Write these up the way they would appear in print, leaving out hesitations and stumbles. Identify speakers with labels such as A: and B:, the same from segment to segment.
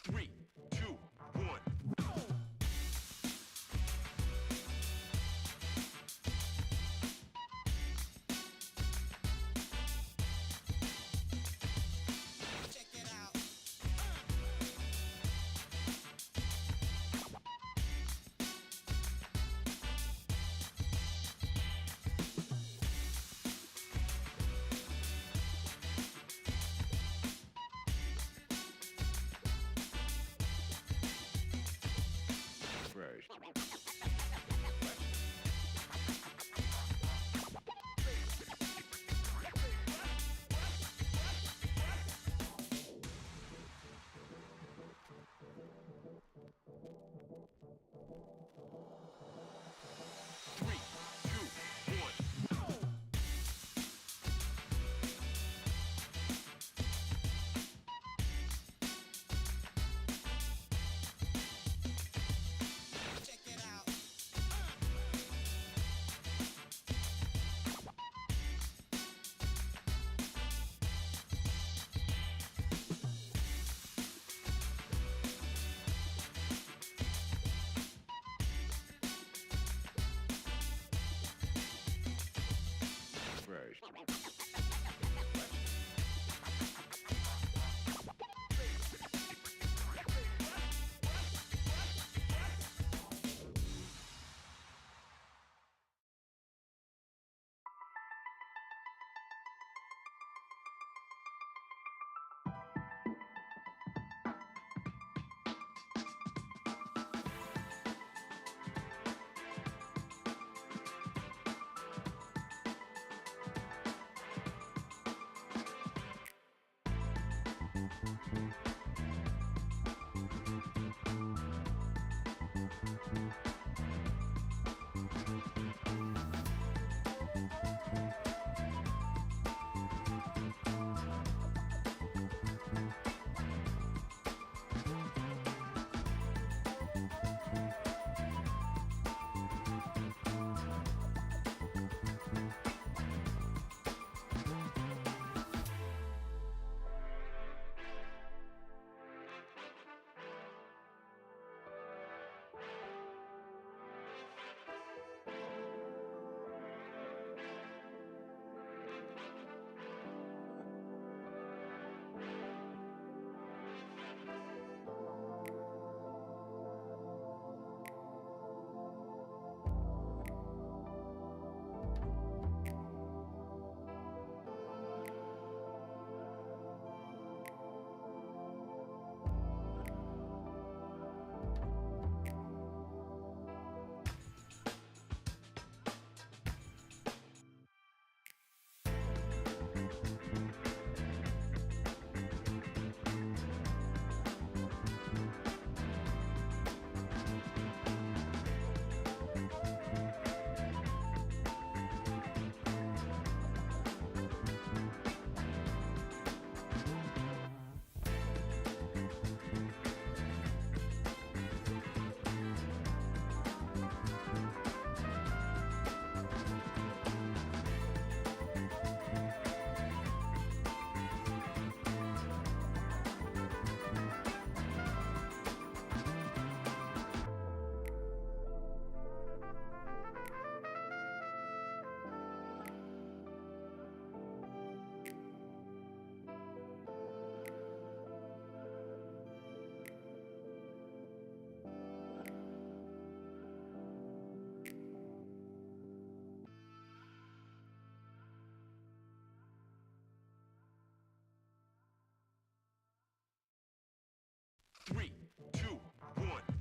A: 3, 2, 1. 3, 2, 1.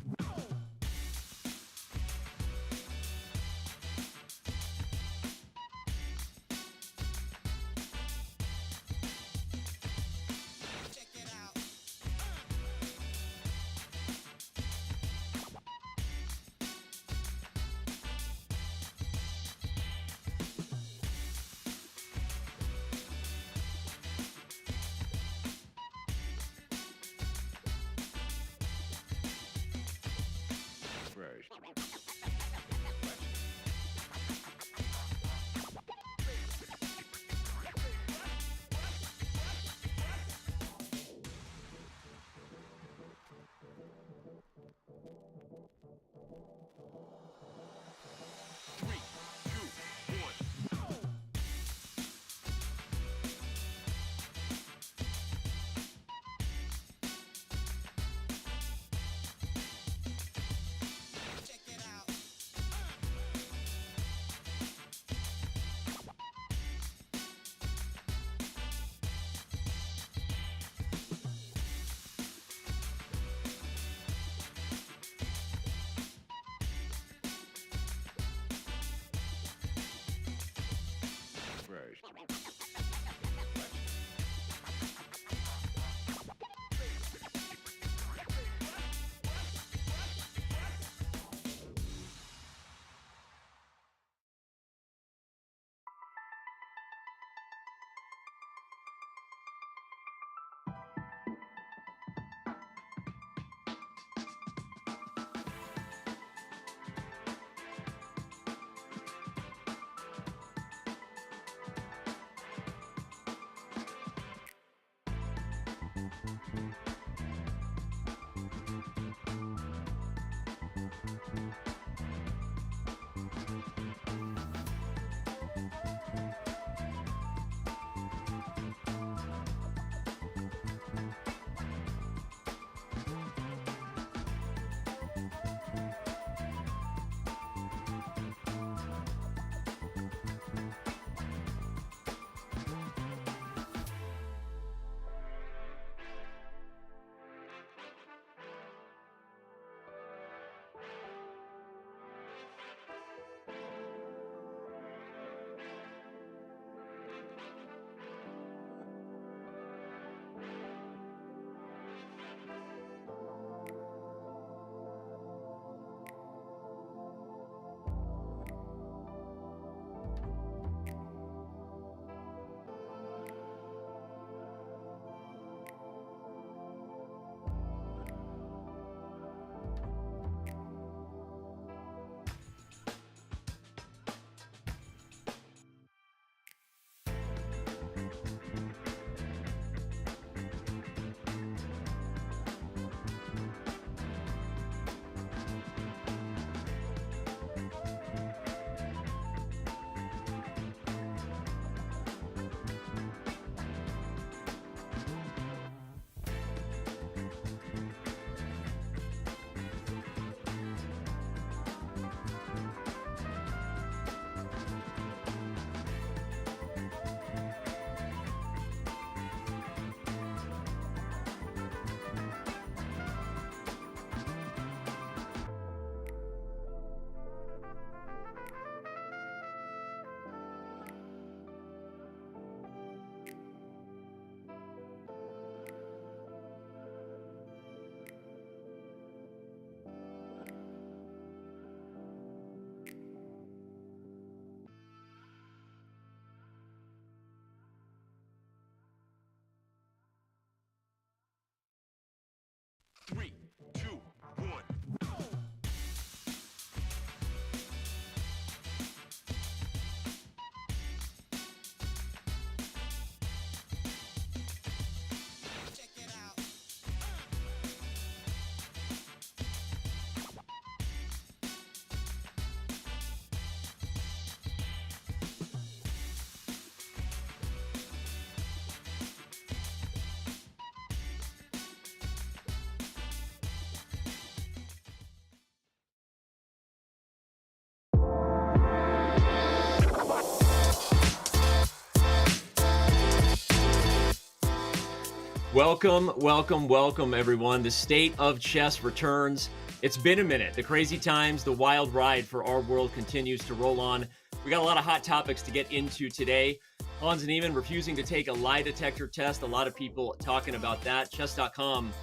B: Welcome, welcome, welcome, everyone. The State of Chess returns. It's been a minute. The crazy times, the wild ride for our world continues to roll on. We got a lot of hot topics to get into today. Hans Niemann refusing to take a lie detector test. A lot of people talking about that. Chess.com,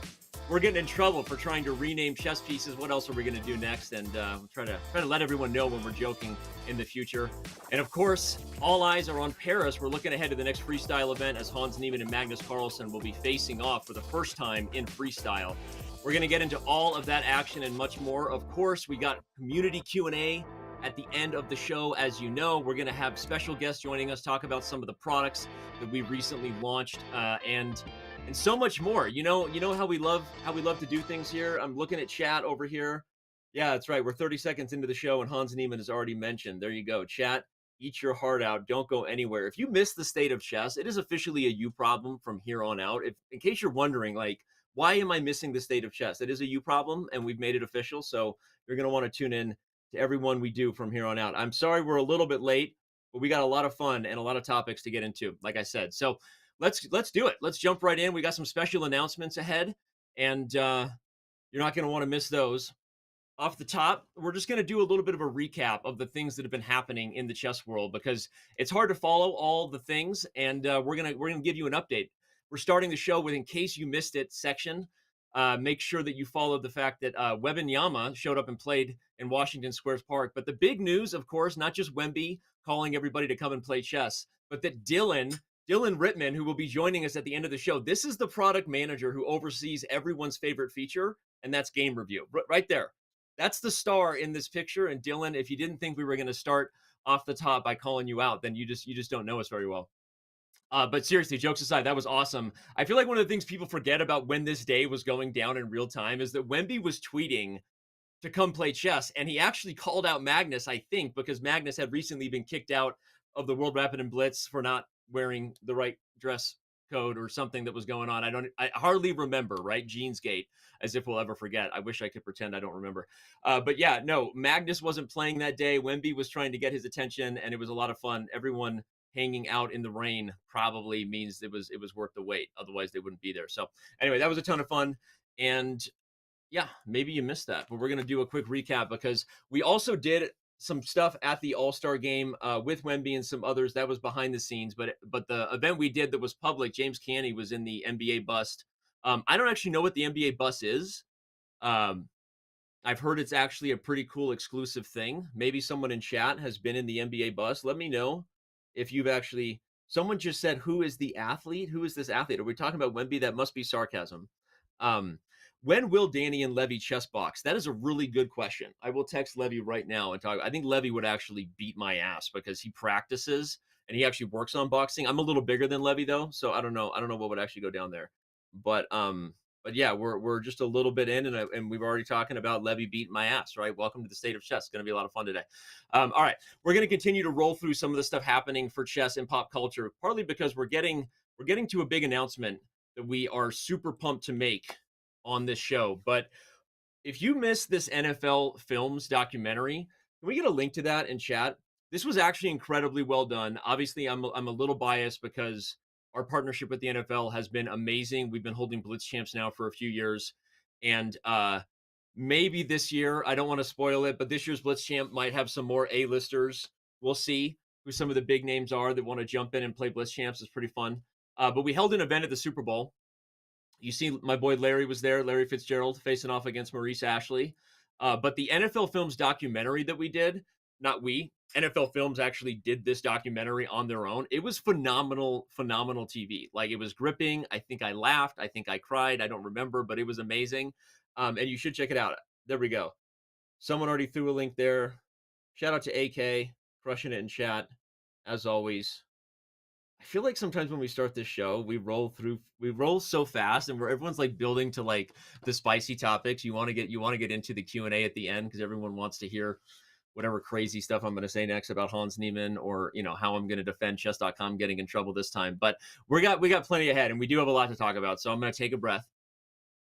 B: we're getting in trouble for trying to rename chess pieces. What else are we going to do next? And we'll try to let everyone know when we're joking in the future. And of course, all eyes are on Paris. We're looking ahead to the next freestyle event as Hans Niemann and Magnus Carlsen will be facing off for the first time in freestyle. We're going to get into all of that action and much more. Of course, we got community Q&A at the end of the show. As you know, we're going to have special guests joining us, talk about some of the products that we recently launched, and so much more. You know how we love to do things here. I'm looking at chat over here. Yeah, that's right. We're 30 seconds into the show, and Hans Niemann has already mentioned. There you go, chat. Eat your heart out. Don't go anywhere. If you miss the state of chess, it is officially a you problem from here on out. If, in case you're wondering, like, why am I missing the state of chess? It is a you problem, and we've made it official. So you're going to want to tune in to everyone we do from here on out. I'm sorry we're a little bit late, but we got a lot of fun and a lot of topics to get into, like I said. So let's do it. Let's jump right in. We got some special announcements ahead, and you're not going to want to miss those. Off the top, we're just going to do a little bit of a recap of the things that have been happening in the chess world because it's hard to follow all the things, and we're gonna give you an update. We're starting the show with "In case you missed it" section. Make sure that you followed the fact that Wembanyama showed up and played in Washington Square Park. But the big news, of course, not just Wemby calling everybody to come and play chess, but that Dylan Rittman, who will be joining us at the end of the show. This is the product manager who oversees everyone's favorite feature, and that's game review. Right there. That's the star in this picture. And Dylan, if you didn't think we were going to start off the top by calling you out, then you just don't know us very well. But seriously, jokes aside, that was awesome. I feel like one of the things people forget about when this day was going down in real time is that Wemby was tweeting to come play chess, and he actually called out Magnus, I think, because Magnus had recently been kicked out of the World Rapid and Blitz for not wearing the right dress code or something that was going on. I hardly remember, right? Jeansgate, as if we'll ever forget. I wish I could pretend I don't remember. But yeah, no, Magnus wasn't playing that day. Wemby was trying to get his attention, and it was a lot of fun. Everyone hanging out in the rain probably means it was worth the wait. Otherwise, they wouldn't be there. So anyway, that was a ton of fun. And yeah, maybe you missed that, but we're going to do a quick recap because we also did some stuff at the All-Star game with Wemby and some others. That was behind the scenes, but the event we did that was public, James Caney was in the NBA bus. I don't actually know what the NBA bus is. Um, I've heard it's actually a pretty cool exclusive thing. Maybe someone in chat has been in the NBA bus. Let me know if you've actually. Someone just said, "Who is the athlete? Who is this athlete? Are we talking about Wemby?" That must be sarcasm. Um, when will Danny and Levy chess box? That is a really good question. I will text Levy right now and talk. I think Levy would actually beat my ass because he practices and he actually works on boxing. I'm a little bigger than Levy though, so I don't know. I don't know what would actually go down there. But yeah, we're just a little bit in, and we've already talking about Levy beating my ass, right? Welcome to the state of chess. It's going to be a lot of fun today. All right, we're going to continue to roll through some of the stuff happening for chess and pop culture, partly because we're getting to a big announcement that we are super pumped to make on this show. But if you missed this NFL Films documentary, can we get a link to that in chat? This was actually incredibly well done. Obviously, I'm a little biased because our partnership with the NFL has been amazing. We've been holding PogChamps now for a few years, and maybe this year, I don't want to spoil it, but this year's PogChamp might have some more A-listers. We'll see who some of the big names are that want to jump in and play PogChamps. It's pretty fun. But we held an event at the Super Bowl. You see, my boy Larry was there, Larry Fitzgerald, facing off against Maurice Ashley. But the NFL Films documentary that we did, not we, NFL Films actually did this documentary on their own. It was phenomenal, phenomenal TV. Like, it was gripping. I think I laughed. I think I cried. I don't remember, but it was amazing. And you should check it out. There we go. Someone already threw a link there. Shout out to AK, crushing it in chat, as always. I feel like sometimes when we start this show, we roll so fast, and everyone's like building to like the spicy topics. You want to get into the Q&A at the end because everyone wants to hear whatever crazy stuff I'm going to say next about Hans Niemann, or how I'm going to defend Chess.com getting in trouble this time. But we got plenty ahead, and we do have a lot to talk about. So I'm going to take a breath.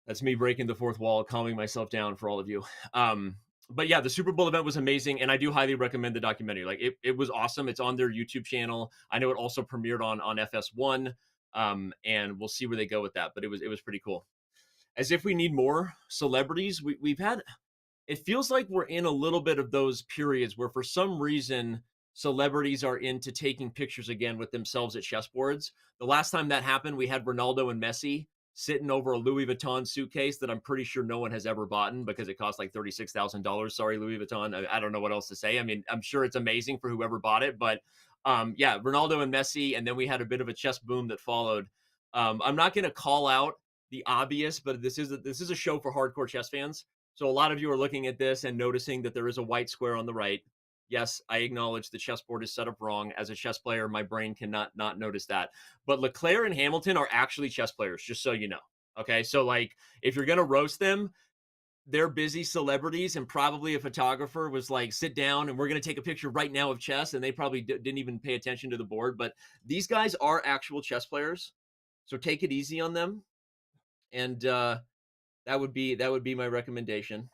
B: That's me breaking the fourth wall, calming myself down for all of you. But yeah, the Super Bowl event was amazing, and I do highly recommend the documentary. Like, it was awesome. It's on their YouTube channel. I know it also premiered on FS1. And we'll see where they go with that. But it was pretty cool. As if we need more celebrities, we've had. It feels like we're in a little bit of those periods where, for some reason, celebrities are into taking pictures again with themselves at chessboards. The last time that happened, we had Ronaldo and Messi sitting over a Louis Vuitton suitcase that I'm pretty sure no one has ever bought because it cost like $36,000. Sorry, Louis Vuitton. I don't know what else to say. I mean, I'm sure it's amazing for whoever bought it, but yeah, Ronaldo and Messi, and then we had a bit of a chess boom that followed. I'm not going to call out the obvious, but this is a show for hardcore chess fans. So a lot of you are looking at this and noticing that there is a white square on the right. Yes, I acknowledge the chessboard is set up wrong. As a chess player, my brain cannot not notice that. But Leclerc and Hamilton are actually chess players, just so you know. Okay, so like if you're gonna roast them, they're busy celebrities, and probably a photographer was like, sit down and we're going to take a picture right now of chess, and they probably didn't even pay attention to the board. But these guys are actual chess players, so take it easy on them. And that would be my recommendation.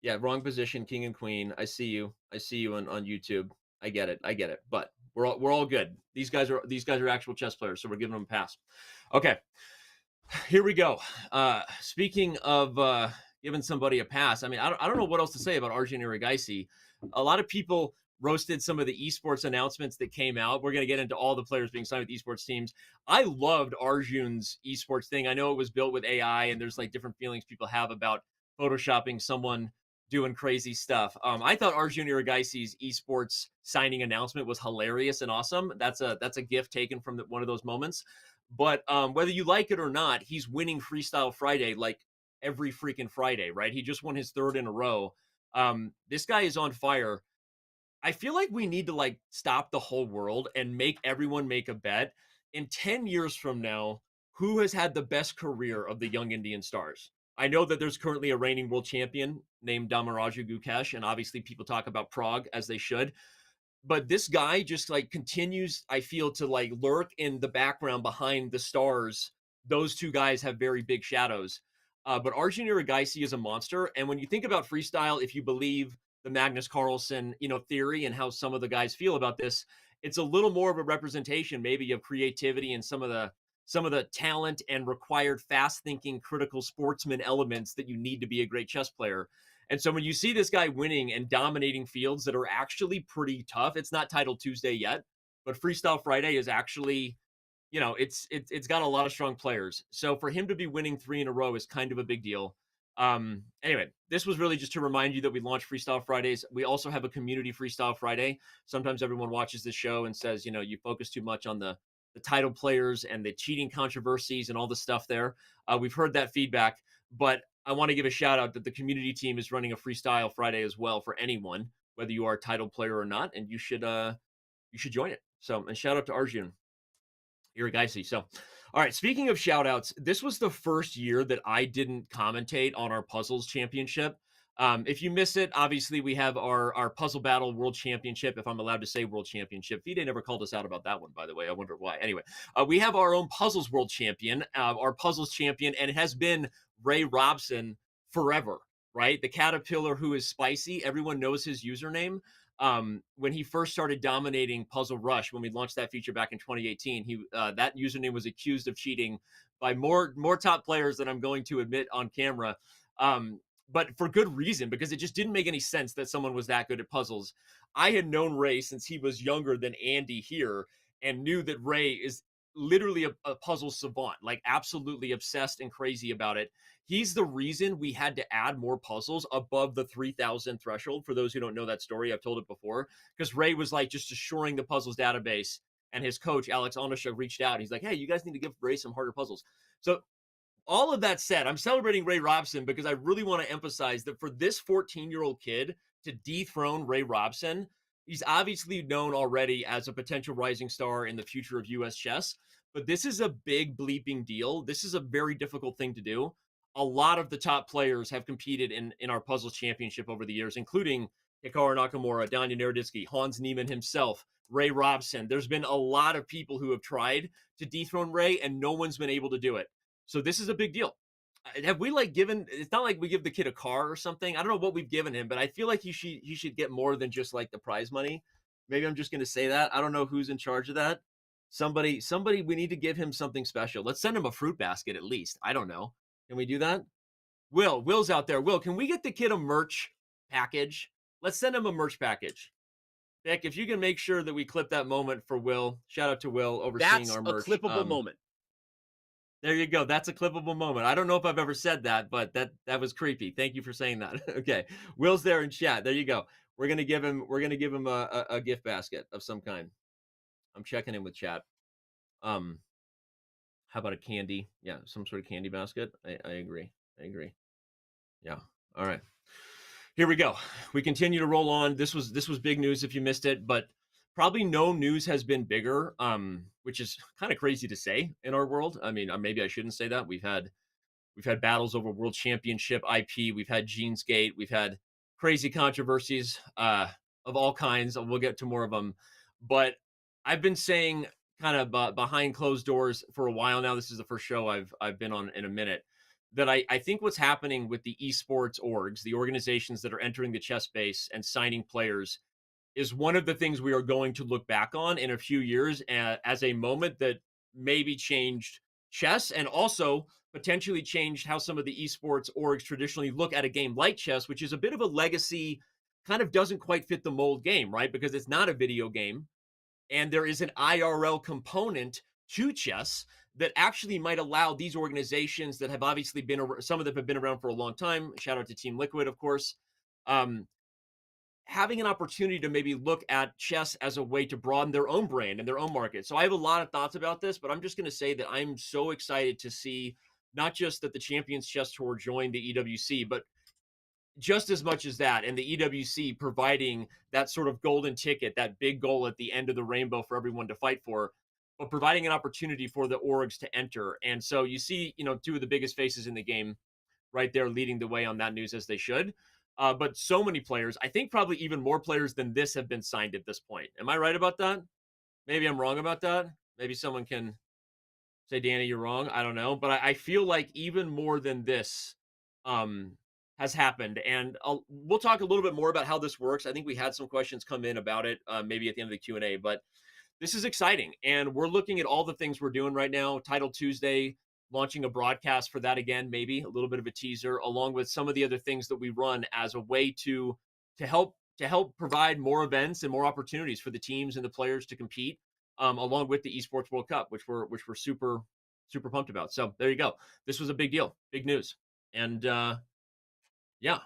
B: Yeah, wrong position, king and queen. I see you on YouTube. I get it. But we're all good. These guys are actual chess players, so we're giving them a pass. Okay, here we go. Speaking of giving somebody a pass, I mean, I don't know what else to say about Arjun Iragaisi. A lot of people roasted some of the esports announcements that came out. We're going to get into all the players being signed with esports teams. I loved Arjun's esports thing. I know it was built with AI, and there's like different feelings people have about photoshopping someone doing crazy stuff. I thought Arjun Iragaisi's esports signing announcement was hilarious and awesome. That's a gift taken from one of those moments. But whether you like it or not, he's winning Freestyle Friday like every freaking Friday, right? He just won his third in a row. This guy is on fire. I feel like we need to like stop the whole world and make everyone make a bet. In 10 years from now, who has had the best career of the young Indian stars? I know that there's currently a reigning world champion named Damaraju Gukesh, and obviously people talk about Prague as they should. But this guy just like continues, I feel, to like lurk in the background behind the stars. Those two guys have very big shadows. But Arjun Iragaisi is a monster. And when you think about freestyle, if you believe the Magnus Carlsen, theory and how some of the guys feel about this, it's a little more of a representation maybe of creativity and some of the talent and required fast thinking critical sportsman elements that you need to be a great chess player. And so when you see this guy winning and dominating fields that are actually pretty tough, it's not Title Tuesday yet, but Freestyle Friday is actually, it's got a lot of strong players. So for him to be winning 3 in a row is kind of a big deal. Anyway, this was really just to remind you that we launched Freestyle Fridays. We also have a community Freestyle Friday. Sometimes everyone watches this show and says, you focus too much on the title players and the cheating controversies and all the stuff there. We've heard that feedback, but I want to give a shout out that the community team is running a Freestyle Friday as well for anyone, whether you are a title player or not, and you should join it. So, and shout out to Arjun Iragaisi. So, all right, speaking of shout outs, this was the first year that I didn't commentate on our puzzles championship. If you miss it, obviously we have our Puzzle Battle World Championship, if I'm allowed to say World Championship. FIDE never called us out about that one, by the way. I wonder why. Anyway, we have our own Puzzles World Champion, our Puzzles Champion, and it has been Ray Robson forever, right? The caterpillar who is spicy. Everyone knows his username. When he first started dominating Puzzle Rush, when we launched that feature back in 2018, that username was accused of cheating by more top players than I'm going to admit on camera. But for good reason, because it just didn't make any sense that someone was that good at puzzles. I had known Ray since he was younger than Andy here, and knew that Ray is literally a puzzle savant, like absolutely obsessed and crazy about it. He's the reason we had to add more puzzles above the 3,000 threshold. For those who don't know that story, I've told it before, because Ray was like just assuring the puzzles database, and his coach, Alex Onoshuk, reached out. He's like, hey, you guys need to give Ray some harder puzzles. So all of that said, I'm celebrating Ray Robson because I really want to emphasize that for this 14-year-old kid to dethrone Ray Robson, he's obviously known already as a potential rising star in the future of US chess, but this is a big bleeping deal. This is a very difficult thing to do. A lot of the top players have competed in our puzzles championship over the years, including Hikaru Nakamura, Danya Naroditsky, Hans Niemann himself, Ray Robson. There's been a lot of people who have tried to dethrone Ray, and no one's been able to do it. So this is a big deal. Have we like given? It's not like we give the kid a car or something. I don't know what we've given him, but I feel like he should get more than just like the prize money. Maybe I'm just going to say that. I don't know who's in charge of that. Somebody, we need to give him something special. Let's send him a fruit basket at least. I don't know. Can we do that? Will's out there. Will, can we get the kid a merch package? Let's send him a merch package. Vic, if you can make sure that we clip that moment for Will. Shout out to Will overseeing our merch.
C: That's a clippable moment.
B: There you go. That's a clippable moment. I don't know if I've ever said that, but that was creepy. Thank you for saying that. Okay. Will's there in chat. There you go. We're gonna give him a gift basket of some kind. I'm checking in with chat. How about a candy? Yeah, some sort of candy basket. I agree. Yeah. All right. Here we go. We continue to roll on. This was big news if you missed it, but probably no news has been bigger, which is kind of crazy to say in our world. I mean, maybe I shouldn't say that. We've had battles over World Championship IP. We've had Gene's Gate. We've had crazy controversies of all kinds. We'll get to more of them. But I've been saying kind of behind closed doors for a while now. This is the first show I've been on in a minute. That I think what's happening with the esports orgs, the organizations that are entering the chess space and signing players, is one of the things we are going to look back on in a few years as a moment that maybe changed chess and also potentially changed how some of the esports orgs traditionally look at a game like chess, which is a bit of a legacy, kind of doesn't quite fit the mold game, right? Because it's not a video game. And there is an IRL component to chess that actually might allow these organizations that have obviously been, some of them have been around for a long time. Shout out to Team Liquid, of course. Having an opportunity to maybe look at chess as a way to broaden their own brand and their own market. So I have a lot of thoughts about this, but I'm just going to say that I'm so excited to see not just that the Champions Chess Tour joined the EWC, but just as much as that, and the EWC providing that sort of golden ticket, that big goal at the end of the rainbow for everyone to fight for, but providing an opportunity for the orgs to enter. And so you see, two of the biggest faces in the game right there leading the way on that news, as they should. But so many players, I think probably even more players than this have been signed at this point. Am I right about that? Maybe I'm wrong about that. Maybe someone can say, Danny, you're wrong. I don't know. But I feel like even more than this has happened. And we'll talk a little bit more about how this works. I think we had some questions come in about it, maybe at the end of the Q&A. But this is exciting. And we're looking at all the things we're doing right now. Title Tuesday, launching a broadcast for that again, maybe a little bit of a teaser, along with some of the other things that we run as a way to help provide more events and more opportunities for the teams and the players to compete, along with the Esports World Cup, which we're super pumped about. So there you go. This was a big deal, big news. And yeah,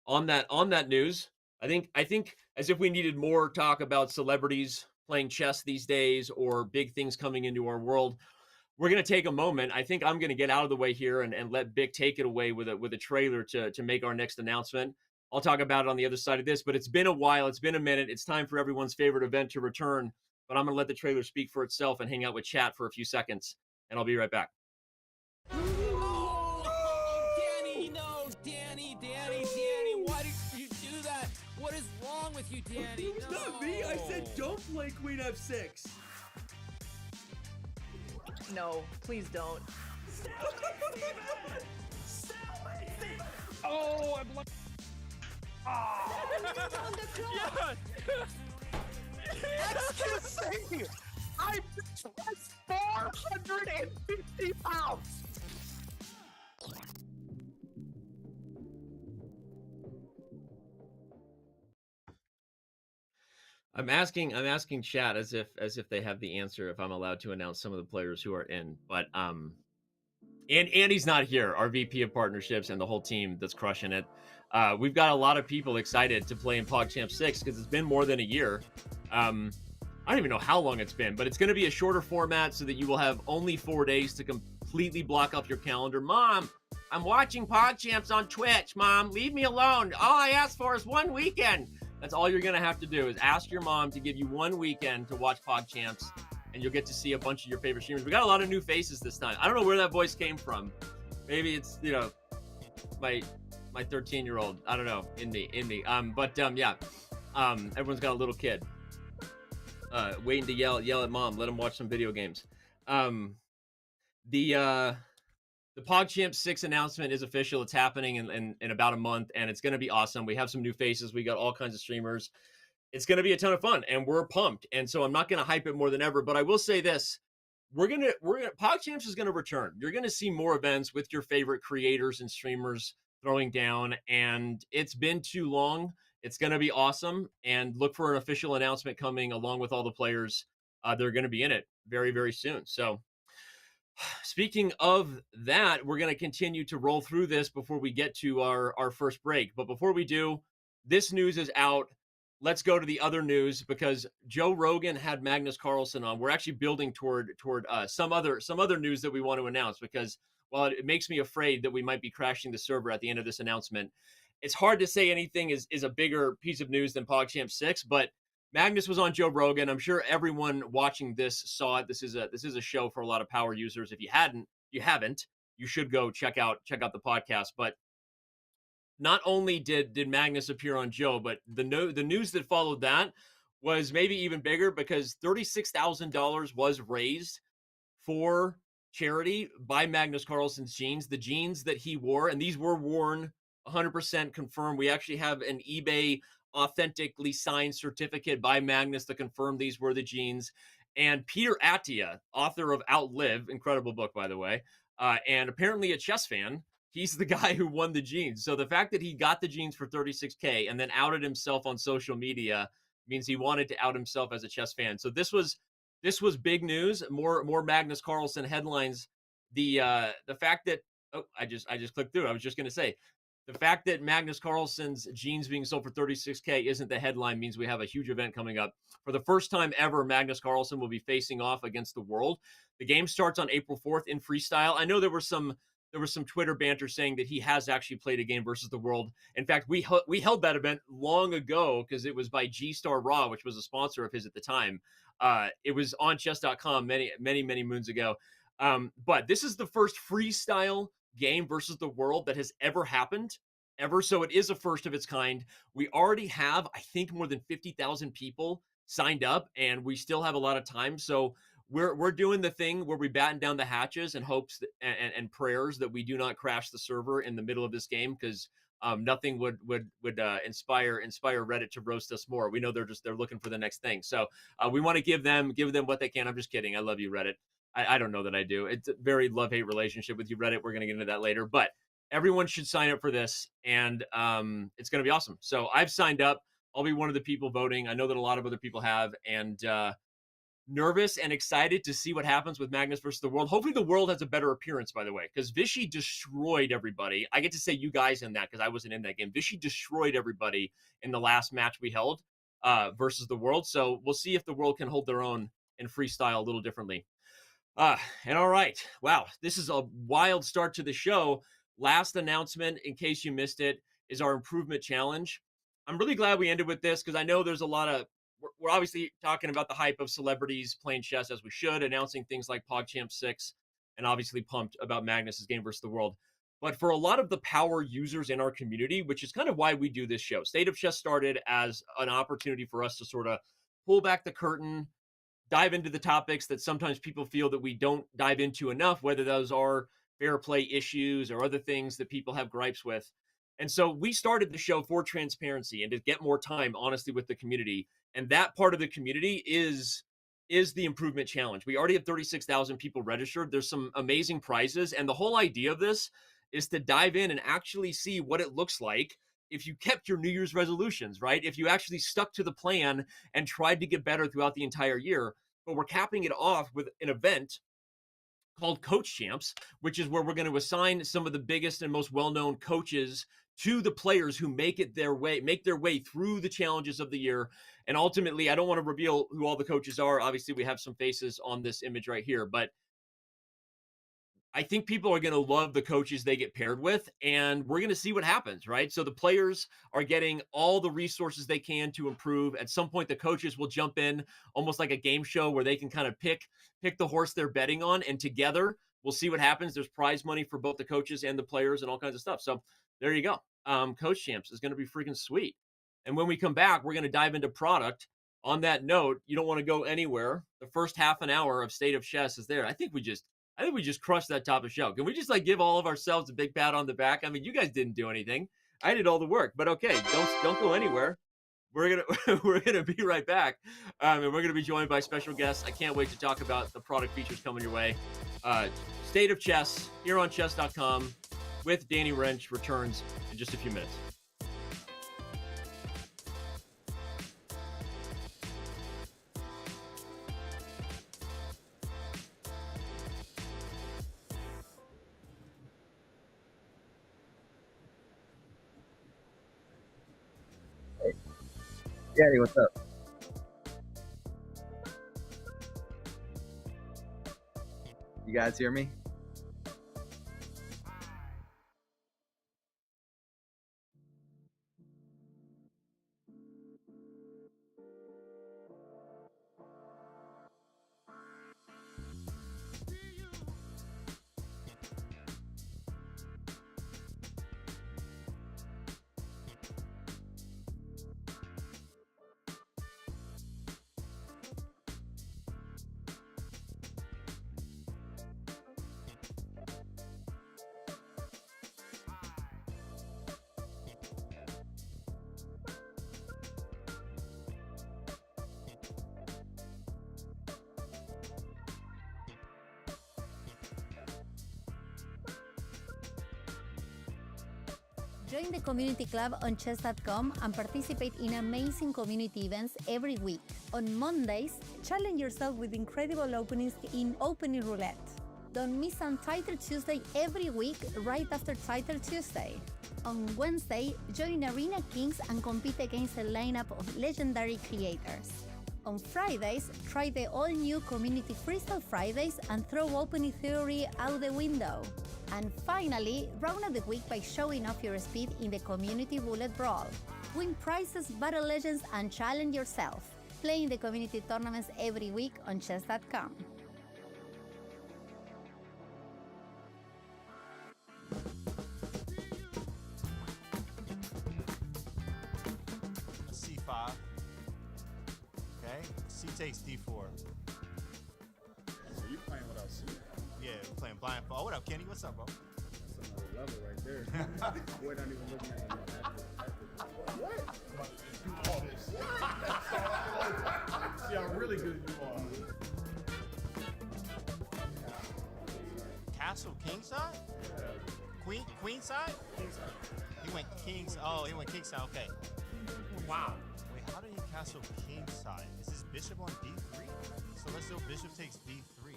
B: on that news, I think as if we needed more talk about celebrities playing chess these days or big things coming into our world, we're going to take a moment. I think I'm going to get out of the way here and let Vic take it away with a trailer to make our next announcement. I'll talk about it on the other side of this, but it's been a while. It's been a minute. It's time for everyone's favorite event to return, but I'm going to let the trailer speak for itself and hang out with chat for a few seconds, and I'll be right back.
D: Danny, no, Danny, why did you do that? What is wrong with you, Danny?
B: It's not me. I said don't play Queen F6.
E: No, please don't.
D: Oh, I'm like...
C: Excuse me! I pressed 450 pounds!
B: I'm asking chat as if they have the answer, if I'm allowed to announce some of the players who are in. But and Andy's not here, our VP of partnerships and the whole team that's crushing it. We've got a lot of people excited to play in PogChamps 6 because it's been more than a year. I don't even know how long it's been, but it's going to be a shorter format so that you will have only 4 days to completely block up your calendar. Mom, I'm watching PogChamps on Twitch. Mom, leave me alone. All I asked for is one weekend. That's all you're going to have to do is ask your mom to give you one weekend to watch PogChamps, and you'll get to see a bunch of your favorite streamers. We got a lot of new faces this time. I don't know where that voice came from. Maybe it's, my 13-year-old. I don't know, in me. Yeah. Everyone's got a little kid waiting to yell at mom. Let him watch some video games. The PogChamps 6 announcement is official. It's happening in about a month, and it's going to be awesome. We have some new faces. We got all kinds of streamers. it's going to be a ton of fun, and we're pumped. And so I'm not going to hype it more than ever, but I will say this. PogChamps is going to return. You're going to see more events with your favorite creators and streamers throwing down, and it's been too long. It's going to be awesome, and look for an official announcement coming along with all the players. They're going to be in it very, very soon. So speaking of that, we're going to continue to roll through this before we get to our first break. But before we do, this news is out. Let's go to the other news because Joe Rogan had Magnus Carlsen on. We're actually building toward some other news that we want to announce because while it makes me afraid that we might be crashing the server at the end of this announcement, it's hard to say anything is a bigger piece of news than PogChamp 6, but Magnus was on Joe Rogan. I'm sure everyone watching this saw it. This is a show for a lot of power users. If you haven't, you should go check out the podcast. But not only did Magnus appear on Joe, but the news that followed that was maybe even bigger because $36,000 was raised for charity by Magnus Carlsen's jeans, the jeans that he wore, and these were worn 100% confirmed. We actually have an eBay authentically signed certificate by Magnus to confirm these were the jeans. And Peter Attia, author of Outlive, incredible book, by the way, and apparently a chess fan, he's the guy who won the jeans. So the fact that he got the jeans for 36K and then outed himself on social media means he wanted to out himself as a chess fan. So this was big news. More Magnus Carlsen headlines. The fact that I just clicked through. I was just going to say the fact that Magnus Carlsen's jeans being sold for 36K isn't the headline means we have a huge event coming up. For the first time ever, Magnus Carlsen will be facing off against the world. The game starts on April 4th in freestyle. I know there was some Twitter banter saying that he has actually played a game versus the world. In fact, we held that event long ago because it was by G Star Raw, which was a sponsor of his at the time. It was on Chess.com many moons ago. But this is the first freestyle game versus the world that has ever happened. So it is a first of its kind. We already have, I think, more than 50,000 people signed up, and we still have a lot of time. So we're doing the thing where we batten down the hatches and hopes that, and prayers that we do not crash the server in the middle of this game because nothing would inspire Reddit to roast us more. We know they're looking for the next thing. So we want to give them what they can. I'm just kidding. I love you, Reddit. I don't know that I do. It's a very love-hate relationship with you, Reddit. We're going to get into that later. But everyone should sign up for this, and it's going to be awesome. So I've signed up. I'll be one of the people voting. I know that a lot of other people have, and nervous and excited to see what happens with Magnus versus the world. Hopefully the world has a better appearance, by the way, because Vishy destroyed everybody. I get to say you guys in that because I wasn't in that game. Vishy destroyed everybody in the last match we held versus the world. So we'll see if the world can hold their own in freestyle a little differently. And all right. Wow. This is a wild start to the show. Last announcement, in case you missed it, is our improvement challenge. I'm really glad we ended with this because I know there's a lot of, we're obviously talking about the hype of celebrities playing chess as we should, announcing things like PogChamp 6, and obviously pumped about Magnus's game versus the world. But for a lot of the power users in our community, which is kind of why we do this show, State of Chess started as an opportunity for us to sort of pull back the curtain, dive into the topics that sometimes people feel that we don't dive into enough, whether those are fair play issues or other things that people have gripes with. And so we started the show for transparency and to get more time, honestly, with the community. And that part of the community is the improvement challenge. We already have 36,000 people registered. There's some amazing prizes. And the whole idea of this is to dive in and actually see what it looks like if you kept your New Year's resolutions, right? If you actually stuck to the plan and tried to get better throughout the entire year. But we're capping it off with an event called PogChamps, which is where we're going to assign some of the biggest and most well-known coaches to the players who make their way through the challenges of the year. And ultimately, I don't want to reveal who all the coaches are. Obviously, we have some faces on this image right here, but I think people are going to love the coaches they get paired with, and we're going to see what happens, right? So the players are getting all the resources they can to improve. At some point, the coaches will jump in almost like a game show where they can kind of pick the horse they're betting on, and together we'll see what happens. There's prize money for both the coaches and the players and all kinds of stuff. So there you go. PogChamps is going to be freaking sweet. And when we come back, we're going to dive into product. On that note, you don't want to go anywhere. The first half an hour of State of Chess is there. I think we just crushed that top of show. Can we just give all of ourselves a big pat on the back? I mean, you guys didn't do anything. I did all the work, but okay, don't go anywhere. We're gonna we're gonna be right back, and we're gonna be joined by special guests. I can't wait to talk about the product features coming your way. State of Chess here on Chess.com with Danny Wrench returns in just a few minutes.
F: Danny, what's up? You guys hear me?
G: Join the community club on Chess.com and participate in amazing community events every week. On Mondays, challenge yourself with incredible openings in Opening Roulette. Don't miss on Title Tuesday every week right after Title Tuesday. On Wednesday, join Arena Kings and compete against a lineup of legendary creators. On Fridays, try the all-new Community Freestyle Fridays and throw opening theory out the window. And finally, round out the week by showing off your speed in the Community Bullet Brawl. Win prizes, battle legends, and challenge yourself. Play in the community tournaments every week on Chess.com.
H: C5. Okay. C takes D4.
I: So you playing without C?
H: Yeah, we're playing blindfold. Oh, what up, Kenny? What's up, bro?
I: That's another level right there. Boy, not even looking at him. What? Do all this. See how really good you are.
H: Castle king side? Queen side?
I: King side.
H: He went king's. Oh, he went king side. Okay. Wow. Wait, how did he castle king side? Is this bishop on D3? So let's do bishop takes D3.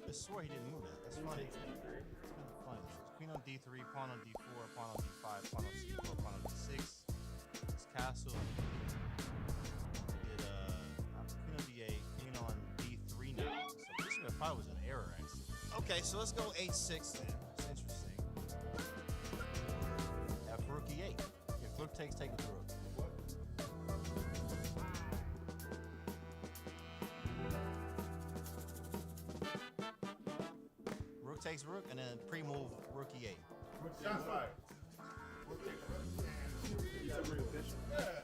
H: I swore he didn't move that. That's funny. It's kind of funny. So queen on D3, pawn on D4, pawn on D5, pawn on C4, pawn on D6. It's castle. Did queen on D8, queen on D3 now. So bishop F5 was an error actually. Okay, so let's go H6 then. That's interesting. F rook E8. If rook takes, take with rook. Rook takes rook and then pre-move rook E8.
I: Shots fired. He took the bishop.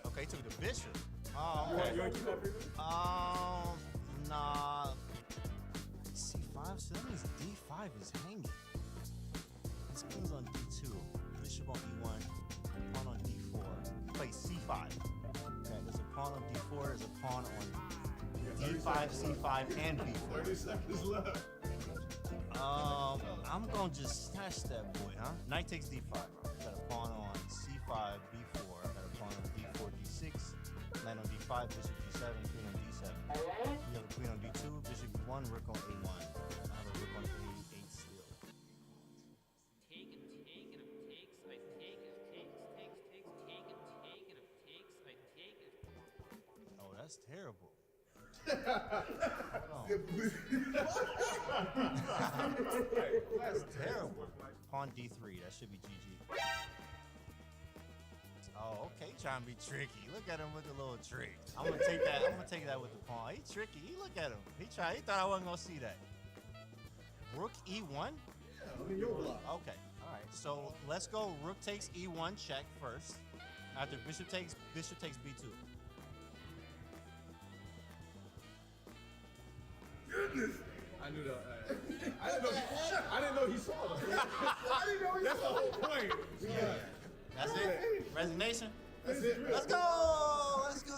H: Okay, he took the bishop. Oh, okay.
I: You want to keep that for you?
H: Nah. C5, so that means D5 is hanging. This king's on D2, bishop on E1, pawn on D4. He plays C5. Okay, there's a pawn on D4, there's a pawn on D5, C5, and B4.
I: 30 seconds left.
H: I'm gonna just snatch that boy, huh? Knight takes D5, bro. Got a pawn on C5, B4. Got a pawn on D4, D6. Knight on D5, bishop D7, queen on D7. You have a queen on D2, bishop E1, rook on A1. I have a rook on A8 still. Oh, that's terrible. That's terrible. Pawn D3, that should be GG. Oh, okay, trying to be tricky. Look at him with the little trick. I'm gonna take that. I'm gonna take that with the pawn. He tricky. He look at him. He thought I wasn't gonna see that. Rook E1.
I: Yeah, I mean, your block.
H: Okay, all right. So let's go. Rook takes E1 check first. After bishop takes B2.
I: Goodness. I knew that. I didn't know he saw that. I didn't know he saw that. That's the whole point. Yeah.
H: That's it. Resignation. Let's go! Let's go!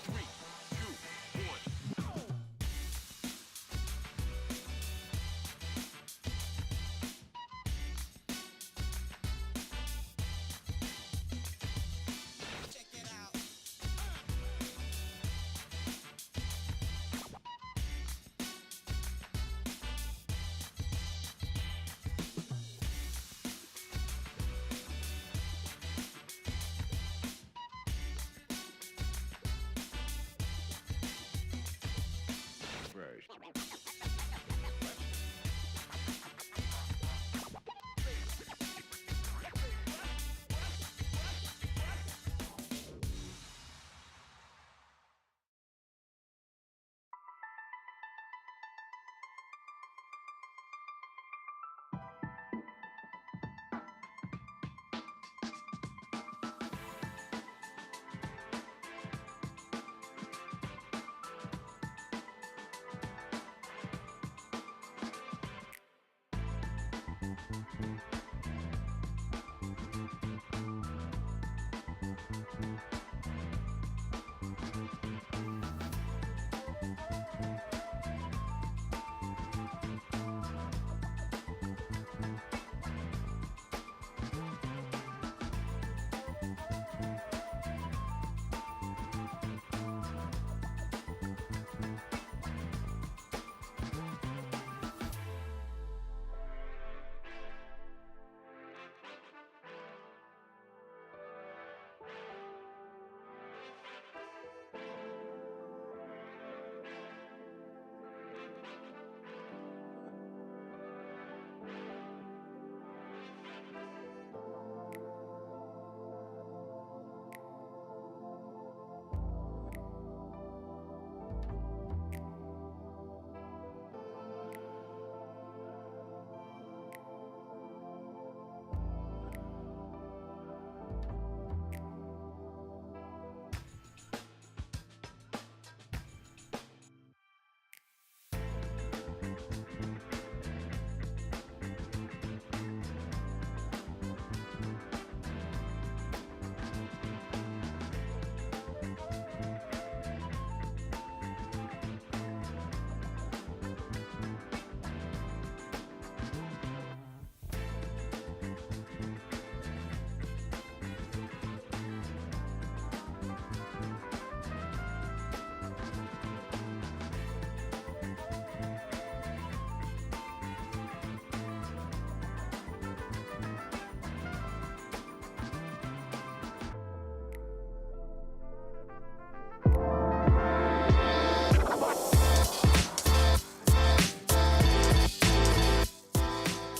A: Three, two, one.
D: Check it out.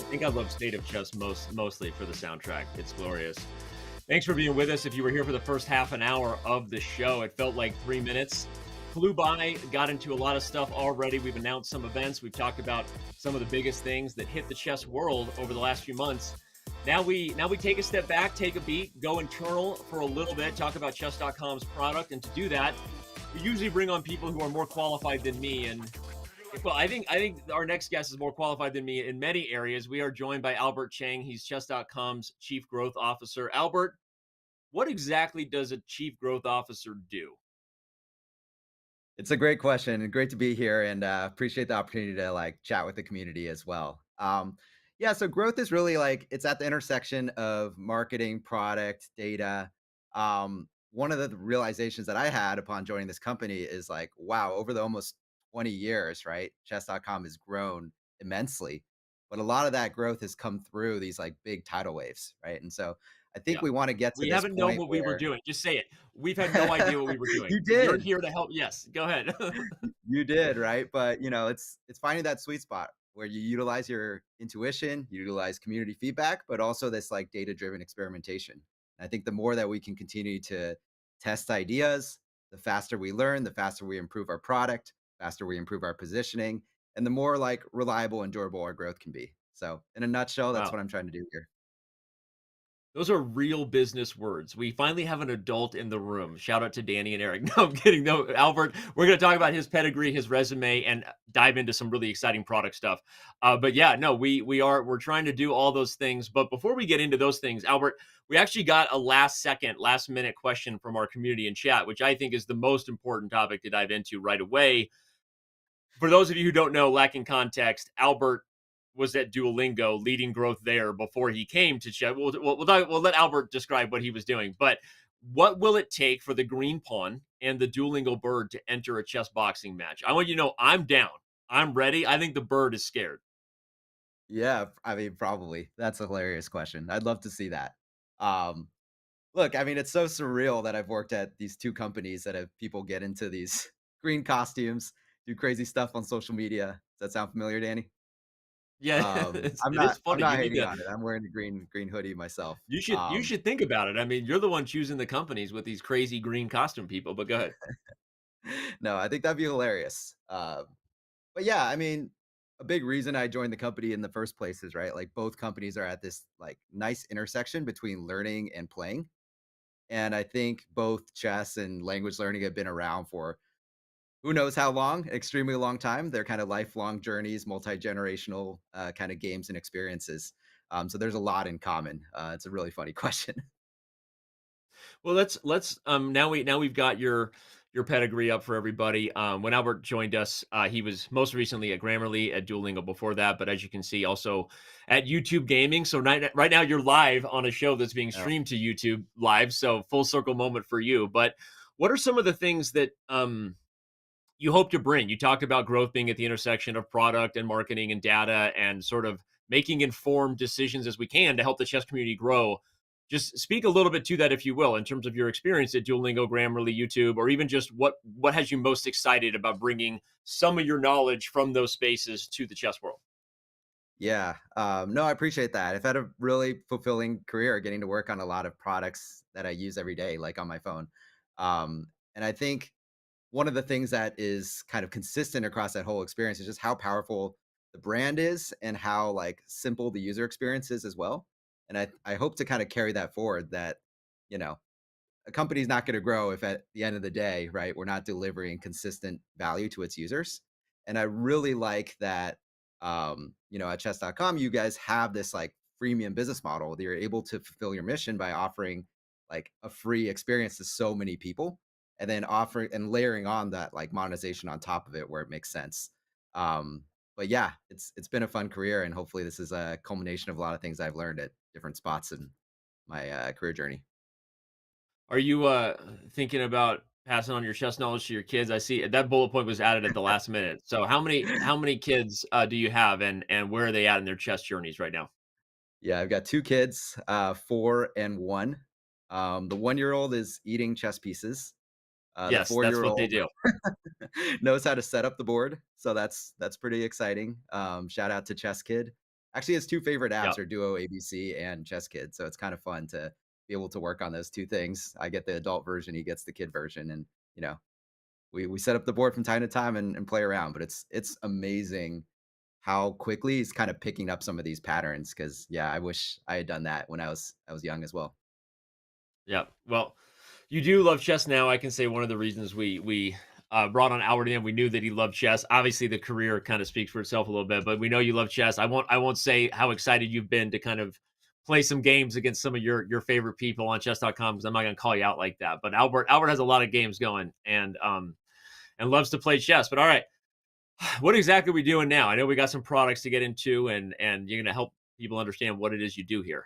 B: I think I love State of Chess mostly for the soundtrack. It's glorious. Thanks for being with us. If you were here for the first half an hour of the show, it felt like 3 minutes. Flew by, got into a lot of stuff already. We've announced some events. We've talked about some of the biggest things that hit the chess world over the last few months. Now we take a step back, take a beat, go internal for a little bit, talk about Chess.com's product. And to do that, we usually bring on people who are more qualified than me. And well, I think our next guest is more qualified than me in many areas. We are joined by Albert Chang. He's Chess.com's Chief Growth Officer. Albert, what exactly does a Chief Growth Officer do?
F: It's a great question and great to be here, and appreciate the opportunity to chat with the community as well. Yeah, so growth is really it's at the intersection of marketing, product, data. One of the realizations that I had upon joining this company is wow, over the almost 20 years, right? Chess.com has grown immensely, but a lot of that growth has come through these big tidal waves, right? And so I
B: Yeah.
F: think we want to get to
B: We
F: this
B: haven't known
F: point
B: what we were
F: where
B: doing. Just say it. We've had no idea what we were doing.
F: you
B: You're
F: did.
B: here to help. Yes, go ahead.
F: You did, right? But it's finding that sweet spot where you utilize your intuition, you utilize community feedback, but also this like data-driven experimentation. I think the more that we can continue to test ideas, the faster we learn, the faster we improve our product, faster we improve our positioning, and the more like reliable and durable our growth can be. So, in a nutshell, that's
B: Wow.
F: what I'm trying to do here.
B: Those are real business words. We finally have an adult in the room. Shout out to Danny and Eric. No, I'm kidding. No, Albert, we're going to talk about his pedigree, his resume, and dive into some really exciting product stuff. But yeah, no, we're trying to do all those things. But before we get into those things, Albert, we actually got a last minute question from our community in chat, which I think is the most important topic to dive into right away. For those of you who don't know, lacking context, Albert was at Duolingo, leading growth there before he came to Chess. We'll let Albert describe what he was doing. But what will it take for the green pawn and the Duolingo bird to enter a chess boxing match? I want you to know I'm down. I'm ready. I think the bird is scared.
F: Yeah, I mean, probably. That's a hilarious question. I'd love to see that. Um, Look, I mean, it's so surreal that I've worked at these 2 companies that have people get into these green costumes, do crazy stuff on social media. Does that sound familiar, Danny?
B: Yeah,
F: I'm
B: it is
F: not I'm
B: funny.
F: not hating on it. I'm wearing a green hoodie myself.
B: You should think about it. I mean, you're the one choosing the companies with these crazy green costume people. But go ahead.
F: No, I think that'd be hilarious. But yeah, I mean, a big reason I joined the company in the first place is right, like both companies are at this like nice intersection between learning and playing. And I think both chess and language learning have been around for who knows how long, extremely long time. They're kind of lifelong journeys, multi-generational kind of games and experiences. So there's a lot in common. It's a really funny question.
B: Well, let's now we've got your pedigree up for everybody. When Albert joined us, he was most recently at Grammarly at Duolingo before that, but as you can see, also at YouTube Gaming. So right now you're live on a show that's being
F: Yeah.
B: streamed to YouTube live. So full circle moment for you. But what are some of the things that you hope to bring? You talked about growth being at the intersection of product and marketing and data and sort of making informed decisions as we can to help the chess community grow. Just speak a little bit to that, if you will, in terms of your experience at Duolingo, Grammarly, YouTube, or even just what has you most excited about bringing some of your knowledge from those spaces to the chess world.
F: Yeah. No, I appreciate that. I've had a really fulfilling career getting to work on a lot of products that I use every day, like on my phone. And I think one of the things that is kind of consistent across that whole experience is just how powerful the brand is and how like simple the user experience is as well. And I hope to kind of carry that forward that, you know, a company's not going to grow if at the end of the day, right, we're not delivering consistent value to its users. And I really like that, at chess.com, you guys have this like freemium business model that you're able to fulfill your mission by offering like a free experience to so many people and then offering and layering on that like monetization on top of it where it makes sense. But yeah, it's been a fun career and hopefully this is a culmination of a lot of things I've learned at different spots in my career journey.
B: Are you thinking about passing on your chess knowledge to your kids? I see that bullet point was added at the last minute. So how many kids do you have, and where are they at in their chess journeys right now?
F: Yeah, I've got 2 kids, 4 and 1. The 1-year-old is eating chess pieces. The
B: Yes, that's what they
F: 4-year-old
B: do.
F: knows how to set up the board, so that's pretty exciting. Shout out to Chess Kid. Actually, his 2 favorite
B: Yeah.
F: apps are Duo ABC and Chess Kid, so it's kind of fun to be able to work on those 2 things. I get the adult version, he gets the kid version, and you know, we set up the board from time to time and play around. But it's amazing how quickly he's kind of picking up some of these patterns. Because yeah, I wish I had done that when I was young as well.
B: Yeah. Well, you do love chess now. I can say one of the reasons we brought on Albert in, we knew that he loved chess. Obviously, the career kind of speaks for itself a little bit, but we know you love chess. I won't say how excited you've been to kind of play some games against some of your favorite people on chess.com because I'm not going to call you out like that. But Albert has a lot of games going and loves to play chess. But all right, what exactly are we doing now? I know we got some products to get into, and you're going to help people understand what it is you do here.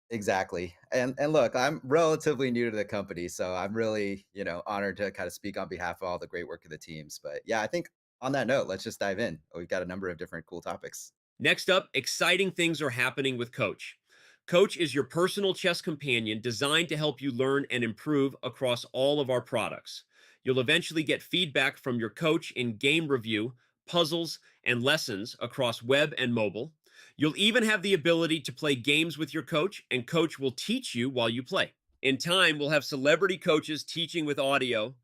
F: Exactly. And look, I'm relatively new to the company, so I'm really, honored to kind of speak on behalf of all the great work of the teams. But yeah, I think on that note, let's just dive in. We've got a number of different cool topics.
B: Next up, exciting things are happening with Coach. Coach is your personal chess companion designed to help you learn and improve across all of our products. You'll eventually get feedback from your coach in game review, puzzles, and lessons across web and mobile. You'll even have the ability to play games with your coach, and coach will teach you while you play. In time, we'll have celebrity coaches teaching with audio,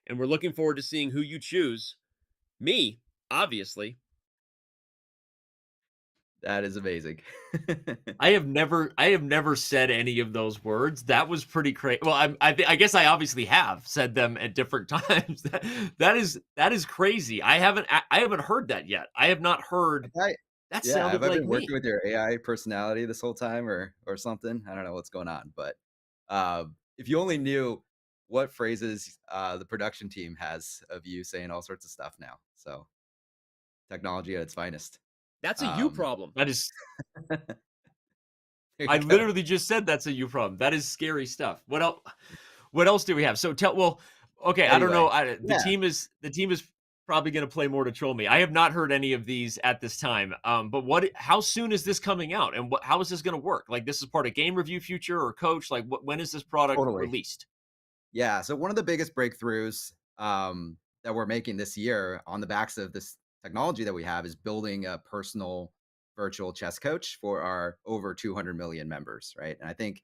B: and we're looking forward to seeing who you choose. Me, obviously.
F: That is amazing.
B: I have never said any of those words. That was pretty crazy. Well, I guess I obviously have said them at different times. That is crazy. I haven't heard that yet. I have not heard.
F: Have I,
B: That
F: yeah, have
B: sounded
F: I
B: like
F: been
B: me.
F: working with your AI personality this whole time or something? I don't know what's going on, but if you only knew what phrases the production team has of you saying all sorts of stuff now. So technology at its finest.
B: That's a you
F: Um,
B: problem. That is.
F: there
B: I
F: you go.
B: literally just said that's a you problem. That is scary stuff. What else? What else do we have? So tell. Well, okay. I don't know.
F: Anyway,
B: The
F: yeah,
B: team is probably going to play more to troll me. I have not heard any of these at this time. But what? How soon is this coming out? And how is this going to work? Like, this is part of Game Review Future or Coach? Like, when is this product
F: totally.
B: released?
F: Yeah. So one of the biggest breakthroughs that we're making this year on the backs of this technology that we have is building a personal virtual chess coach for our over 200 million members, right? And I think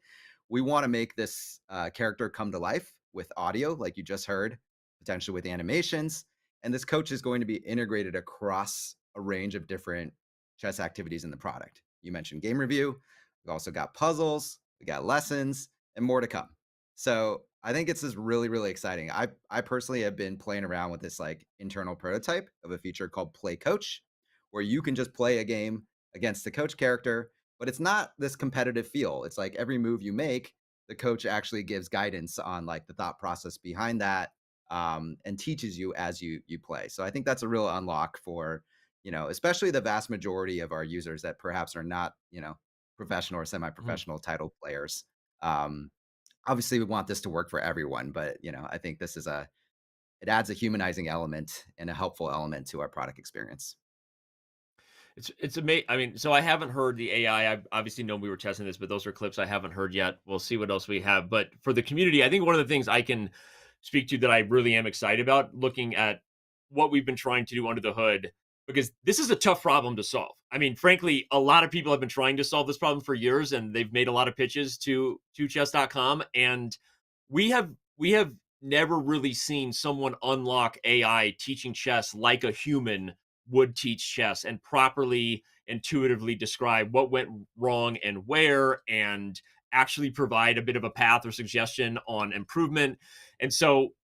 F: we want to make this character come to life with audio, like you just heard, potentially with animations. And this coach is going to be integrated across a range of different chess activities in the product. You mentioned game review. We've also got puzzles, we got lessons, and more to come. So I think it's just really, really exciting. I personally have been playing around with this like internal prototype of a feature called Play Coach, where you can just play a game against the coach character, but it's not this competitive feel. It's like every move you make, the coach actually gives guidance on like the thought process behind that, and teaches you as you play. So I think that's a real unlock for, especially the vast majority of our users that perhaps are not, professional or
B: Mhm.
F: semi-professional title players. Um, Obviously we want this to work for everyone, but I think it adds a humanizing element and a helpful element to our product experience.
B: It's amazing. I mean, so I haven't heard the AI. I obviously know we were testing this, but those are clips I haven't heard yet. We'll see what else we have. But for the community, I think one of the things I can speak to that I really am excited about, looking at what we've been trying to do under the hood, because this is a tough problem to solve. I mean, frankly, a lot of people have been trying to solve this problem for years, and they've made a lot of pitches to chess.com, and we have never really seen someone unlock AI teaching chess like a human would teach chess and properly intuitively describe what went wrong and where, and actually provide a bit of a path or suggestion on improvement. And so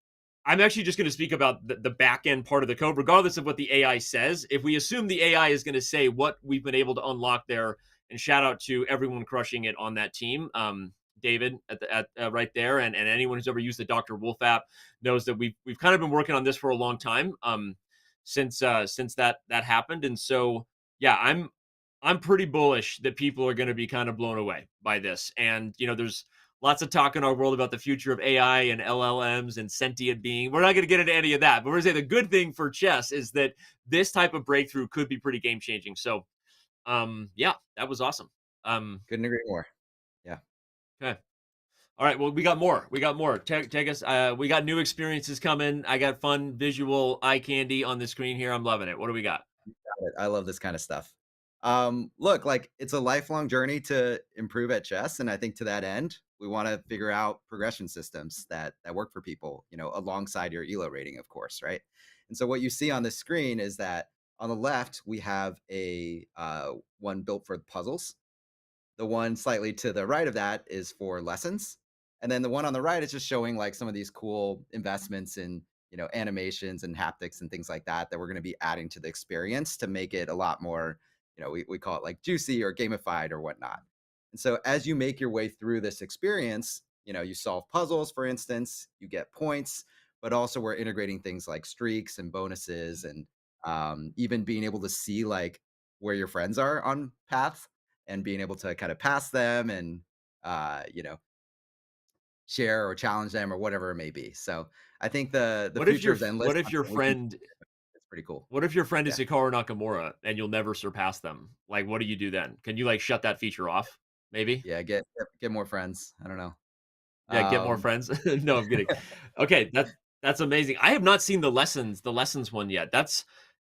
B: I'm actually just going to speak about the back end part of the code, regardless of what the AI says. If we assume the AI is going to say what we've been able to unlock there, and shout out to everyone crushing it on that team, David right there, and anyone who's ever used the Dr. Wolf app knows that we've kind of been working on this for a long time, since that happened, and so yeah, I'm pretty bullish that people are going to be kind of blown away by this, and there's lots of talk in our world about the future of AI and LLMs and sentient being. We're not going to get into any of that, but we're going to say the good thing for chess is that this type of breakthrough could be pretty game changing. So, yeah, that was awesome.
F: Couldn't agree more. Yeah.
B: Okay. All right. Well, we got more. We got more. Take us. We got new experiences coming. I got fun visual eye candy on the screen here. I'm loving it. What do we got?
F: I love this kind of stuff. Look, like it's a lifelong journey to improve at chess, and I think to that end, we want to figure out progression systems that work for people. Alongside your ELO rating, of course, right? And so what you see on the screen is that on the left we have a one built for puzzles. The one slightly to the right of that is for lessons. And then the one on the right is just showing like some of these cool investments in, animations and haptics and things like that we're going to be adding to the experience to make it a lot more, we call it like juicy or gamified or whatnot. And so as you make your way through this experience, you solve puzzles, for instance, you get points, but also we're integrating things like streaks and bonuses and even being able to see like where your friends are on paths and being able to kind of pass them and uh, you know share or challenge them or whatever it may be. So I think the
B: What if
F: future
B: your
F: is endless.
B: what if your
F: We can,
B: friend
F: it's pretty cool.
B: What if your friend is
F: Yeah.
B: Hikaru Nakamura and you'll never surpass them? Like, what do you do then? Can you like shut that feature off? maybe.
F: Yeah, get more friends. I don't know.
B: Yeah, get more
F: Um,
B: friends. No, I'm kidding. Okay, that's amazing. I have not seen the lessons one yet. That's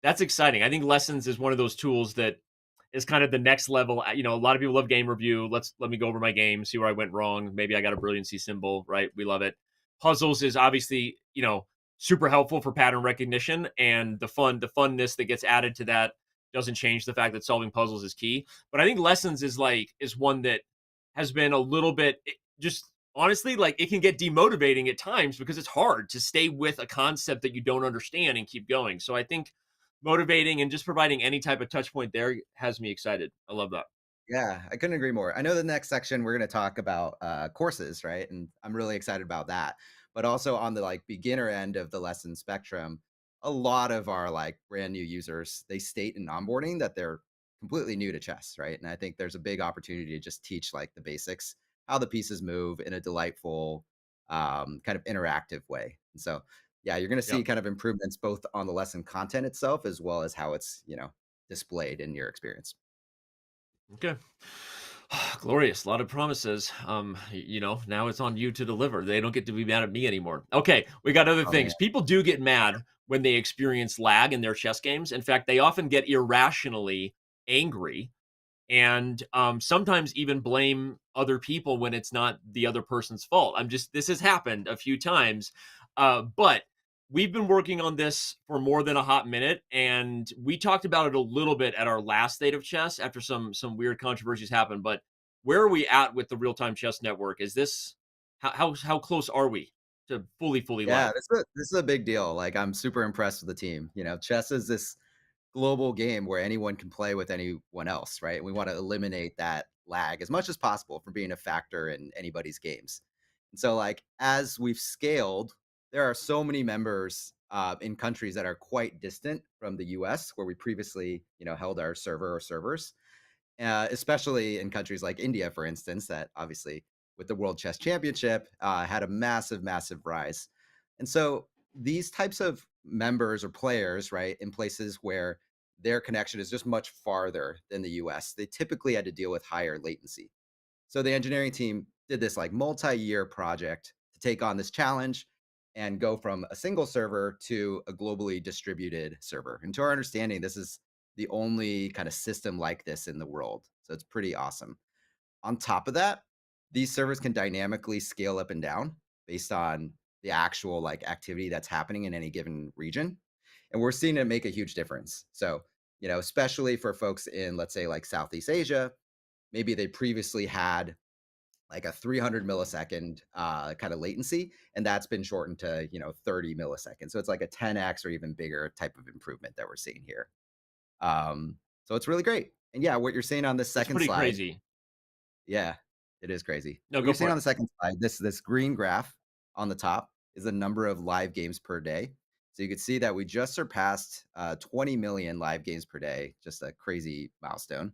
B: exciting. I think lessons is one of those tools that is kind of the next level. A lot of people love game review. Let me go over my game, see where I went wrong. Maybe I got a brilliancy symbol, right? We love it. Puzzles is obviously, super helpful for pattern recognition, and the funness that gets added to that doesn't change the fact that solving puzzles is key. But I think lessons is one that has been a little bit just honestly, like, it can get demotivating at times because it's hard to stay with a concept that you don't understand and keep going. So I think motivating and just providing any type of touch point there has me excited. I love that.
F: Yeah, I couldn't agree more. I know the next section we're going to talk about courses, right? And I'm really excited about that. But also on the like beginner end of the lesson spectrum, a lot of our like brand new users, they state in onboarding that they're completely new to chess, right? And I think there's a big opportunity to just teach like the basics, how the pieces move in a delightful, kind of interactive way. And so, yeah, you're going to
B: Yeah.
F: see kind of improvements both on the lesson content itself as well as how it's, displayed in your experience.
B: Okay. Glorious. A lot of promises. Now it's on you to deliver. They don't get to be mad at me anymore. Okay, we got other
F: Oh man.
B: things. People do get mad when they experience lag in their chess games. In fact, they often get irrationally angry and sometimes even blame other people when it's not the other person's fault. This has happened a few times, but we've been working on this for more than a hot minute, and we talked about it a little bit at our last State of Chess after some weird controversies happened. But where are we at with the Real Time Chess Network? Is this how close are we to fully
F: Yeah,
B: live?
F: this is a big deal. Like, I'm super impressed with the team. Chess is this global game where anyone can play with anyone else, right? We want to eliminate that lag as much as possible from being a factor in anybody's games. And so, like, as we've scaled, there are so many members in countries that are quite distant from the US, where we previously, held our server or servers, especially in countries like India, for instance, that obviously with the World Chess Championship had a massive, massive rise. And so these types of members or players, right, in places where their connection is just much farther than the US, they typically had to deal with higher latency. So the engineering team did this like multi-year project to take on this challenge and go from a single server to a globally distributed server. And to our understanding, this is the only kind of system like this in the world. So it's pretty awesome. On top of that, these servers can dynamically scale up and down based on the actual like activity that's happening in any given region. And we're seeing it make a huge difference. So, especially for folks in, let's say, like Southeast Asia, maybe they previously had like a 300 millisecond kind of latency, and that's been shortened to 30 milliseconds. So it's like a 10x or even bigger type of improvement that we're seeing here. So it's really great. And yeah, what you're seeing on this
B: It's
F: second
B: pretty
F: slide,
B: crazy.
F: yeah, it is crazy.
B: No,
F: What
B: go
F: you're seeing
B: for
F: on
B: it.
F: the second slide, this green graph on the top is the number of live games per day. So you can see that we just surpassed 20 million live games per day, just a crazy milestone.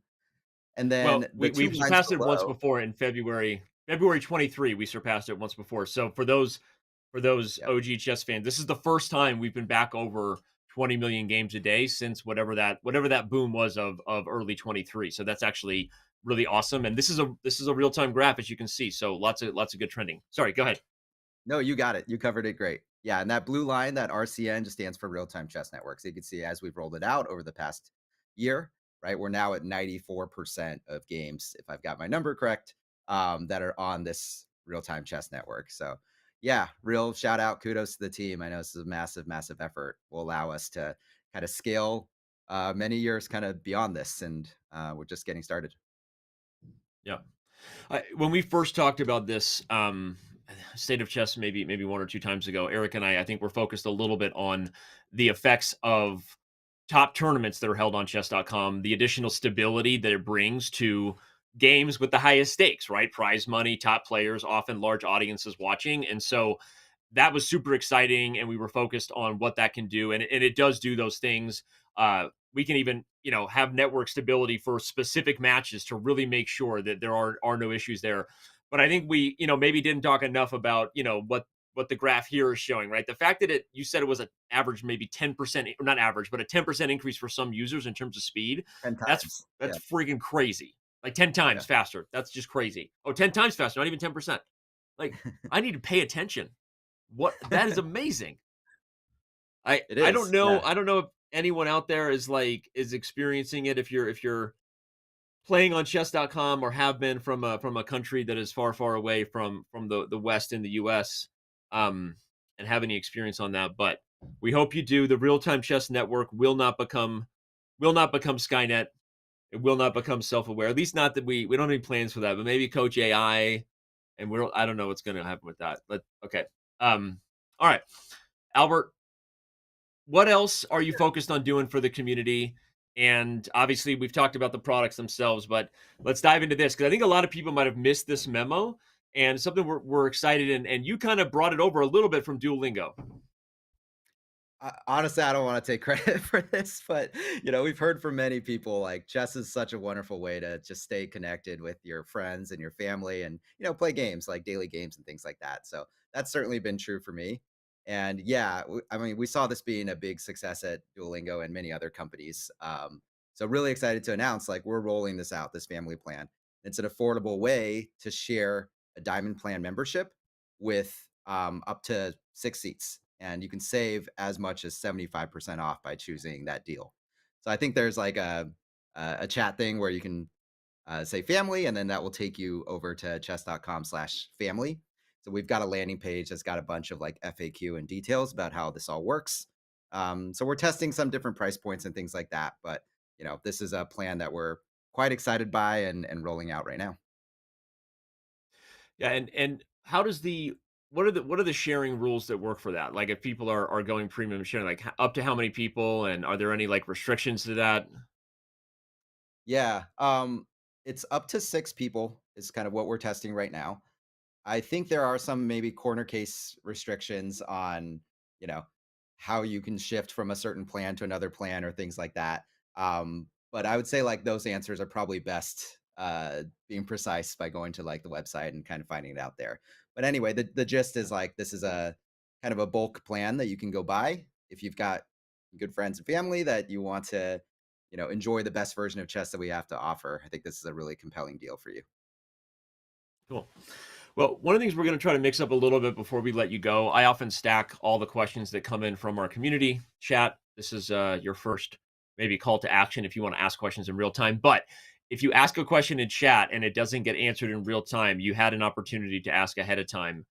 F: And then
B: Well,
F: the two
B: we've
F: lines
B: surpassed it once
F: below,
B: before in February 23. We surpassed it once before. So for those
F: yep.
B: OG chess fans, this is the first time we've been back over 20 million games a day since whatever that boom was of early 23. So that's actually really awesome. And this is a real time graph as you can see. So lots of good trending. Sorry, go ahead.
F: No, you got it. You covered it great. Yeah, and that blue line, that RCN, just stands for Real Time Chess Network. So you can see as we've rolled it out over the past year, right? We're now at 94% of games, if I've got my number correct, that are on this Real Time Chess Network. So yeah, real shout out, kudos to the team. I know this is a massive, massive effort. Will allow us to kind of scale many years kind of beyond this, and we're just getting started.
B: Yeah. When we first talked about this state of chess, maybe one or two times ago, Eric and I think we're focused a little bit on the effects of top tournaments that are held on Chess.com, the additional stability that it brings to games with the highest stakes, right? Prize money, top players, often large audiences watching, and so that was super exciting, and we were focused on what that can do, and it does do those things. We can even have network stability for specific matches to really make sure that there are no issues there. But I think we maybe didn't talk enough about what the graph here is showing, right? The fact that you said it was an average maybe 10%, or not average, but a 10% increase for some users in terms of speed.
F: 10
B: That's
F: times.
B: that's
F: Yeah.
B: freaking crazy. like 10 times
F: Yeah.
B: faster. That's just crazy. Oh, 10 times faster, not even 10%. Like, I need to pay attention. What that is amazing.
F: It
B: I don't
F: is.
B: know.
F: Yeah.
B: I don't know if anyone out there is experiencing it. If you're playing on chess.com or have been from a country that is far, far away from the West in the US, and have any experience on that. But we hope you do. The Real Time Chess Network will not become Skynet. It will not become self-aware. At least not that we don't have any plans for that, but maybe Coach AI, and I don't know what's gonna happen with that. But okay. All right. Albert, what else are you focused on doing for the community? And obviously, we've talked about the products themselves, but let's dive into this because I think a lot of people might have missed this memo and something we're excited in. And you kind of brought it over a little bit from Duolingo.
F: Honestly, I don't want to take credit for this, but we've heard from many people like chess is such a wonderful way to just stay connected with your friends and your family and play games like daily games and things like that. So that's certainly been true for me. And yeah, I mean, we saw this being a big success at Duolingo and many other companies. So really excited to announce like we're rolling this out, this family plan. It's an affordable way to share a diamond plan membership with up to 6 seats, and you can save as much as 75% off by choosing that deal. So I think there's like a chat thing where you can say family, and then that will take you over to chess.com/family. So we've got a landing page that's got a bunch of like FAQ and details about how this all works. So we're testing some different price points and things like that, but this is a plan that we're quite excited by and rolling out right now.
B: Yeah, and how does the what are the sharing rules that work for that? Like if people are going premium sharing, like up to how many people, and are there any like restrictions to that?
F: Yeah, it's up to 6 people is kind of what we're testing right now. I think there are some maybe corner case restrictions on, you know, how you can shift from a certain plan to another plan or things like that. But I would say like those answers are probably best being precise by going to like the website and kind of finding it out there. But anyway, the gist is like this is a kind of a bulk plan that you can go buy if you've got good friends and family that you want to, enjoy the best version of chess that we have to offer. I think this is a really compelling deal for you.
B: Cool. Well, one of the things we're going to try to mix up a little bit before we let you go, I often stack all the questions that come in from our community chat. This is your first maybe call to action if you want to ask questions in real time. But if you ask a question in chat and it doesn't get answered in real time, you had an opportunity to ask ahead of time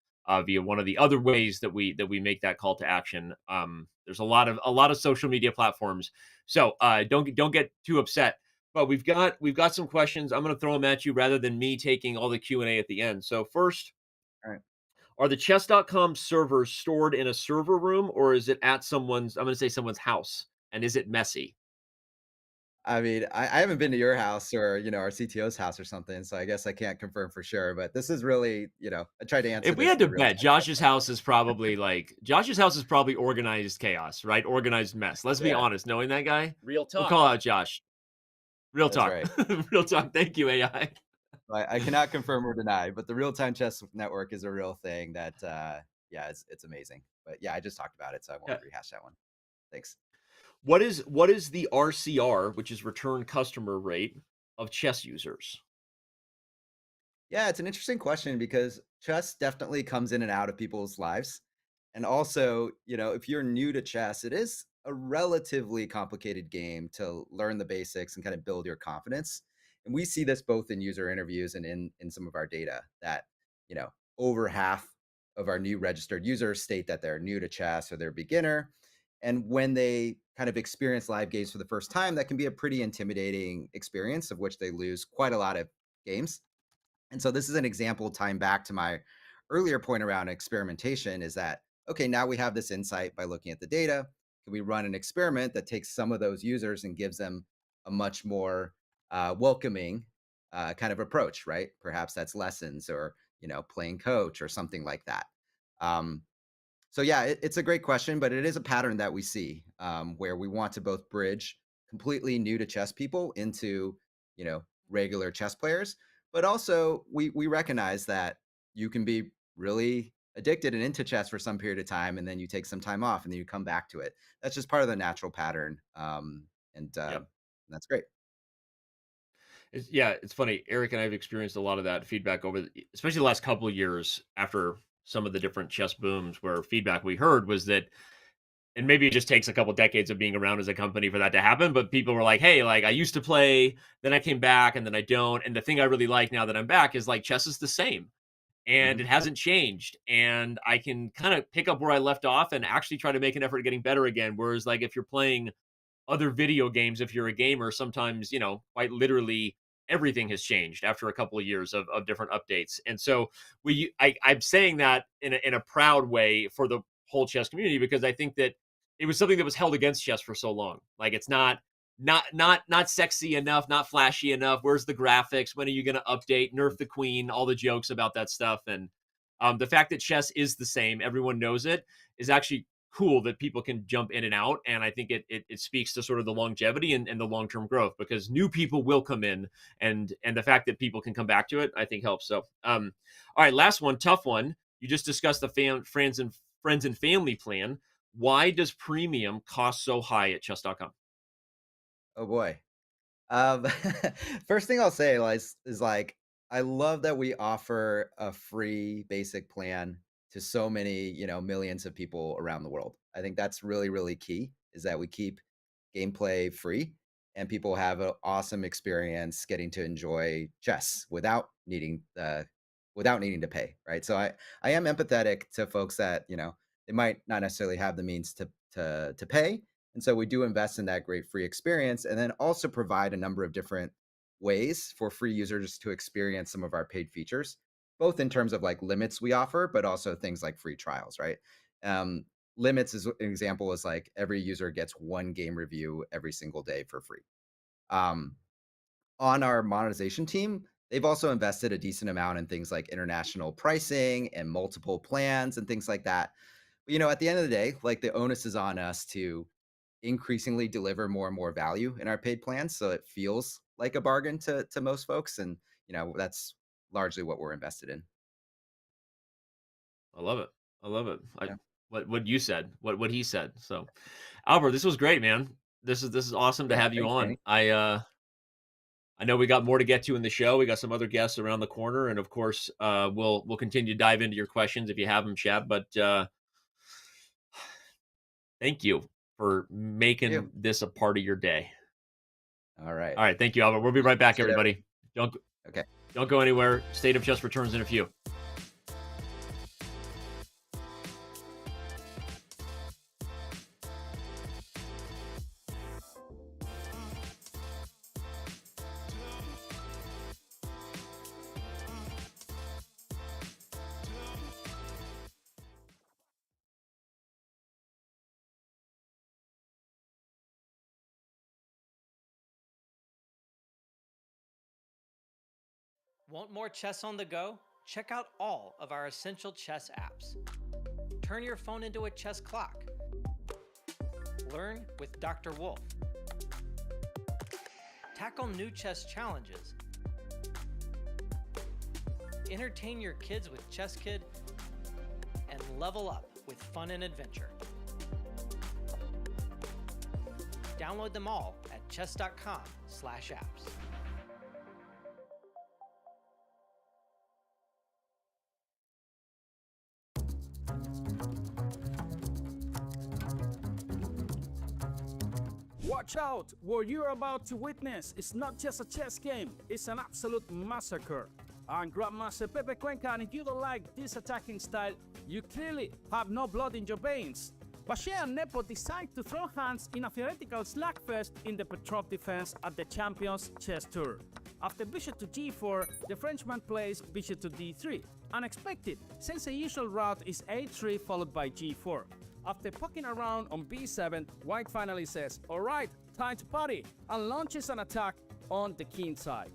B: via one of the other ways that we make that call to action. There's a lot of social media platforms, so don't get too upset. But we've got some questions. I'm going to throw them at you rather than me taking all the Q&A at the end. So first,
F: All right.
B: are the chess.com servers stored in a server room or is it at I'm going to say someone's house? And is it messy?
F: I mean, I haven't been to your house or, our CTO's house or something, so I guess I can't confirm for sure. But this is really, I tried to answer
B: If we
F: this
B: had
F: in
B: to
F: the real
B: bet,
F: time chat question.
B: Josh's house is probably organized chaos, right? Organized mess. Let's be
F: Yeah,
B: honest, knowing that guy.
D: Real
B: We'll
D: talk.
B: call out Josh. Real
F: that's
B: talk.
F: right.
B: Real talk. Thank you, AI.
F: I cannot confirm or deny, but the real time chess network is a real thing that, yeah, it's amazing. But yeah, I just talked about it, so I won't
B: Yeah.
F: rehash that one. Thanks.
B: What is the RCR, which is return customer rate of chess users?
F: Yeah, it's an interesting question because chess definitely comes in and out of people's lives. And also, if you're new to chess, it is a relatively complicated game to learn the basics and kind of build your confidence. And we see this both in user interviews and in some of our data that, over half of our new registered users state that they're new to chess or they're beginner. And when they kind of experience live games for the first time, that can be a pretty intimidating experience of which they lose quite a lot of games. And so this is an example tying back to my earlier point around experimentation is that, okay, now we have this insight by looking at the data. Can we run an experiment that takes some of those users and gives them a much more welcoming kind of approach, right? Perhaps that's lessons or, playing coach or something like that. Um, so yeah, it's a great question, but it is a pattern that we see where we want to both bridge completely new to chess people into, regular chess players, but also we recognize that you can be really addicted and into chess for some period of time, and then you take some time off, and then you come back to it. That's just part of the natural pattern, and
B: Yep.
F: that's great.
B: Yeah, it's funny. Eric and I have experienced a lot of that feedback especially the last couple of years after some of the different chess booms, where feedback we heard was that, and maybe it just takes a couple decades of being around as a company for that to happen. But people were like, "Hey, like I used to play, then I came back, and then I don't. And the thing I really like now that I'm back is like chess is the same, and
F: Hmm.
B: it hasn't changed, and I can kind of pick up where I left off and actually try to make an effort at getting better again." Whereas, like if you're playing other video games, if you're a gamer, sometimes, quite literally everything has changed after a couple of years of different updates. And so I'm saying that in a proud way for the whole chess community, because I think that it was something that was held against chess for so long. Like it's not sexy enough, not flashy enough. Where's the graphics? When are you going to update? Nerf the queen, all the jokes about that stuff. And the fact that chess is the same, everyone knows it, is actually cool that people can jump in and out. And I think it speaks to sort of the longevity and the long-term growth, because new people will come in, and the fact that people can come back to it, I think helps. So all right, last one, tough one. You just discussed the friends and family plan. Why does premium cost so high at chess.com?
F: Oh boy. Um, First thing I'll say is like I love that we offer a free basic plan to so many, millions of people around the world. I think that's really, really key, is that we keep gameplay free and people have an awesome experience getting to enjoy chess without needing to pay, right? So I am empathetic to folks that, they might not necessarily have the means to pay, and so we do invest in that great free experience, and then also provide a number of different ways for free users to experience some of our paid features, both in terms of like limits we offer, but also things like free trials, right? Um, Limits is an example, is like every user gets one game review every single day for free. Um, on our monetization team, they've also invested a decent amount in things like international pricing and multiple plans and things like that. But, at the end of the day, like the onus is on us to increasingly deliver more and more value in our paid plans, so it feels like a bargain to most folks, and that's largely what we're invested in.
B: I love it. I love it.
F: Yeah.
B: What you said, what he said. So Albert, this was great, man. This is awesome to
F: Yeah,
B: have you
F: thanks,
B: on.
F: Danny.
B: I know we got more to get to in the show. We got some other guests around the corner, and of course, we'll continue to dive into your questions if you have them, Chad. But thank you for making
F: You.
B: this a part of your day.
F: All right.
B: All right, thank you, Albert. We'll be right back,
F: Appreciate it,
B: everybody. Don't
F: Okay.
B: don't go anywhere. State of Chess returns in a few.
J: Want more chess on the go? Check out all of our essential chess apps. Turn your phone into a chess clock. Learn with Dr. Wolf. Tackle new chess challenges. Entertain your kids with Chess Kid, and level up with fun and adventure. Download them all at chess.com/apps.
I: Watch out! What you're about to witness is not just a chess game, it's an absolute massacre. I'm Grandmaster Pepe Cuenca, and if you don't like this attacking style, you clearly have no blood in your veins. Bashir and Nepo decide to throw hands in a theoretical slugfest in the Petrov defense at the Champions Chess Tour. After bishop to g4, the Frenchman plays bishop to d3. Unexpected, since the usual route is a3 followed by g4. After poking around on b7, White finally says, "Alright, time to party," and launches an attack on the king side.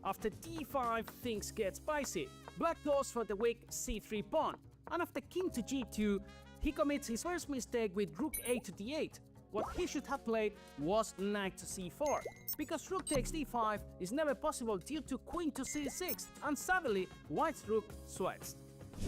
I: After d5, things get spicy. Black goes for the weak c3 pawn, and after king to g2, he commits his first mistake with rook a to d8. What he should have played was knight to c4, because rook takes d5 is never possible due to queen to c6, and suddenly White's rook sweats.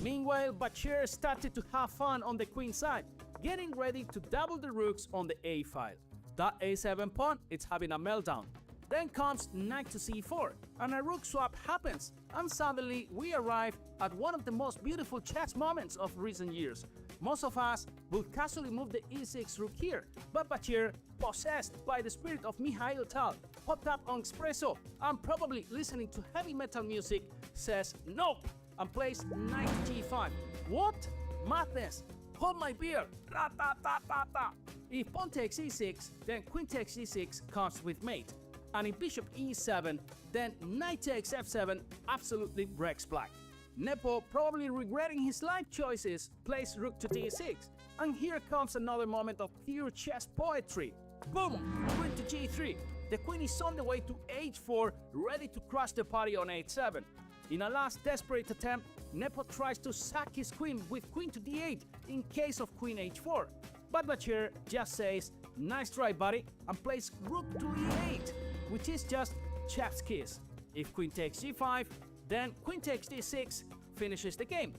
I: Meanwhile, Bashir started to have fun on the queen side, getting ready to double the rooks on the a file. That a7 pawn is having a meltdown. Then comes knight to c4, and a rook swap happens, and suddenly we arrive at one of the most beautiful chess moments of recent years. Most of us would casually move the e6 rook here, but Bachir, possessed by the spirit of Mikhail Tal, popped up on Espresso and probably listening to heavy metal music, says nope and plays knight to g5. What? Madness! Hold my beer! Ra-ta-ta-ta-ta! If pawn takes e6, then queen takes e6 comes with mate. And if bishop e7, then knight takes f7 absolutely wrecks black. Nepo, probably regretting his life choices, plays rook to d6. And here comes another moment of pure chess poetry. Boom! Queen to g3. The queen is on the way to h4, ready to crush the party on h7. In a last desperate attempt, Nepo tries to sack his queen with queen to d8 in case of queen h4. But Bachir just says, nice try buddy, and plays rook to e8, which is just chef's kiss. If queen takes g5, then queen takes d6 finishes the game.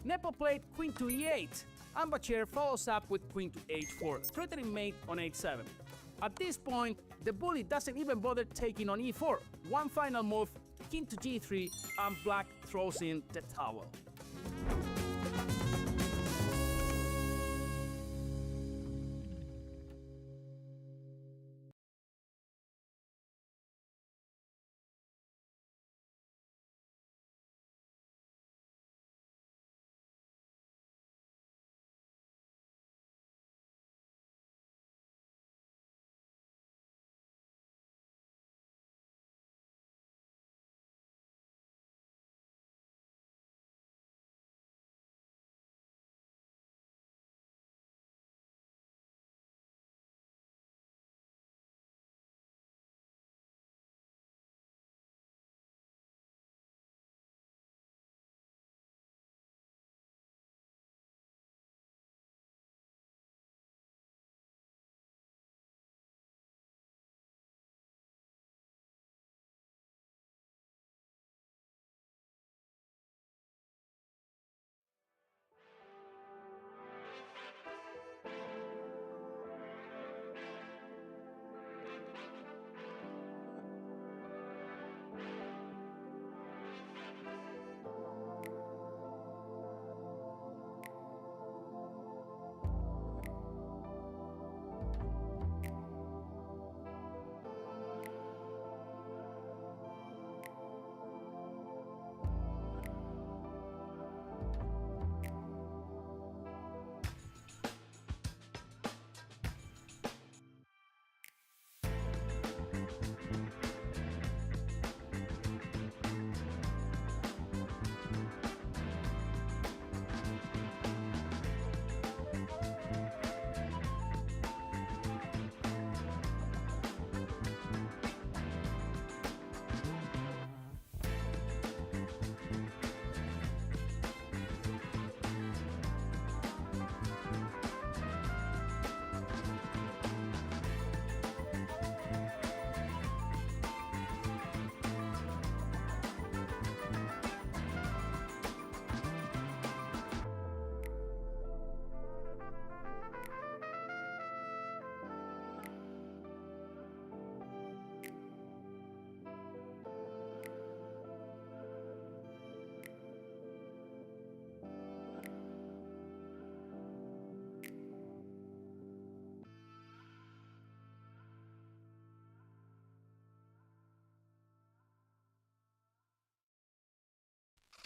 I: Nepo played queen to e8, and Bachir follows up with queen to h4, threatening mate on h7. At this point, the bully doesn't even bother taking on e4. One final move, king to g3, and black throws in the towel.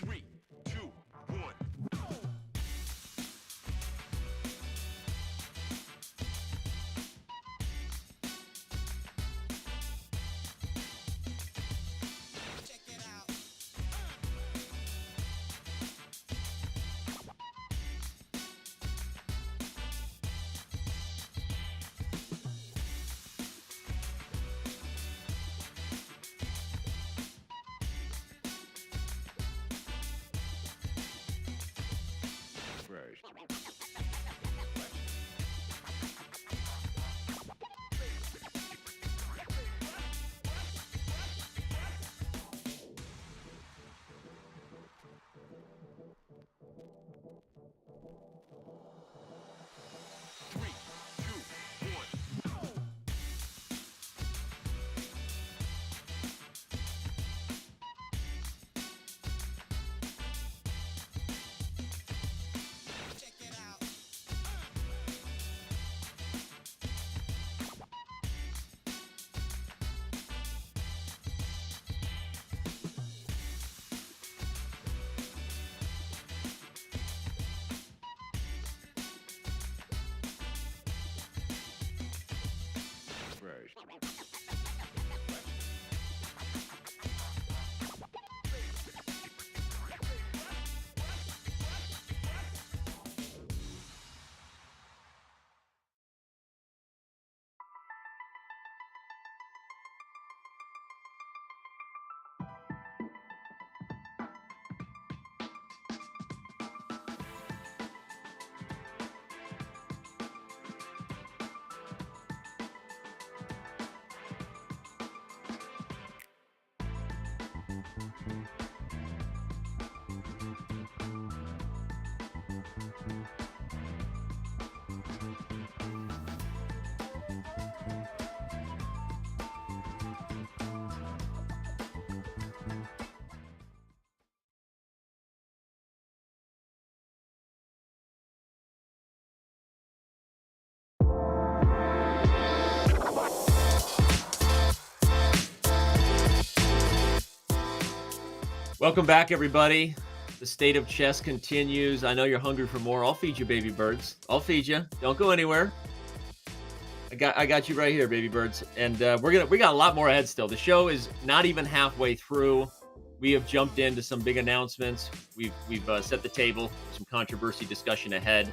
A: Three, two, one.
B: Welcome back, everybody. The State of Chess continues. I know you're hungry for more. I'll feed you, baby birds. I'll feed you. Don't go anywhere. I got you right here, baby birds. And we got a lot more ahead still. The show is not even halfway through. We have jumped into some big announcements. We've set the table, some controversy discussion ahead.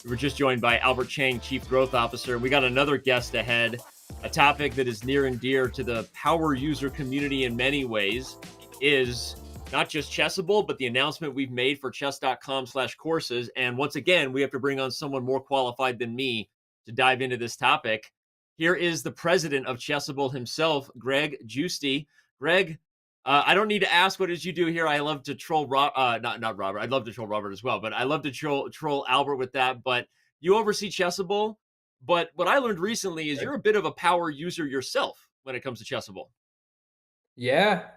B: We were just joined by Albert Chang, Chief Growth Officer. We got another guest ahead, a topic that is near and dear to the power user community in many ways is not just Chessable, but the announcement we've made for Chess.com/courses. And once again, we have to bring on someone more qualified than me to dive into this topic. Here is the president of Chessable himself, Greg Giusti. Greg, I don't need to ask what it is you do here. I love to troll not Robert. I'd love to troll Robert as well, but I love to troll Albert with that. But you oversee Chessable. But what I learned recently is you're a bit of a power user yourself when it comes to Chessable.
K: Yeah.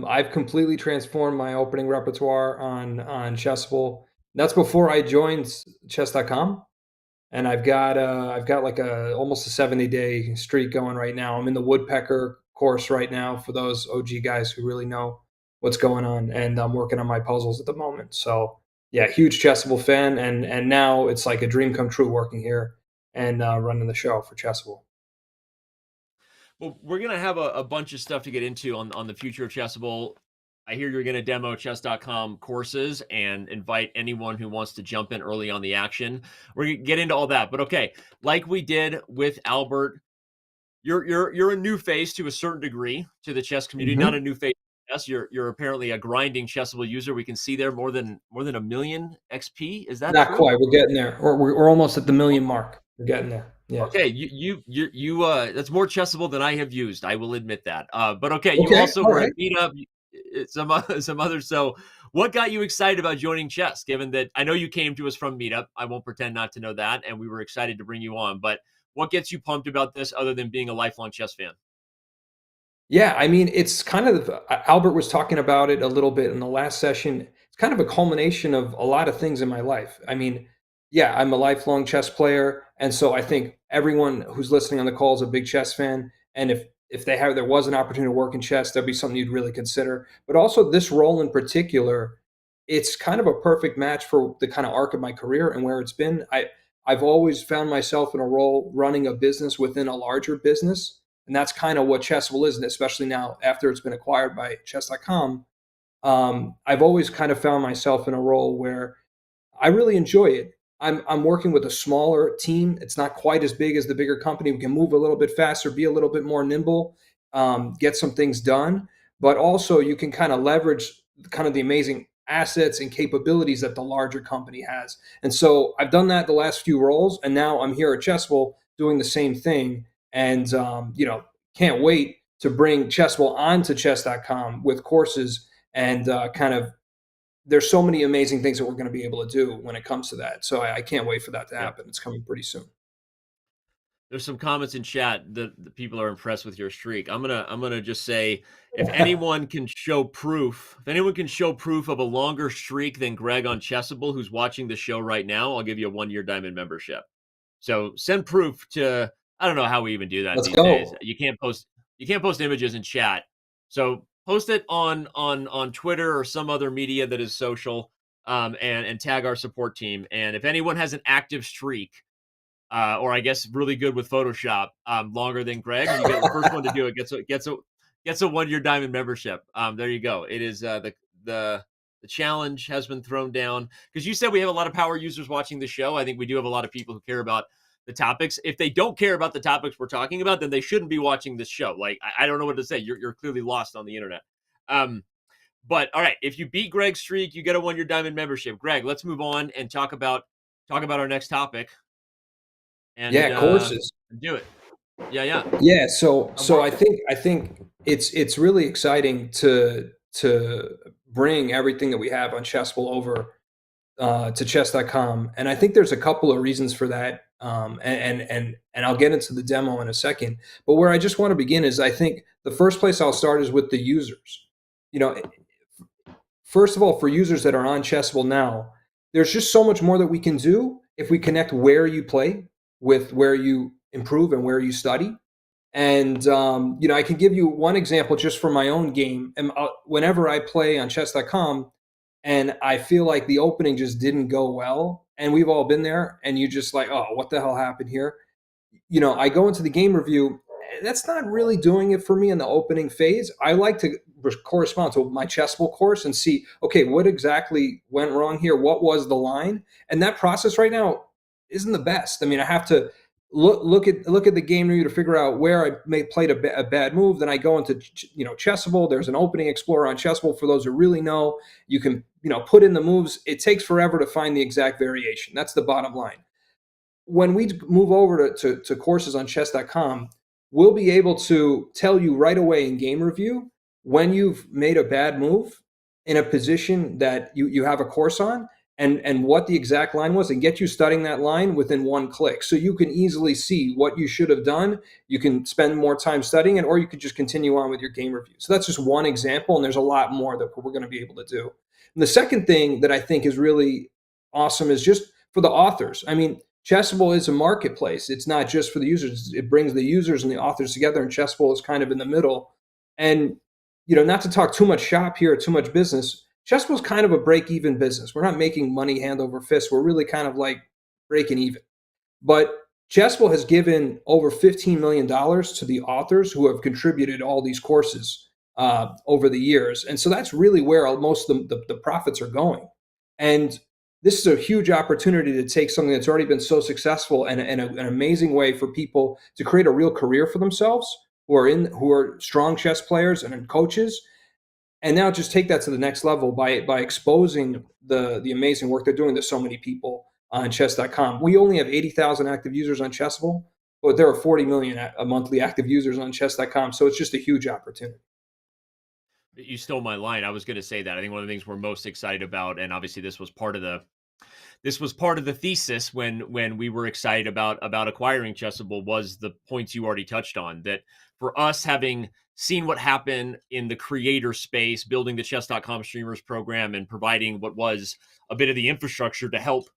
K: I've completely transformed my opening repertoire on Chessable. That's before I joined Chess.com, and I've got like almost a 70-day streak going right now. I'm in the Woodpecker course right now for those OG guys who really know what's going on, and I'm working on my puzzles at the moment. So yeah, huge Chessable fan, and now it's like a dream come true working here and running the show for Chessable.
B: Well, we're going to have a bunch of stuff to get into on the future of Chessable. I hear you're going to demo Chess.com courses and invite anyone who wants to jump in early on the action. We're going to get into all that. But okay, like we did with Albert, you're a new face to a certain degree to the chess community, not a new face. Yes, you're apparently a grinding Chessable user. We can see there more than a million XP. Is that
K: not
B: true?
K: quite? We're getting there. We're almost at the million mark. We're getting there. Yeah.
B: Okay, you that's more Chessable than I have used. I will admit that. But okay, you also were at Meetup, some others. So, what got you excited about joining chess? Given that I know you came to us from Meetup, I won't pretend not to know that, and we were excited to bring you on. But what gets you pumped about this, other than being a lifelong chess fan?
K: Yeah, I mean, it's kind of Albert was talking about it a little bit in the last session. It's kind of a culmination of a lot of things in my life. I mean, yeah, I'm a lifelong chess player, and so I think everyone who's listening on the call is a big chess fan. And if there was an opportunity to work in chess, that'd be something you'd really consider. But also this role in particular, it's kind of a perfect match for the kind of arc of my career and where it's been. I've always found myself in a role running a business within a larger business. And that's kind of what Chessable is, especially now after it's been acquired by Chess.com. I've always kind of found myself in a role where I really enjoy it. I'm working with a smaller team. It's not quite as big as the bigger company. We can move a little bit faster, be a little bit more nimble, get some things done. But also you can kind of leverage kind of the amazing assets and capabilities that the larger company has. And so I've done that the last few roles, and now I'm here at Chessable doing the same thing. And can't wait to bring Chessable onto Chess.com with courses and there's so many amazing things that we're going to be able to do when it comes to that. So I can't wait for that to happen. It's coming pretty soon.
B: There's some comments in chat that the people are impressed with your streak. I'm gonna just say, if anyone can show proof of a longer streak than Greg on Chessable, who's watching the show right now, I'll give you a 1-year diamond membership. So send proof to, I don't know how we even do that these days. You can't post images in chat. So post it on Twitter or some other media that is social, and tag our support team. And if anyone has an active streak, or I guess really good with Photoshop, longer than Greg, you get the first one to do it gets a 1-year diamond membership. There you go. It is the challenge has been thrown down, because you said we have a lot of power users watching the show. I think we do have a lot of people who care about the topics. If they don't care about the topics we're talking about, then they shouldn't be watching this show. Like, I don't know what to say. You're clearly lost on the internet. But all right, if you beat Greg's streak, you get a 1-year diamond membership. Greg, let's move on and talk about our next topic. And
K: courses.
B: Do it. Yeah.
K: So I think it's really exciting to bring everything that we have on Chessable over to Chess.com, and I think there's a couple of reasons for that. And I'll get into the demo in a second. But where I just want to begin is, I think the first place I'll start is with the users. You know, first of all, for users that are on Chessable now, there's just so much more that we can do if we connect where you play with where you improve and where you study. And I can give you one example just from my own game. And whenever I play on Chess.com, and I feel like the opening just didn't go well, and we've all been there, and you just like, oh, what the hell happened here? I go into the game review. That's not really doing it for me in the opening phase. I like to correspond to my Chessable course and see, okay, what exactly went wrong here? What was the line? And that process right now isn't the best. I mean, I have to look at the game review to figure out where I may played a bad move. Then I go into Chessable. There's an opening explorer on Chessable for those who really know. You can put in the moves. It takes forever to find the exact variation. That's the bottom line. When we move over to courses on Chess.com, we'll be able to tell you right away in game review when you've made a bad move in a position that you have a course on, and what the exact line was, and get you studying that line within one click. So you can easily see what you should have done. You can spend more time studying it, or you could just continue on with your game review. So that's just one example, and there's a lot more that we're going to be able to do. And the second thing that I think is really awesome is just for the authors. I mean, Chessable is a marketplace. It's not just for the users. It brings the users and the authors together, and Chessable is kind of in the middle. And, not to talk too much shop here, too much business, Chessable is kind of a break-even business. We're not making money hand over fist. We're really kind of like breaking even. But Chessable has given over $15 million to the authors who have contributed all these courses over the years. And so that's really where most of the profits are going. And this is a huge opportunity to take something that's already been so successful and an amazing way for people to create a real career for themselves who are strong chess players and coaches, and now just take that to the next level by exposing the amazing work they're doing to so many people on Chess.com. We only have 80,000 active users on Chessable, but there are 40 million monthly active users on Chess.com, so it's just a huge opportunity.
B: You stole my line. I was going to say that. I think one of the things we're most excited about, and obviously this was part of the thesis when we were excited about acquiring Chessable, was the points you already touched on. That for us, having seen what happened in the creator space, building the Chess.com streamers program and providing what was a bit of the infrastructure to help,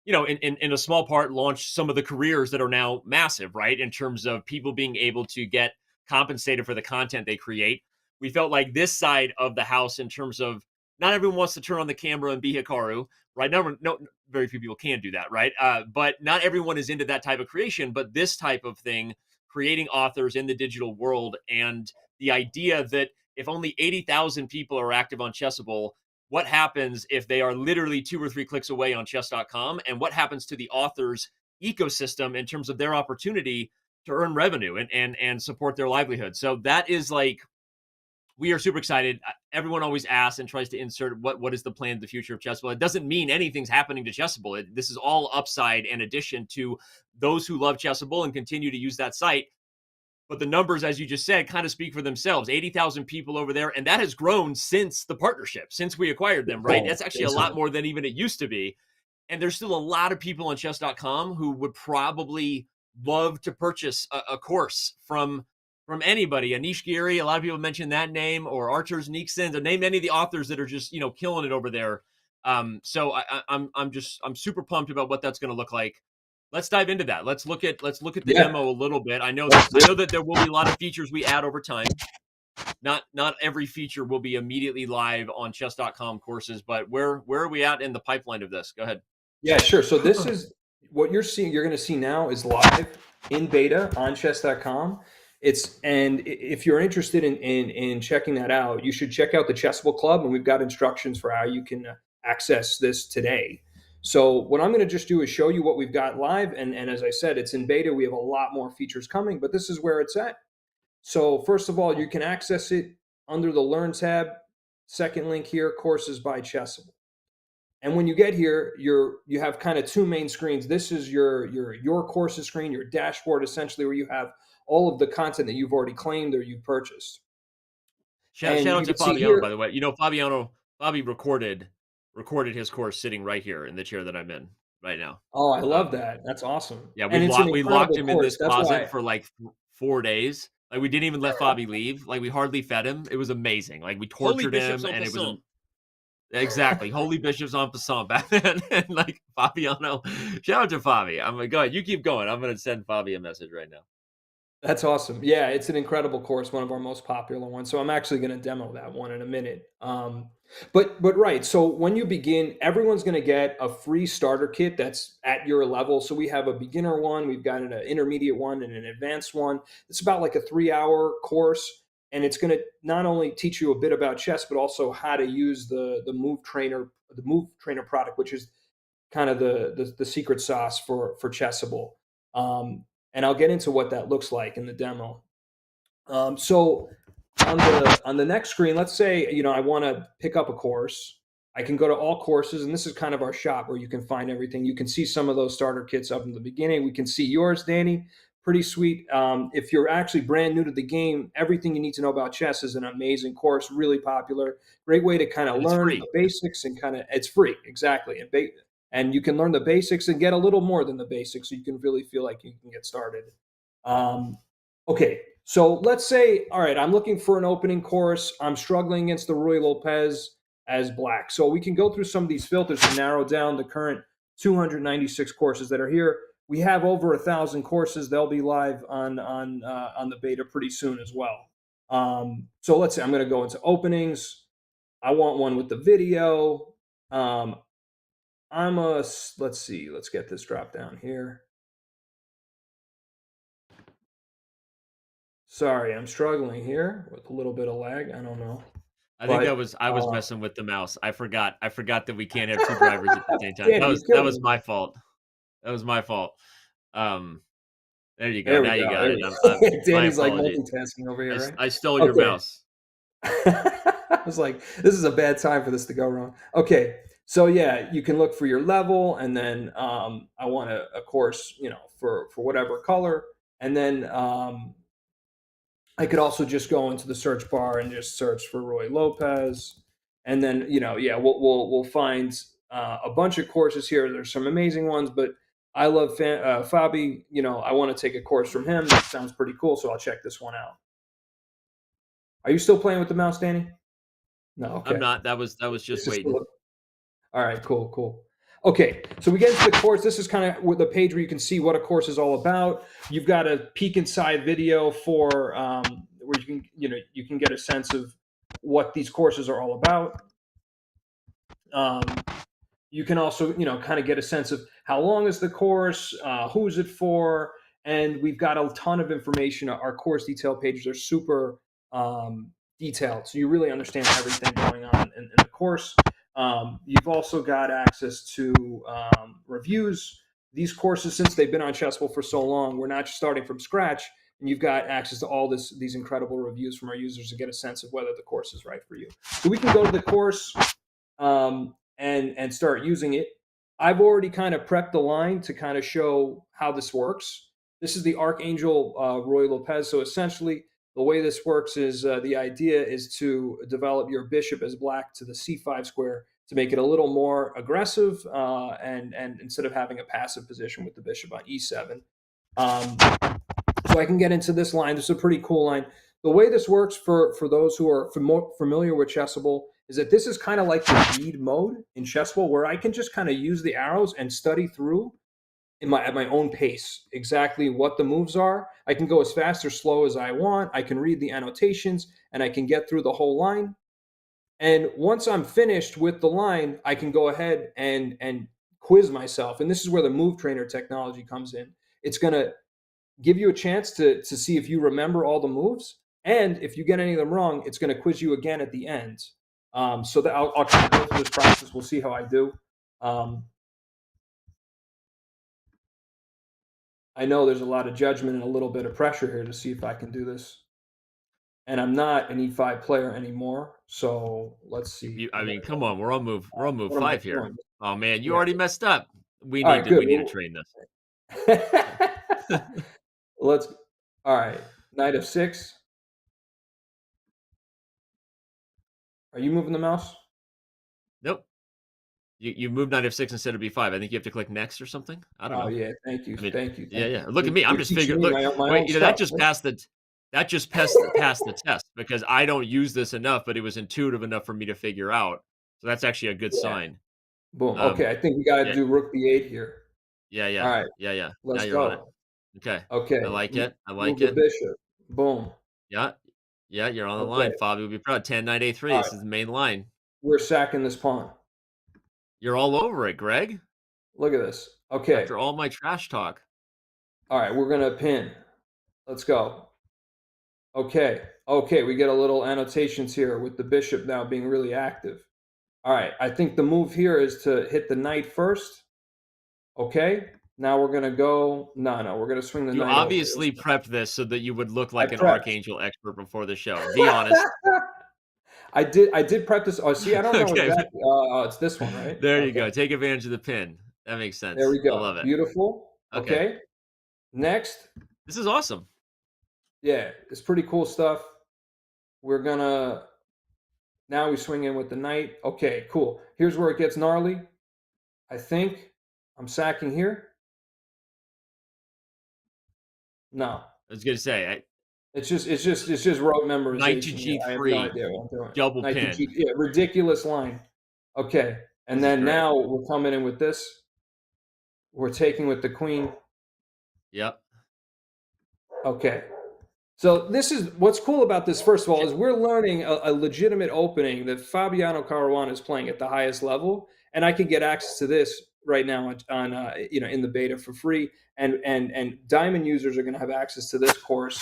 B: in a small part, launch some of the careers that are now massive, right? In terms of people being able to get compensated for the content they create. We felt like this side of the house, in terms of, not everyone wants to turn on the camera and be Hikaru, right? No, very few people can do that, right? But not everyone is into that type of creation. But this type of thing, creating authors in the digital world, and the idea that if only 80,000 people are active on Chessable, what happens if they are literally 2 or 3 clicks away on Chess.com? And what happens to the authors' ecosystem in terms of their opportunity to earn revenue and support their livelihood? So that is like, we are super excited. Everyone always asks and tries to insert what is the plan of the future of Chessable. It doesn't mean anything's happening to Chessable. This is all upside and addition to those who love Chessable and continue to use that site. But the numbers, as you just said, kind of speak for themselves. 80,000 people over there, and that has grown since the partnership, since we acquired them, right? That's actually a lot more than even it used to be. And there's still a lot of people on Chess.com who would probably love to purchase a course from anybody. Anish Giri, a lot of people mention that name, or Archer's Nixon, or name any of the authors that are just, killing it over there. So I'm super pumped about what that's going to look like. Let's dive into that. Let's look at the demo a little bit. I know that there will be a lot of features we add over time. Not every feature will be immediately live on Chess.com courses, but where are we at in the pipeline of this? Go ahead.
K: Yeah, sure. So this is what you're going to see now is live in beta on Chess.com. And if you're interested in checking that out, you should check out the Chessable Club, and we've got instructions for how you can access this today. So what I'm going to just do is show you what we've got live, and as I said, it's in beta. We have a lot more features coming, but this is where it's at. So first of all, you can access it under the Learn tab. Second link here, Courses by Chessable. And when you get here, you have kind of 2 main screens. This is your courses screen, your dashboard, essentially, where you have all of the content that you've already claimed or you've purchased.
B: Shout
K: And
B: out
K: you
B: to
K: can see
B: Fabiano, by
K: here.
B: the way. Bobby recorded his course sitting right here in the chair that I'm in right now.
K: Oh, I love
B: Um,
K: that. That's awesome.
B: yeah,
K: And it's an
B: we locked
K: incredible
B: him in
K: course.
B: this
K: That's
B: closet
K: why.
B: for like 4 days. Like we didn't even let Fabi leave. Like we hardly fed him. It was amazing. Like we
C: Holy
B: tortured
C: bishops
B: him,
C: en
B: and it was
C: passant.
B: exactly holy bishops en passant back then. And like Fabiano, shout out to Fabi. I'm like, go ahead, you keep going. I'm gonna send Fabi a message right now.
K: That's awesome. Yeah, it's an incredible course, one of our most popular ones. So I'm actually going to demo that one in a minute. But right. So when you begin, everyone's going to get a free starter kit that's at your level. So we have a beginner one, we've got an intermediate one, and an advanced one. It's about like a 3-hour course, and it's going to not only teach you a bit about chess, but also how to use the move trainer product, which is kind of the secret sauce for Chessable. And I'll get into what that looks like in the demo. So on the next screen, let's say I want to pick up a course. I can go to all courses, and this is kind of our shop where you can find everything. You can see some of those starter kits up in the beginning. We can see yours, Danny. Pretty sweet. If you're actually brand new to the game, everything you need to know about chess is an amazing course, really popular. Great way to kind of learn the basics and it's free, exactly. And you can learn the basics and get a little more than the basics, so you can really feel like you can get started. Okay, so let's say, all right, I'm looking for an opening course. I'm struggling against the Ruy Lopez as black. So we can go through some of these filters to narrow down the current 296 courses that are here. We have over 1,000 courses. They'll be live on the beta pretty soon as well. So let's say I'm going to go into openings. I want one with the video. Let's see. Let's get this drop down here. Sorry, I'm struggling here with a little bit of lag. I don't know.
B: I think I was messing with the mouse. I forgot that we can't have 2 drivers at the same time.
K: Danny,
B: that was my fault. That was my fault. There you go. Now you got it.
K: Danny's like multitasking over here, right?
B: I stole your mouse.
K: I was like, this is a bad time for this to go wrong. Okay, so yeah, you can look for your level, and then I want a course, for whatever color, and then I could also just go into the search bar and just search for Ruy Lopez, and then we'll find a bunch of courses here. There's some amazing ones, but I love Fabi. I want to take a course from him. That sounds pretty cool, so I'll check this one out. Are you still playing with the mouse, Danny? No, okay.
B: I'm not. That was just waiting.
K: All right, cool. Okay, so we get into the course. This is kind of the page where you can see what a course is all about. You've got a peek inside video for where you can get a sense of what these courses are all about. You can also kind of get a sense of how long is the course, who is it for, and we've got a ton of information. Our course detail pages are super detailed, so you really understand everything going on in the course. You've also got access to reviews. These courses, since they've been on Chessable for so long, we're not just starting from scratch, and you've got access to all these incredible reviews from our users to get a sense of whether the course is right for you. So we can go to the course and start using it. I've already kind of prepped the line to kind of show how this works. This is the Archangel Ruy Lopez. So essentially, the way this works is the idea is to develop your bishop as black to the c5 square to make it a little more aggressive, and instead of having a passive position with the bishop on e7. So I can get into this line. This is a pretty cool line. The way this works for those who are familiar with Chessable is that this is kind of like the read mode in Chessable, where I can just kind of use the arrows and study through at my own pace exactly what the moves are. I can go as fast or slow as I want. I can read the annotations, and I can get through the whole line. And once I'm finished with the line, I can go ahead and quiz myself. And this is where the move trainer technology comes in. It's going to give you a chance to see if you remember all the moves. And if you get any of them wrong, it's going to quiz you again at the end. So that I'll kind of go through this process. We'll see how I do. I know there's a lot of judgment and a little bit of pressure here to see if I can do this. And I'm not an E5 player anymore, so let's see.
B: Come on, we're on move 5 here. Oh man, you already messed up. We need to train this.
K: All right. Knight of 6. Are you moving the mouse?
B: Nope. You moved knight f6 instead of b5. I think you have to click next or something. I don't
K: Oh
B: know.
K: yeah, thank you,
B: I mean,
K: thank you,
B: yeah,
K: thank
B: yeah.
K: you.
B: Look at me. I'm
K: You're
B: just
K: teaching
B: figuring.
K: me
B: Look,
K: my
B: wait.
K: own
B: You know, that
K: stuff.
B: just passed the test because I don't use this enough, but it was intuitive enough for me to figure out. So that's actually a good
K: Yeah.
B: sign.
K: Boom. Okay, I think we got to
B: Yeah,
K: do rook b8 here.
B: yeah,
K: All
B: yeah,
K: right,
B: yeah, yeah. Now
K: let's
B: you're on it.
K: go.
B: Okay. I
K: Okay,
B: like it. I
K: move
B: like
K: the
B: it.
K: bishop. Boom.
B: Yeah, yeah. You're on the
K: Okay.
B: line. Fabi will be proud. 10 knight a3.
K: All
B: This
K: right,
B: is the main line.
K: we're sacking this pawn.
B: You're all over it, Greg.
K: Look at this. Okay.
B: After all my trash talk.
K: All right, we're gonna pin. Let's go. Okay. Okay, we get a little annotations here with the bishop now being really active. All right, I think the move here is to hit the knight first. Okay. Now we're gonna go. No, we're gonna swing the
B: You
K: knight over.
B: obviously prepped this so that you would look
K: I
B: like an
K: prepped.
B: Archangel expert before the show. Be honest.
K: I did prep this. Oh, see, I don't know
B: Okay.
K: exactly. It's this one, right?
B: There you
K: Okay.
B: go. Take advantage of the pin. That makes sense.
K: There we
B: I
K: go.
B: love it.
K: Beautiful.
B: Okay.
K: Okay. Next.
B: This is awesome.
K: Yeah, it's pretty cool stuff. We're gonna now we swing in with the knight. Okay, cool. Here's where it gets gnarly. I think I'm sacking here. No,
B: I was gonna say
K: it's just rote memorization.
B: knight to
K: here. I have no
B: g3,
K: idea what I'm doing.
B: double
K: Knight to
B: pin.
K: G, yeah, ridiculous line. Okay, and
B: This is
K: then
B: great.
K: now we're coming in with this. We're taking with the queen.
B: Yep.
K: Okay. So this is what's cool about this. First of all, is we're learning a legitimate opening that Fabiano Caruana is playing at the highest level, and I can get access to this right now on in the beta for free. And Diamond users are going to have access to this course,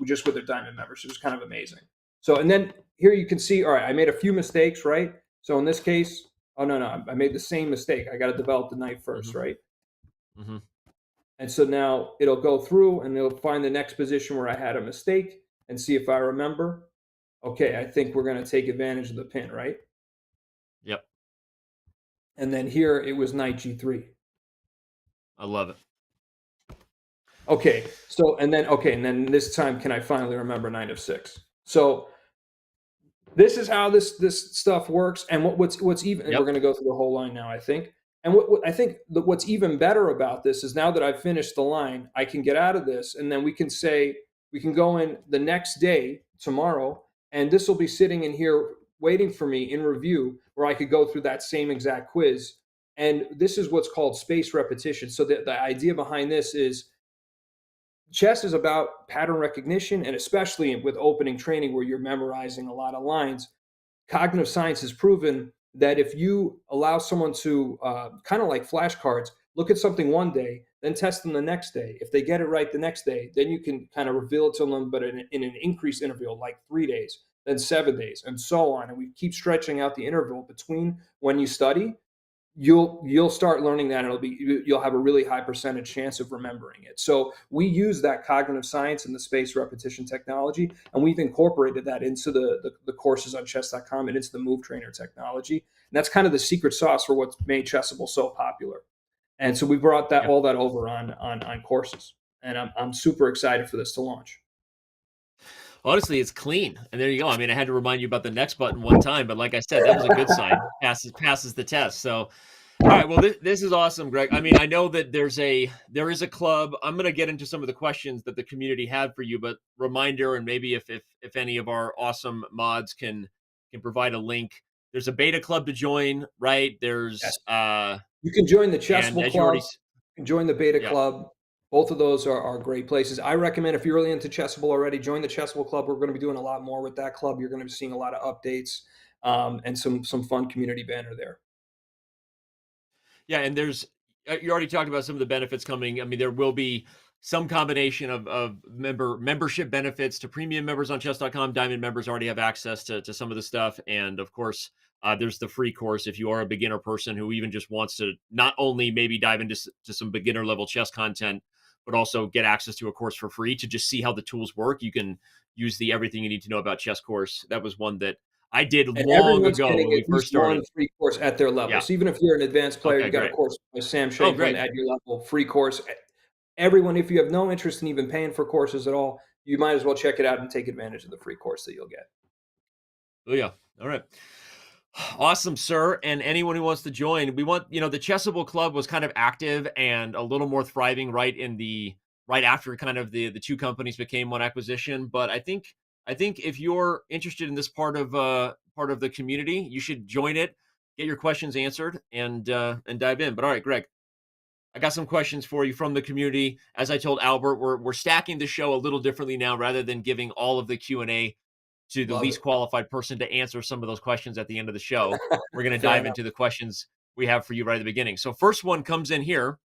K: just with their Diamond membership. It's kind of amazing. So, and then here you can see, all right, I made a few mistakes, right? So in this case, oh no, I made the same mistake. I got to develop the knight 1st, right?
B: Mm-hmm.
K: And so now it'll go through and it'll find the next position where I had a mistake and see if I remember. Okay, I think we're going to take advantage of the pin, right?
B: Yep.
K: And then here it was knight g3.
B: I love it.
K: Okay, so and then this time can I finally remember knight of6? So this is how this stuff works. And what's even, and we're going to go through the whole line now, I think. And what I think what's even better about this is now that I've finished the line, I can get out of this, and then we can go in the next day, tomorrow, and this will be sitting in here waiting for me in review, where I could go through that same exact quiz. And this is what's called spaced repetition. So the idea behind this is chess is about pattern recognition, and especially with opening training where you're memorizing a lot of lines, cognitive science has proven that if you allow someone to kind of like flashcards, look at something one day, then test them the next day. If they get it right the next day, then you can kind of reveal it to them, but in an increased interval, like 3 days, then 7 days, and so on. And we keep stretching out the interval between when you study. You'll start learning that, and you'll have a really high percentage chance of remembering it. So we use that cognitive science and the spaced repetition technology, and we've incorporated that into the courses on Chess.com and into the Move Trainer technology. And that's kind of the secret sauce for what's made Chessable so popular. And so we brought all that over on courses, and I'm super excited for this to launch.
B: Honestly, it's clean. And there you go. I mean, I had to remind you about the next button one time, but like I said, that was a good sign. Passes the test. So, all right. Well, this is awesome, Greg. I mean, I know that there is a club. I'm going to get into some of the questions that the community had for you, but reminder, and maybe if any of our awesome mods can provide a link. There's a beta club to join, right? There's
K: you can join the Chessable club. You can join the beta
B: Yeah.
K: club. Both of those are great places. I recommend, if you're really into Chessable already, join the Chessable club. We're going to be doing a lot more with that club. You're going to be seeing a lot of updates and some fun community banner there.
B: Yeah, and you already talked about some of the benefits coming. I mean, there will be some combination of membership benefits to premium members on Chess.com. Diamond members already have access to some of the stuff. And of course, there's the free course if you are a beginner person who even just wants to not only maybe dive into some beginner level chess content, but also get access to a course for free to just see how the tools work. You can use the Everything You Need to Know About Chess course. That was one that I did long ago when we first started.
K: One free course at their level.
B: Yeah.
K: So even if you're an advanced player, you got
B: great.
K: a course by Sam Shanklin at your level, free course. Everyone, if you have no interest in even paying for courses at all, you might as well check it out and take advantage of the free course that you'll get.
B: Oh yeah. All right. Awesome, sir. And anyone who wants to join, we want, the Chessable Club was kind of active and a little more thriving right after kind of the two companies became one acquisition. But I think if you're interested in this part of the community, you should join it, get your questions answered, and dive in. But all right, Greg, I got some questions for you from the community. As I told Albert, we're stacking the show a little differently now, rather than giving all of the Q&A to the
K: Love
B: least
K: it.
B: qualified person to answer some of those questions at the end of the show. We're going to
K: Fair
B: dive
K: enough.
B: into the questions we have for you right at the beginning. So first one comes in here.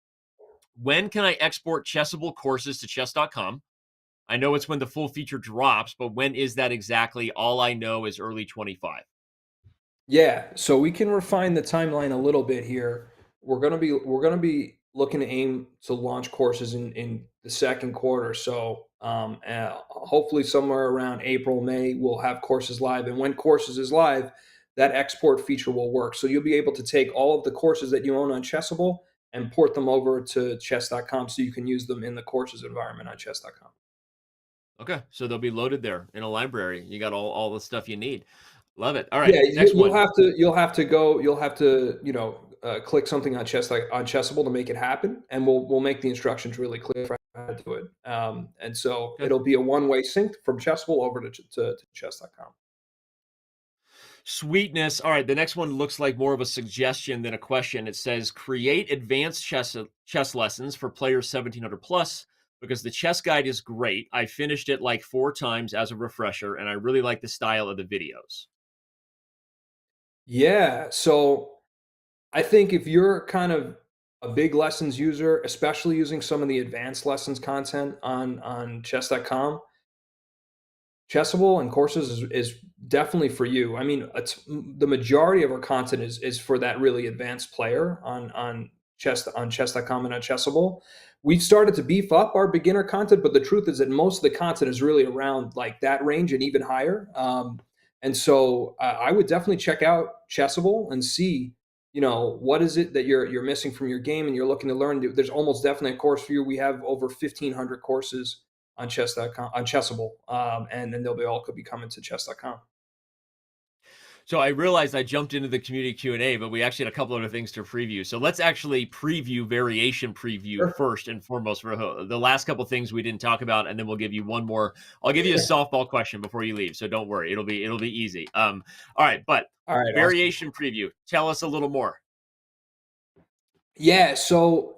B: When can I export Chessable courses to Chess.com? I know it's when the full feature drops, but when is that exactly? All I know is early 25.
K: Yeah, so we can refine the timeline a little bit here. We're gonna be looking to aim to launch courses in the second quarter. So hopefully somewhere around April, May, we'll have courses live. And when courses is live, that export feature will work. So you'll be able to take all of the courses that you own on Chessable and port them over to chess.com so you can use them in the courses environment on chess.com.
B: Okay, so they'll be loaded there in a library. You got all the stuff you need. Love it. All right,
K: Yeah,
B: next
K: you'll
B: one.
K: have to click something on Chessable to make it happen, and we'll make the instructions really clear for how to do it. And so
B: Okay.
K: it'll be a one-way sync from Chessable over to chess.com.
B: Sweetness. All right, the next one looks like more of a suggestion than a question. It says create advanced chess lessons for players 1700 plus because the chess guide is great. I finished it like 4 times as a refresher, and I really like the style of the videos.
K: Yeah, so I think if you're kind of a big lessons user, especially using some of the advanced lessons content on chess.com, Chessable and courses is definitely for you. I mean, the majority of our content is for that really advanced player on chess.com and on Chessable. We've started to beef up our beginner content, but the truth is that most of the content is really around like that range and even higher. And so I would definitely check out Chessable and see, what is it that you're missing from your game and you're looking to learn. There's almost definitely a course for you. We have over 1,500 courses on chess.com on Chessable, and then they'll be all could be coming to chess.com.
B: So I realized I jumped into the community Q&A, but we actually had a couple other things to preview. So let's actually preview variation preview
K: Sure.
B: first and foremost for the last couple things we didn't talk about, and then we'll give you one more. I'll give you a softball question before you leave, so don't worry, it'll be easy. All right, but
K: All right, awesome.
B: variation preview. Tell us a little more.
K: Yeah, so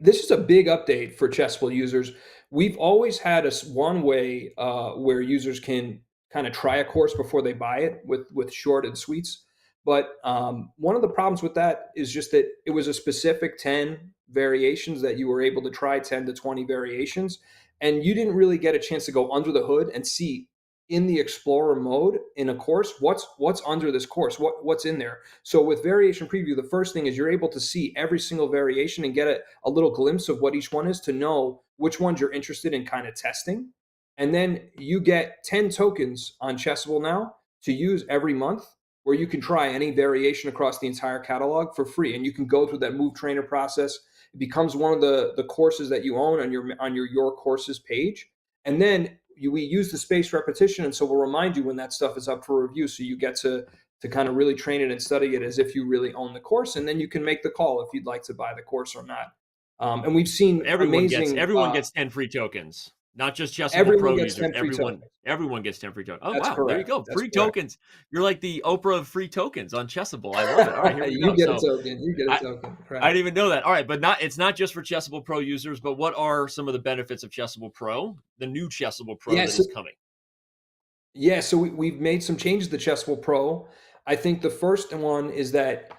K: this is a big update for Chessable users. We've always had one way where users can kind of try a course before they buy it with short and sweets. But one of the problems with that is just that it was a specific 10 variations that you were able to try, 10 to 20 variations, and you didn't really get a chance to go under the hood and see in the Explorer mode in a course what's under this course, what's in there. So with variation preview, the first thing is you're able to see every single variation and get a little glimpse of what each one is to know which ones you're interested in kind of testing. And then you get 10 tokens on Chessable now to use every month where you can try any variation across the entire catalog for free. And you can go through that move trainer process. It becomes one of the courses that you own on your courses page. And then we use the spaced repetition, and so we'll remind you when that stuff is up for review, so you get to kind of really train it and study it as if you really own the course, and then you can make the call if you'd like to buy the course or not. And we've seen
B: Everyone
K: amazing.
B: gets 10 free tokens. Not just Chessable
K: Everyone
B: Pro
K: gets
B: users.
K: 10 free tokens.
B: Everyone gets 10 free tokens. Oh,
K: That's
B: wow. There you
K: correct.
B: go.
K: That's
B: Free
K: correct.
B: tokens. You're like the Oprah of free tokens on Chessable. I love it. All right, here we
K: You
B: go.
K: get a token. You get a token. Right.
B: I didn't even know that. All right, but it's not just for Chessable Pro users, but what are some of the benefits of Chessable Pro, the new Chessable Pro that is coming?
K: Yeah, so we've made some changes to Chessable Pro. I think the first one is that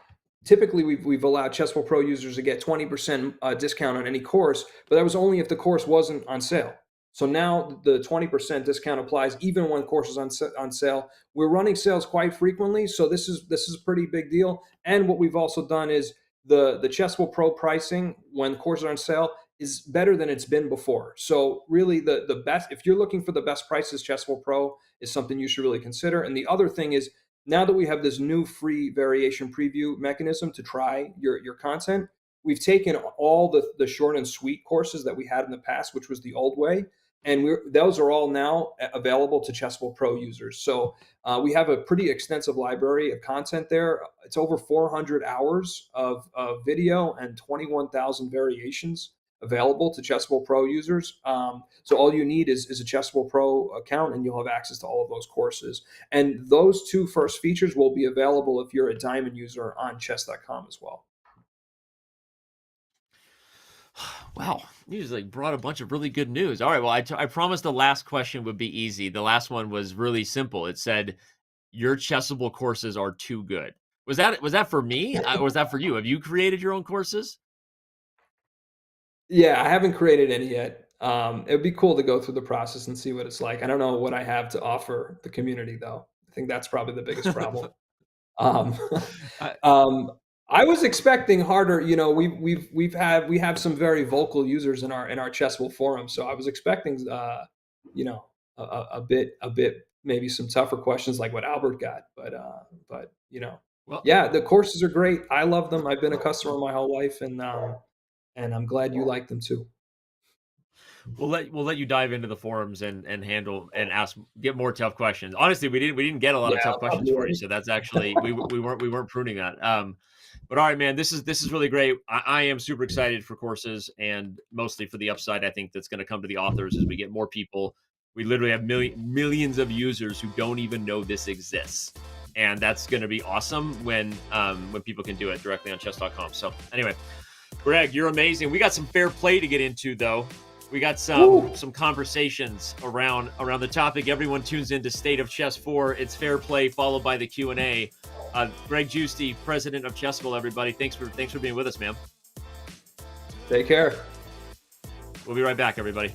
K: typically we've allowed Chessable Pro users to get 20% discount on any course, but that was only if the course wasn't on sale. So now the 20% discount applies even when course is on sale. We're running sales quite frequently, so this is a pretty big deal. And what we've also done is the Chessable Pro pricing when courses are on sale is better than it's been before. So really the best, if you're looking for the best prices, Chessable Pro is something you should really consider. And the other thing is now that we have this new free variation preview mechanism to try your content, we've taken all the short and sweet courses that we had in the past, which was the old way, And those are all now available to Chessable Pro users. So we have a pretty extensive library of content there. It's over 400 hours of video and 21,000 variations available to Chessable Pro users. So all you need is a Chessable Pro account, and you'll have access to all of those courses. And those two first features will be available if you're a Diamond user on Chess.com as well.
B: Wow, you just like brought a bunch of really good news. All right, well, I promised the last question would be easy. The last one was really simple. It said, "Your Chessable courses are too good." Was that for me, or was that for you? Have you created your own courses?
K: Yeah, I haven't created any yet. It would be cool to go through the process and see what it's like. I don't know what I have to offer the community, though. I think that's probably the biggest problem. Um,
B: I-
K: I was expecting harder. You know, we have some very vocal users in our Chessable forum, so I was expecting, you know, a bit maybe some tougher questions like what Albert got. But you know,
B: Well,
K: yeah, the courses are great. I love them. I've been a customer my whole life, and I'm glad you like them too.
B: we'll let you dive into the forums and get more tough questions. Honestly, we didn't get a lot of
K: Yeah,
B: tough
K: I'll
B: questions
K: probably
B: for you, so that's actually we weren't pruning that. But all right, man, this is really great. I am super excited for courses, and mostly for the upside I think that's going to come to the authors as we get more people. We literally have millions of users who don't even know this exists, and that's going to be awesome when people can do it directly on Chess.com. So anyway, Greg, you're amazing. We got some fair play to get into, though. We got some conversations around the topic. Everyone tunes into State of Chess 4. It's fair play, followed by the Q&A. Greg Giusti, president of Chessable, everybody. Thanks for being with us, man.
K: Take care.
B: We'll be right back, everybody.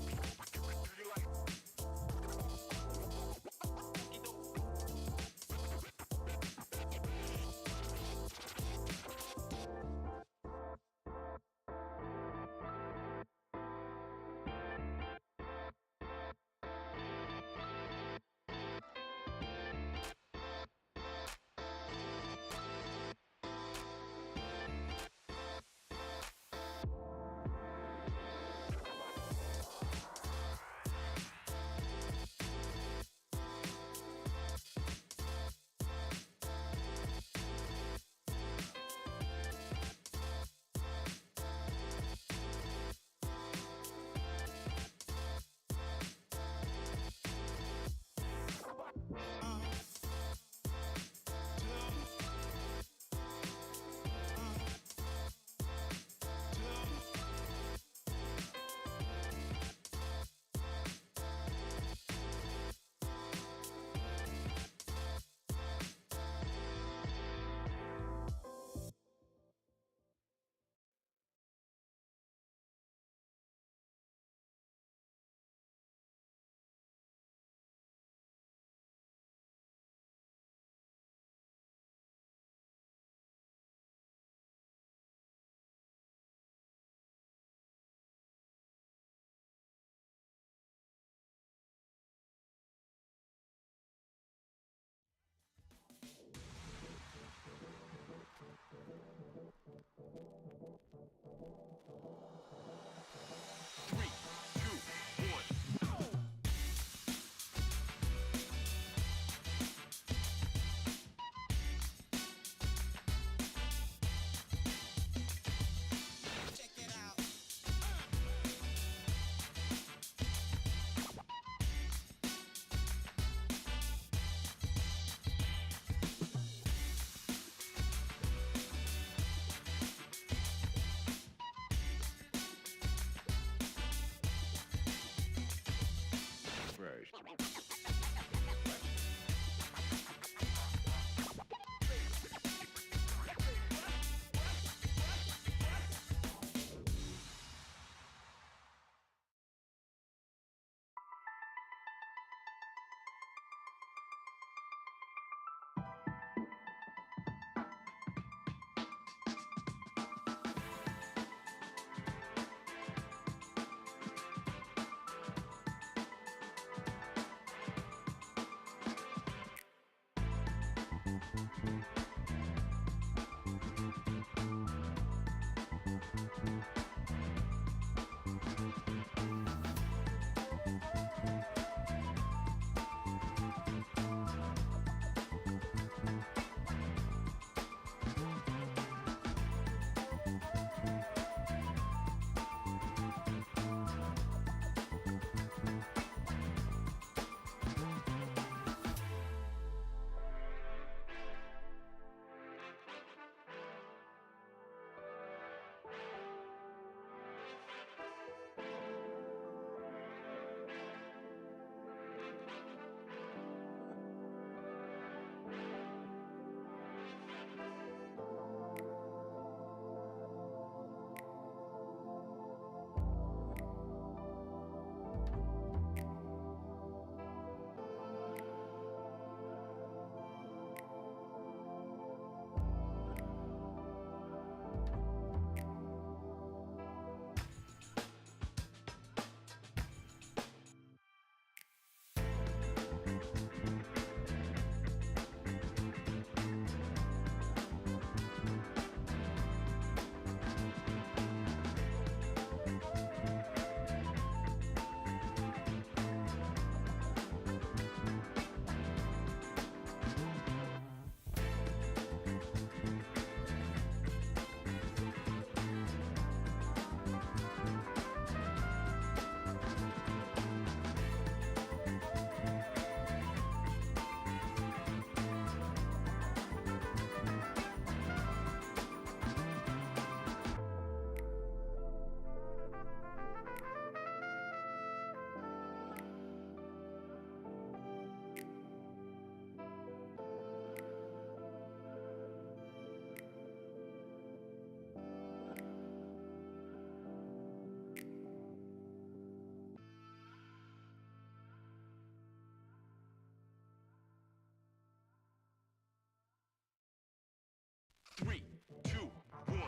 A: 3, 2, 1.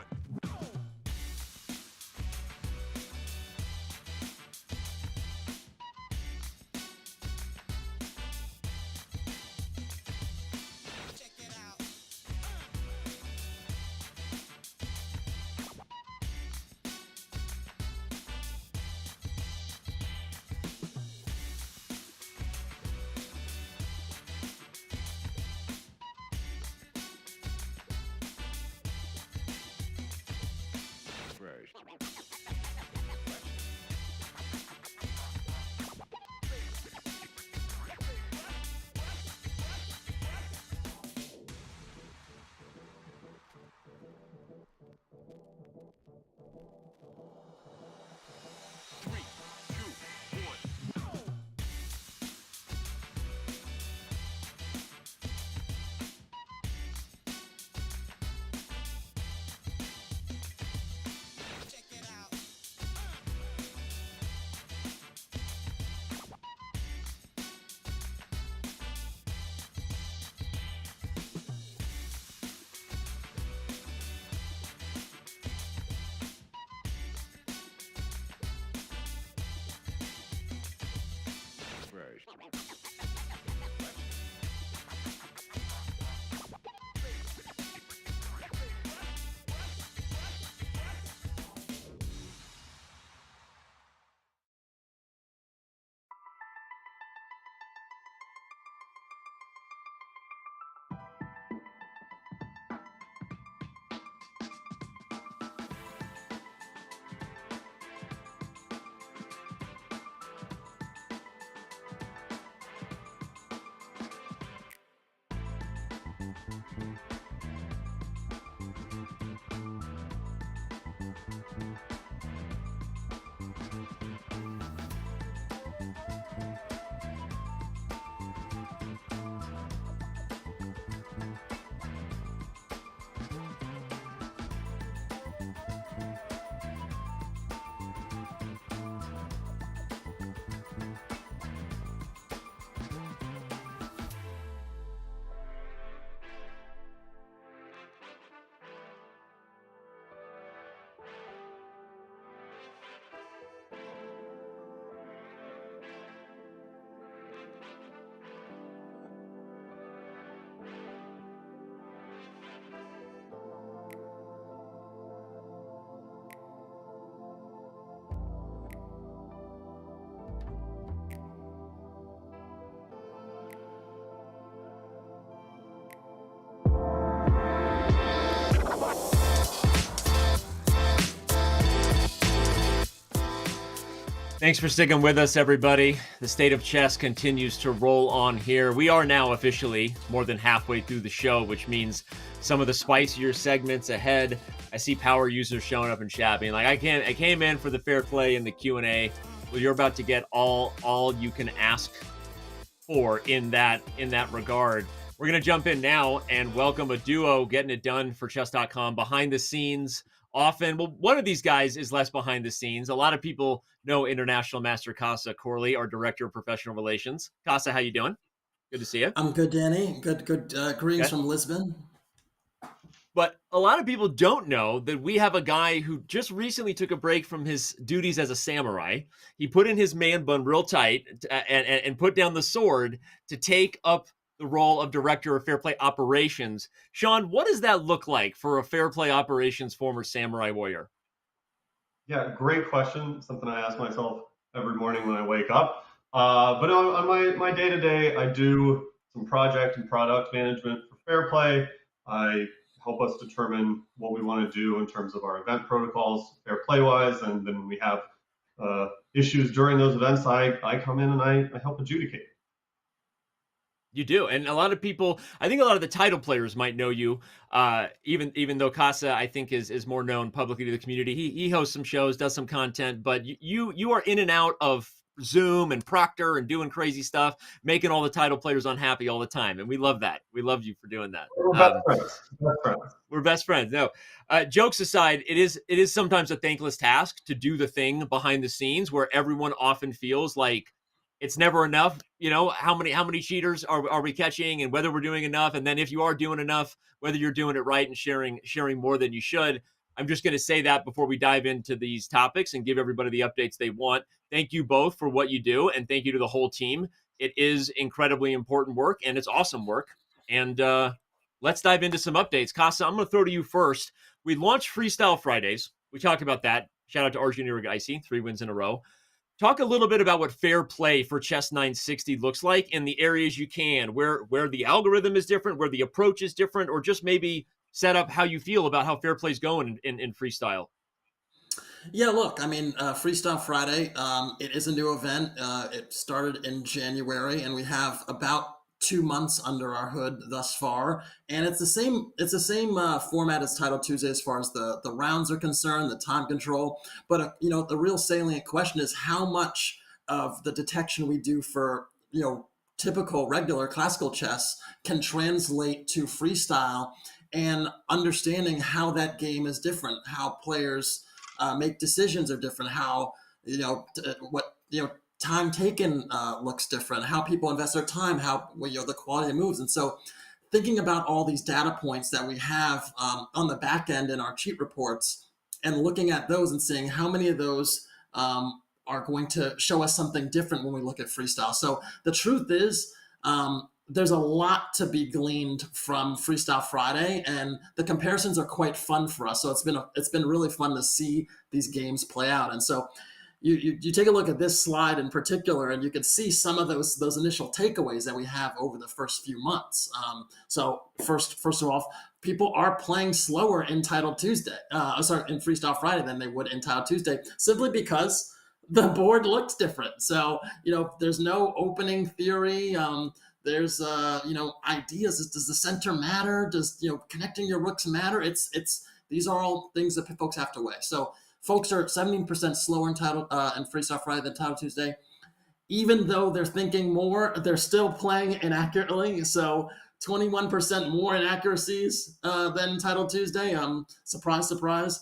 B: Thanks for sticking with us, everybody. The State of Chess continues to roll on here. We are now officially more than halfway through the show, which means some of the spicier segments ahead. I see power users showing up in chat being like, I came in for the fair play and the Q&A. Well, you're about to get all you can ask for in that regard. We're going to jump in now and welcome a duo getting it done for Chess.com behind the scenes. Often, well, one of these guys is less behind the scenes. A lot of people know International Master Casa Corley, our Director of Professional Relations. Casa, how you doing? Good to see you.
L: I'm good, Danny. Good. Greetings from Lisbon.
B: But a lot of people don't know that we have a guy who just recently took a break from his duties as a samurai. He put in his man bun real tight and put down the sword to take up the role of Director of Fair Play Operations. Sean, what does that look like for a Fair Play Operations former samurai warrior?
M: Yeah, great question. Something I ask myself every morning when I wake up. But on my day-to-day, I do some project and product management for Fair Play. I help us determine what we want to do in terms of our event protocols, fair play-wise, and then when we have issues during those events, I come in and I help adjudicate.
B: You do. And a lot of people, I think a lot of the title players might know you, even though Casa, I think, is more known publicly to the community. He hosts some shows, does some content, but you are in and out of Zoom and Proctor and doing crazy stuff, making all the title players unhappy all the time. And we love that. We love you for doing that.
M: We're best friends. Best friends.
B: We're best friends. No, jokes aside, it is sometimes a thankless task to do the thing behind the scenes where everyone often feels like it's never enough. You know, how many cheaters are we catching, and whether we're doing enough, and then if you are doing enough, whether you're doing it right and sharing more than you should. I'm just going to say that before we dive into these topics and give everybody the updates they want. Thank you both for what you do, and thank you to the whole team. It is incredibly important work, and it's awesome work. And let's dive into some updates. Casa, I'm going to throw to you first. We launched Freestyle Fridays. We talked about that. Shout out to Arjun Iragaisi, 3 wins in a row. Talk a little bit about what fair play for Chess 960 looks like in the areas you can, where the algorithm is different, where the approach is different, or just maybe set up how you feel about how fair play is going in freestyle.
L: Yeah, look, I mean, Freestyle Friday, it is a new event. It started in January, and we have about 2 months under our hood thus far. And it's the same format as Title Tuesday as far as the rounds are concerned, the time control. But, the real salient question is how much of the detection we do for, typical regular classical chess can translate to freestyle, and understanding how that game is different, how players make decisions are different, how time taken looks different, how people invest their time, how the quality of moves. And so thinking about all these data points that we have on the back end in our cheat reports, and looking at those and seeing how many of those are going to show us something different when we look at freestyle. So the truth is, there's a lot to be gleaned from Freestyle Friday, and the comparisons are quite fun for us. So it's been really fun to see these games play out. And so you take a look at this slide in particular, and you can see some of those initial takeaways that we have over the first few months. So first of all, people are playing slower in Title Tuesday, in Freestyle Friday than they would in Title Tuesday, simply because the board looks different. So there's no opening theory. There's ideas. Does the center matter? Does connecting your rooks matter? These are all things that folks have to weigh. So folks are 17% slower in Freestyle Friday than Title Tuesday. Even though they're thinking more, they're still playing inaccurately. So 21% more inaccuracies than Title Tuesday. Surprise, surprise.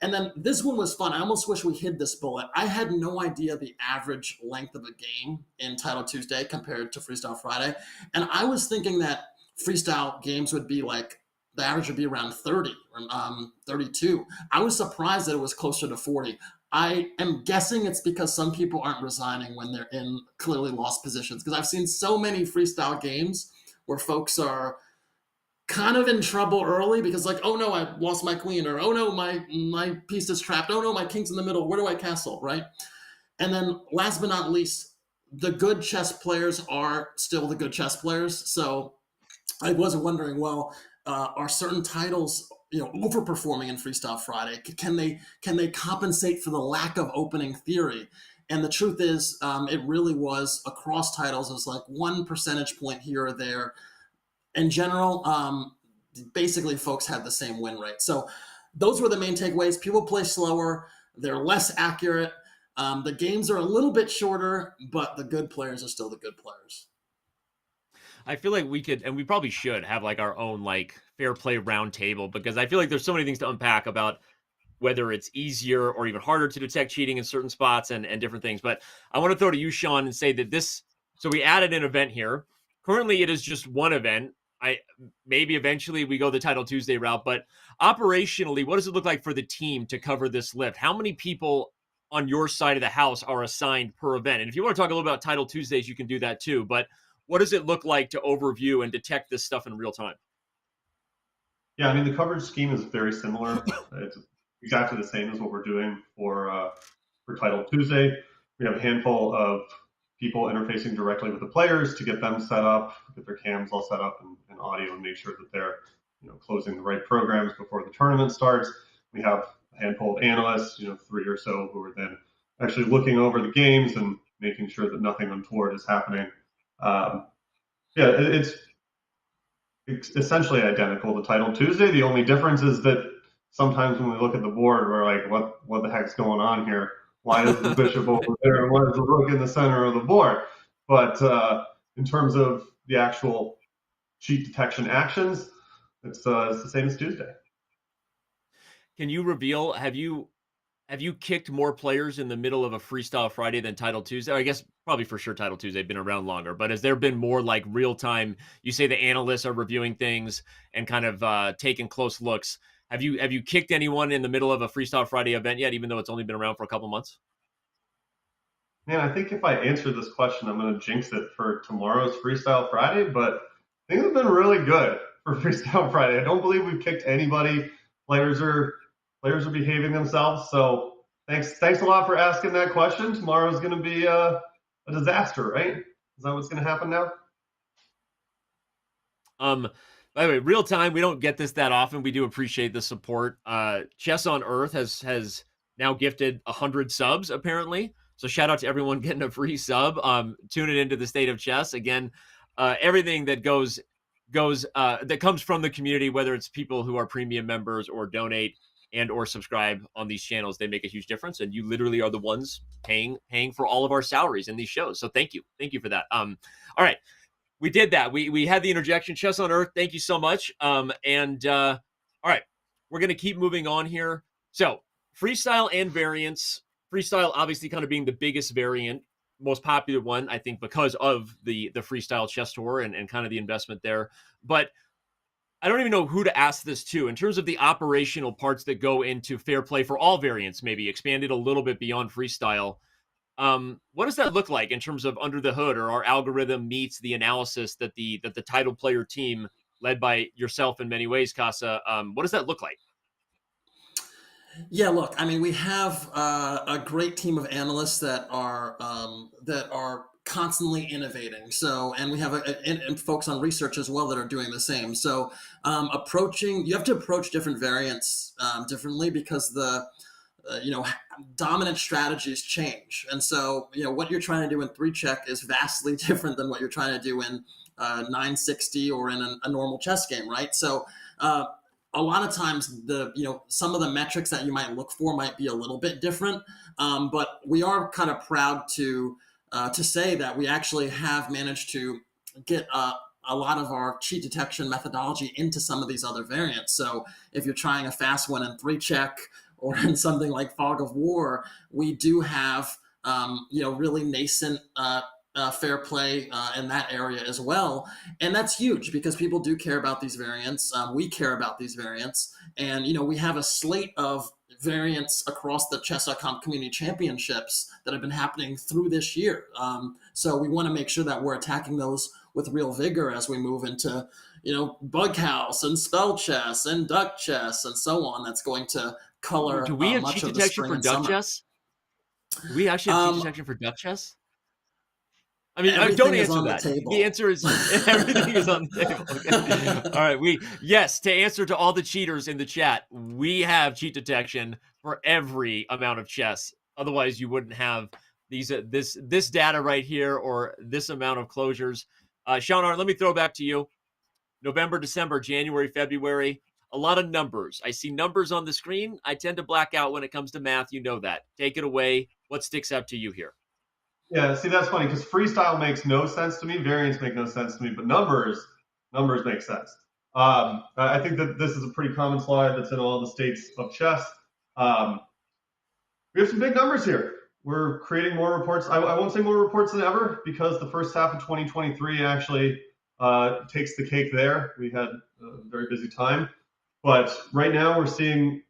L: And then this one was fun. I almost wish we hid this bullet. I had no idea the average length of a game in Title Tuesday compared to Freestyle Friday. And I was thinking that freestyle games would be like, the average would be around 30 or 32. I was surprised that it was closer to 40. I am guessing it's because some people aren't resigning when they're in clearly lost positions. Because I've seen so many freestyle games where folks are kind of in trouble early because like, oh no, I lost my queen, or oh no, my piece is trapped. Oh no, my king's in the middle. Where do I castle, right? And then last but not least, the good chess players are still the good chess players. So I was wondering, well, are certain titles overperforming in Freestyle Friday? Can they compensate for the lack of opening theory? And the truth is, it really was across titles. It was like 1 percentage point here or there. In general, basically folks had the same win rate. So those were the main takeaways. People play slower. They're less accurate. The games are a little bit shorter, but the good players are still the good players.
B: I feel like we could, and we probably should have like our own like fair play round table, because I feel like there's so many things to unpack about whether it's easier or even harder to detect cheating in certain spots and different things. But I want to throw to you, Sean, and say that so we added an event here. Currently, it is just one event. Maybe eventually we go the Title Tuesday route, but operationally, what does it look like for the team to cover this lift? How many people on your side of the house are assigned per event? And if you want to talk a little about Title Tuesdays, you can do that too. But what does it look like to overview and detect this stuff in real time?
M: Yeah, I mean, the coverage scheme is very similar. It's exactly the same as what we're doing for Title Tuesday. We have a handful of people interfacing directly with the players to get them set up, get their cams all set up and audio, and make sure that they're closing the right programs before the tournament starts. We have a handful of analysts, 3 or so, who are then actually looking over the games and making sure that nothing untoward is happening. It's essentially identical to Title Tuesday. The only difference is that sometimes when we look at the board, we're like, what the heck's going on here? Why is the bishop over there? And why is the rook in the center of the board? But in terms of the actual cheat detection actions, it's the same as Tuesday.
B: Can you reveal, have you Have you kicked more players in the middle of a Freestyle Friday than Title Tuesday? I guess probably for sure Title Tuesday been around longer, but has there been more like real time? You say the analysts are reviewing things and kind of taking close looks. Have you kicked anyone in the middle of a Freestyle Friday event yet, even though it's only been around for a couple months?
M: Man, I think if I answer this question, I'm going to jinx it for tomorrow's Freestyle Friday, but things have been really good for Freestyle Friday. I don't believe we've kicked anybody. Players are behaving themselves. So thanks a lot for asking that question. Tomorrow's going to be a disaster, right? Is that what's going to happen now?
B: By the way, real time, we don't get this that often. We do appreciate the support. Chess on Earth has now gifted 100 subs, apparently. So shout out to everyone getting a free sub. Tune it into the State of Chess. Again, everything that goes that comes from the community, whether it's people who are premium members or donate and or subscribe on these channels, they make a huge difference. And you literally are the ones paying for all of our salaries in these shows. So thank you for that. All right. We did that. We had the interjection. Chess on Earth, thank you so much. All right, we're going to keep moving on here. So freestyle and variants. Freestyle obviously kind of being the biggest variant, most popular one, I think, because of the Freestyle Chess Tour and kind of the investment there. But I don't even know who to ask this to in terms of the operational parts that go into fair play for all variants, maybe expanded a little bit beyond freestyle. What does that look like in terms of under the hood, or our algorithm meets the analysis that the title player team, led by yourself in many ways, Casa? What does that look like?
L: Yeah, look, I mean, we have a great team of analysts that are constantly innovating. So, and we have and folks on research as well that are doing the same. So, you have to approach different variants differently because dominant strategies change. And so, what you're trying to do in 3-check is vastly different than what you're trying to do in 960 or in a normal chess game, right? So, a lot of times some of the metrics that you might look for might be a little bit different. But we are kind of proud to say that we actually have managed to get a lot of our cheat detection methodology into some of these other variants. So if you're trying a fast one in 3-check, or in something like Fog of War, we do have really nascent fair play in that area as well. And that's huge because people do care about these variants. We care about these variants. And, we have a slate of variants across the Chess.com community championships that have been happening through this year. So we want to make sure that we're attacking those with real vigor as we move into, Bug House and Spell Chess and Duck Chess and so on. That's going to color
B: Do we have
L: much
B: cheat
L: of the
B: detection
L: spring
B: for
L: and
B: Duck
L: summer.
B: Chess? Do we actually have cheat detection for Duck Chess? I mean,
L: Everything
B: don't
L: is
B: answer
L: on the
B: that.
L: table.
B: The answer is everything is on the table. Okay. All right. Yes, to answer to all the cheaters in the chat, we have cheat detection for every amount of chess. Otherwise, you wouldn't have this data right here or this amount of closures. Sean, let me throw back to you. November, December, January, February. A lot of numbers. I see numbers on the screen. I tend to black out when it comes to math. You know that. Take it away. What sticks out to you here?
M: Yeah, see, that's funny because freestyle makes no sense to me. Variants make no sense to me, but numbers make sense. I think that this is a pretty common slide that's in all the states of chess. We have some big numbers here. We're creating more reports. I won't say more reports than ever because the first half of 2023 actually takes the cake there. We had a very busy time. But right now we're seeing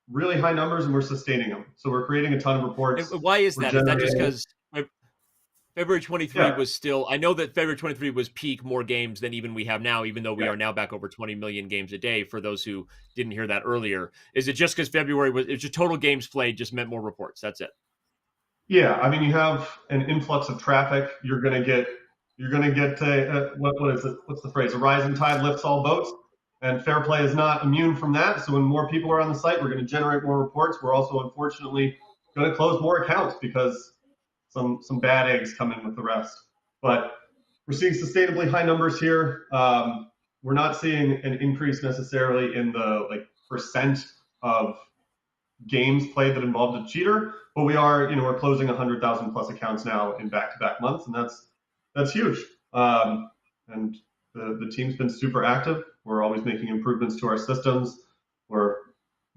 M: really high numbers and we're sustaining them. So we're creating a ton of reports.
B: And why is that? Is that just because February 23 was still, I know that February 23 was peak more games than even we have now, even though we are now back over 20 million games a day for those who didn't hear that earlier. Is it just because February it's just total games played just meant more reports? That's it.
M: Yeah. I mean, you have an influx of traffic. You're going to get what is it? What's the phrase? A rising tide lifts all boats. And fair play is not immune from that. So when more people are on the site, we're going to generate more reports. We're also, unfortunately, going to close more accounts because some bad eggs come in with the rest. But we're seeing sustainably high numbers here. We're not seeing an increase necessarily in the percent of games played that involved a cheater, but we are, we're closing 100,000 plus accounts now in back-to-back months, and that's huge. And the team's been super active. We're always making improvements to our systems. We're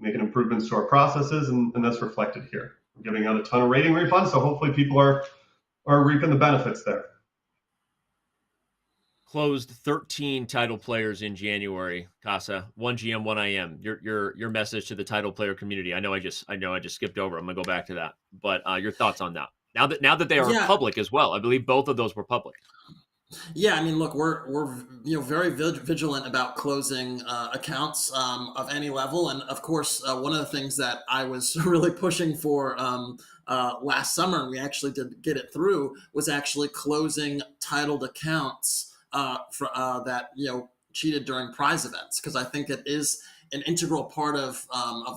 M: making improvements to our processes, and that's reflected here. We're giving out a ton of rating refunds, so hopefully people are reaping the benefits there.
B: Closed 13 title players in January. Casa, 1 GM, 1 IM. Your message to the title player community. I know I just skipped over. I'm gonna go back to that. But your thoughts on that? Now that they are public as well. I believe both of those were public.
L: Yeah, I mean, look, we're very vigilant about closing accounts of any level, and of course, one of the things that I was really pushing for last summer, and we actually did get it through, was actually closing titled accounts that cheated during prize events, because I think it is an integral part of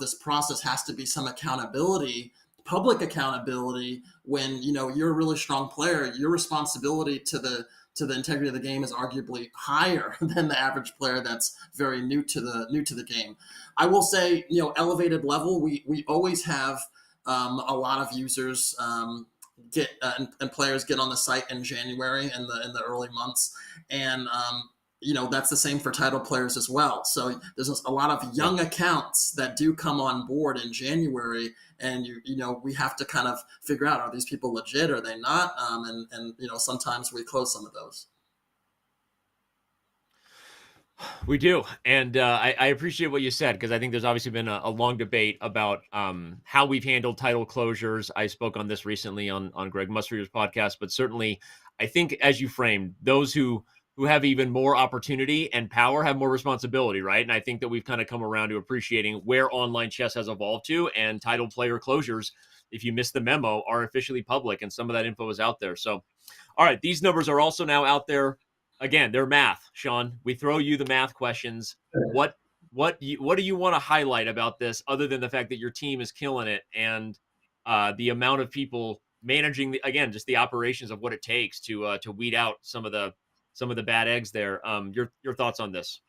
L: this process. Has to be some accountability, public accountability. When you're a really strong player, your responsibility to the integrity of the game is arguably higher than the average player that's very new to the game. I will say, elevated level, we always have a lot of users get and players get on the site in January in the early months, and that's the same for title players as well. So there's a lot of young accounts that do come on board in January, and we have to kind of figure out, are these people legit, are they not? And sometimes we close some of those.
B: We do, and I appreciate what you said, because I think there's obviously been a long debate about how we've handled title closures. I spoke on this recently on Greg Musserier's podcast, but certainly I think, as you framed, those who have even more opportunity and power have more responsibility, right? And I think that we've kind of come around to appreciating where online chess has evolved to, and title player closures, if you missed the memo, are officially public, and some of that info is out there. So, all right, these numbers are also now out there. Again, they're math, Sean. We throw you the math questions. What do you want to highlight about this, other than the fact that your team is killing it, and the amount of people managing just the operations of what it takes to weed out some of the bad eggs there. Your thoughts on this?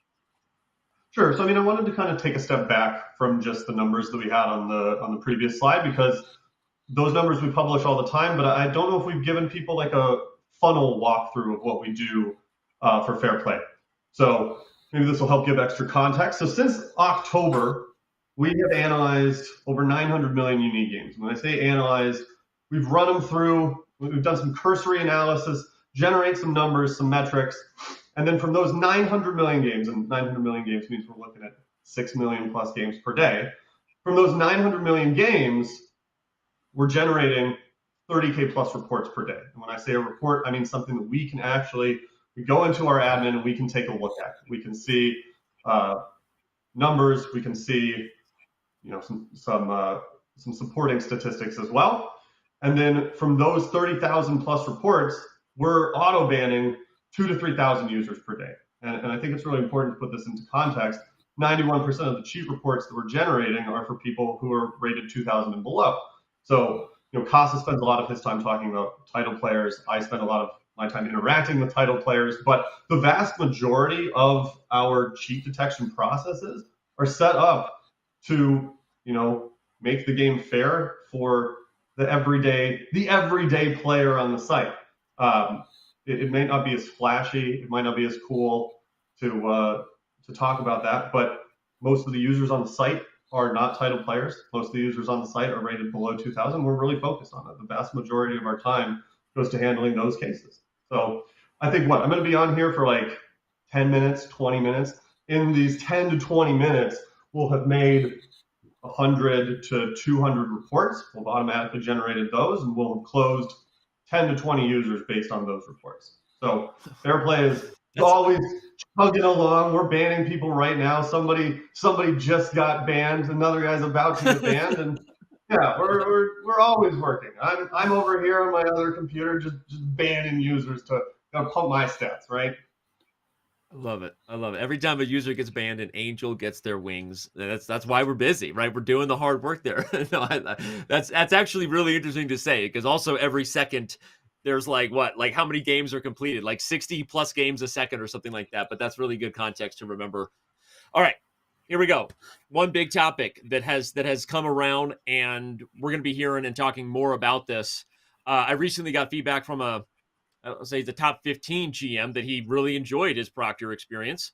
M: Sure. So, I wanted to kind of take a step back from just the numbers that we had on the previous slide, because those numbers we publish all the time, but I don't know if we've given people like a funnel walkthrough of what we do for fair play. So maybe this will help give extra context. So since October, we have analyzed over 900 million unique games. When I say analyzed, we've run them through, we've done some cursory analysis, generate some numbers, some metrics, and then from those 900 million games, and 900 million games means we're looking at 6 million plus games per day. From those 900 million games, we're generating 30K plus reports per day. And when I say a report, I mean something that we can actually, we go into our admin and we can take a look at. We can see numbers, we can see some supporting statistics as well. And then from those 30,000 plus reports, we're auto banning 2,000 to 3,000 users per day. And I think it's really important to put this into context. 91% of the cheat reports that we're generating are for people who are rated 2,000 and below. So, Casa spends a lot of his time talking about title players. I spend a lot of my time interacting with title players, but the vast majority of our cheat detection processes are set up to, make the game fair for the everyday player on the site. It may not be as flashy, it might not be as cool to talk about that, but most of the users on the site are not title players. Most of the users on the site are rated below 2,000. We're really focused on it. The vast majority of our time goes to handling those cases. So I think I'm going to be on here for like 10 minutes, 20 minutes. In these 10 to 20 minutes, we'll have made 100 to 200 reports. We've automatically generated those, and we'll have closed 10 to 20 users based on those reports. So fair play is always chugging along. We're banning people right now. Somebody just got banned. Another guy's about to get banned, and yeah, we're always working. I'm over here on my other computer just banning users to pump my stats, right?
B: I love it. Every time a user gets banned, an angel gets their wings. That's why we're busy, right? We're doing the hard work there. No, that's actually really interesting to say, because also every second there's how many games are completed? Like 60 plus games a second or something like that. But that's really good context to remember. All right, here we go. One big topic that has come around, and we're going to be hearing and talking more about this. I recently got feedback from I'll say the top 15 GM that he really enjoyed his Proctor experience.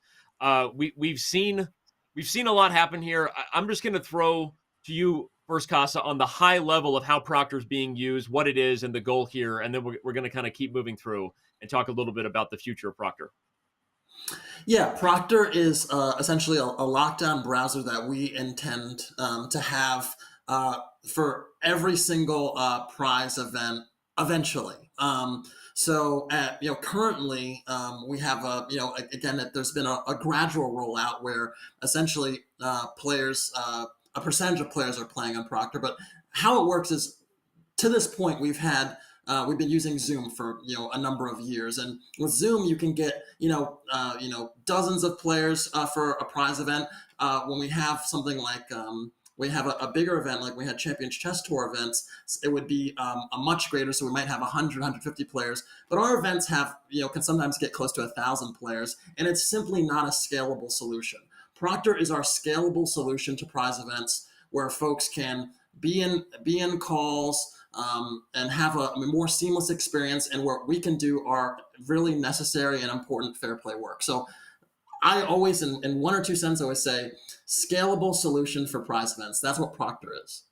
B: We've seen we've seen a lot happen here. I'm just going to throw to you first, Casa, on the high level of how Proctor's being used, what it is, and the goal here, and then we're going to kind of keep moving through and talk a little bit about the future of Proctor.
L: Yeah, Proctor is essentially a lockdown browser that we intend to have for every single prize event eventually. So, currently we have again, there's been a gradual rollout where essentially players, a percentage of players are playing on Proctor. But how it works is, to this point, we've been using Zoom for a number of years, and with Zoom you can get dozens of players for a prize event. When we have something like we have a bigger event, like we had Champions Chess Tour events, it would be a much greater. So we might have 100, 150 players, but our events have can sometimes get close to 1,000 players, and it's simply not a scalable solution. Proctor is our scalable solution to prize events, where folks can be in calls. And have a more seamless experience, and where we can do our really necessary and important fair play work. So I always, in one or two sentences, always say scalable solution for prize events. That's what Proctor is.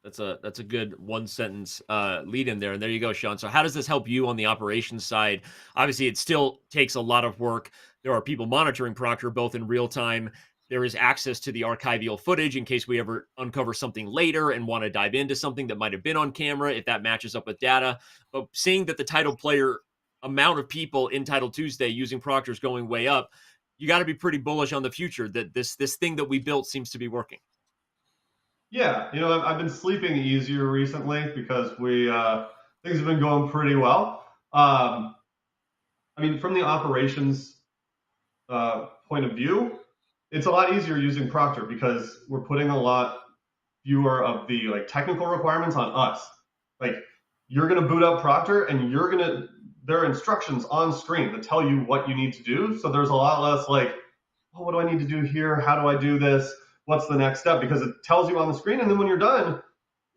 B: That's a good one sentence lead in there. And there you go, Sean. So how does this help you on the operations side? Obviously, it still takes a lot of work. There are people monitoring Proctor both in real time. There is access to the archival footage in case we ever uncover something later and want to dive into something that might have been on camera, if that matches up with data. But seeing that the title player amount of people in Title Tuesday using Proctor is going way up, you got to be pretty bullish on the future that this thing that we built seems to be working.
M: Yeah, I've been sleeping easier recently because things have been going pretty well. From the operations point of view, it's a lot easier using Proctor because we're putting a lot fewer of the technical requirements on us. You're going to boot up Proctor, and there are instructions on screen that tell you what you need to do. So there's a lot less what do I need to do here? How do I do this? What's the next step? Because it tells you on the screen, and then when you're done,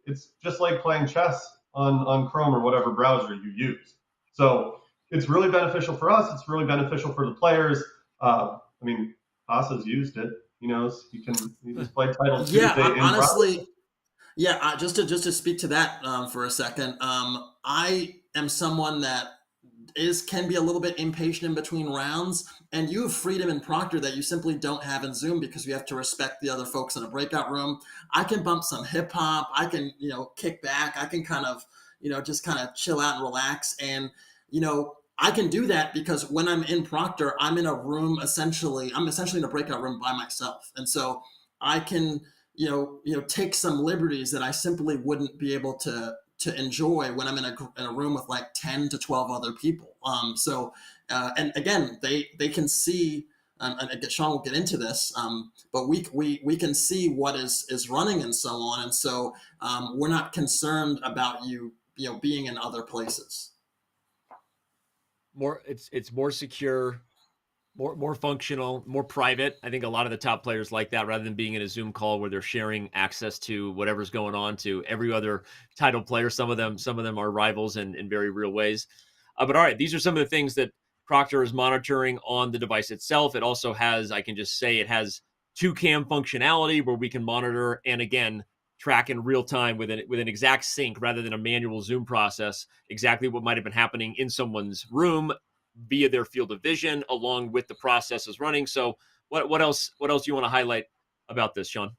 M: it's just like playing chess on Chrome or whatever browser you use. So it's really beneficial for us. It's really beneficial for the players. Hasa's used it. He knows he just played Title Tuesday.
L: Yeah, honestly, just to speak to that for a second. I am someone that can be a little bit impatient in between rounds, and you have freedom in Proctor that you simply don't have in Zoom because you have to respect the other folks in a breakout room. I can bump some hip hop. I can kick back. I can kind of just kind of chill out and relax, and I can do that because when I'm in Proctor, I'm in a room I'm essentially in a breakout room by myself. And so I can, take some liberties that I simply wouldn't be able to enjoy when I'm in a room with 10 to 12 other people. And again, they can see, and Sean will get into this, but we can see what is running and so on. And so we're not concerned about you being in other places.
B: It's more secure, more functional, more private. I think a lot of the top players like that, rather than being in a Zoom call where they're sharing access to whatever's going on to every other title player. Some of them are rivals in very real ways. But all right, these are some of the things that Proctor is monitoring on the device itself. It also has, I can just say, it has 2-cam functionality where we can monitor and again track in real time with an exact sync rather than a manual Zoom process, exactly what might have been happening in someone's room via their field of vision along with the processes running. So what else do you want to highlight about this, Sean?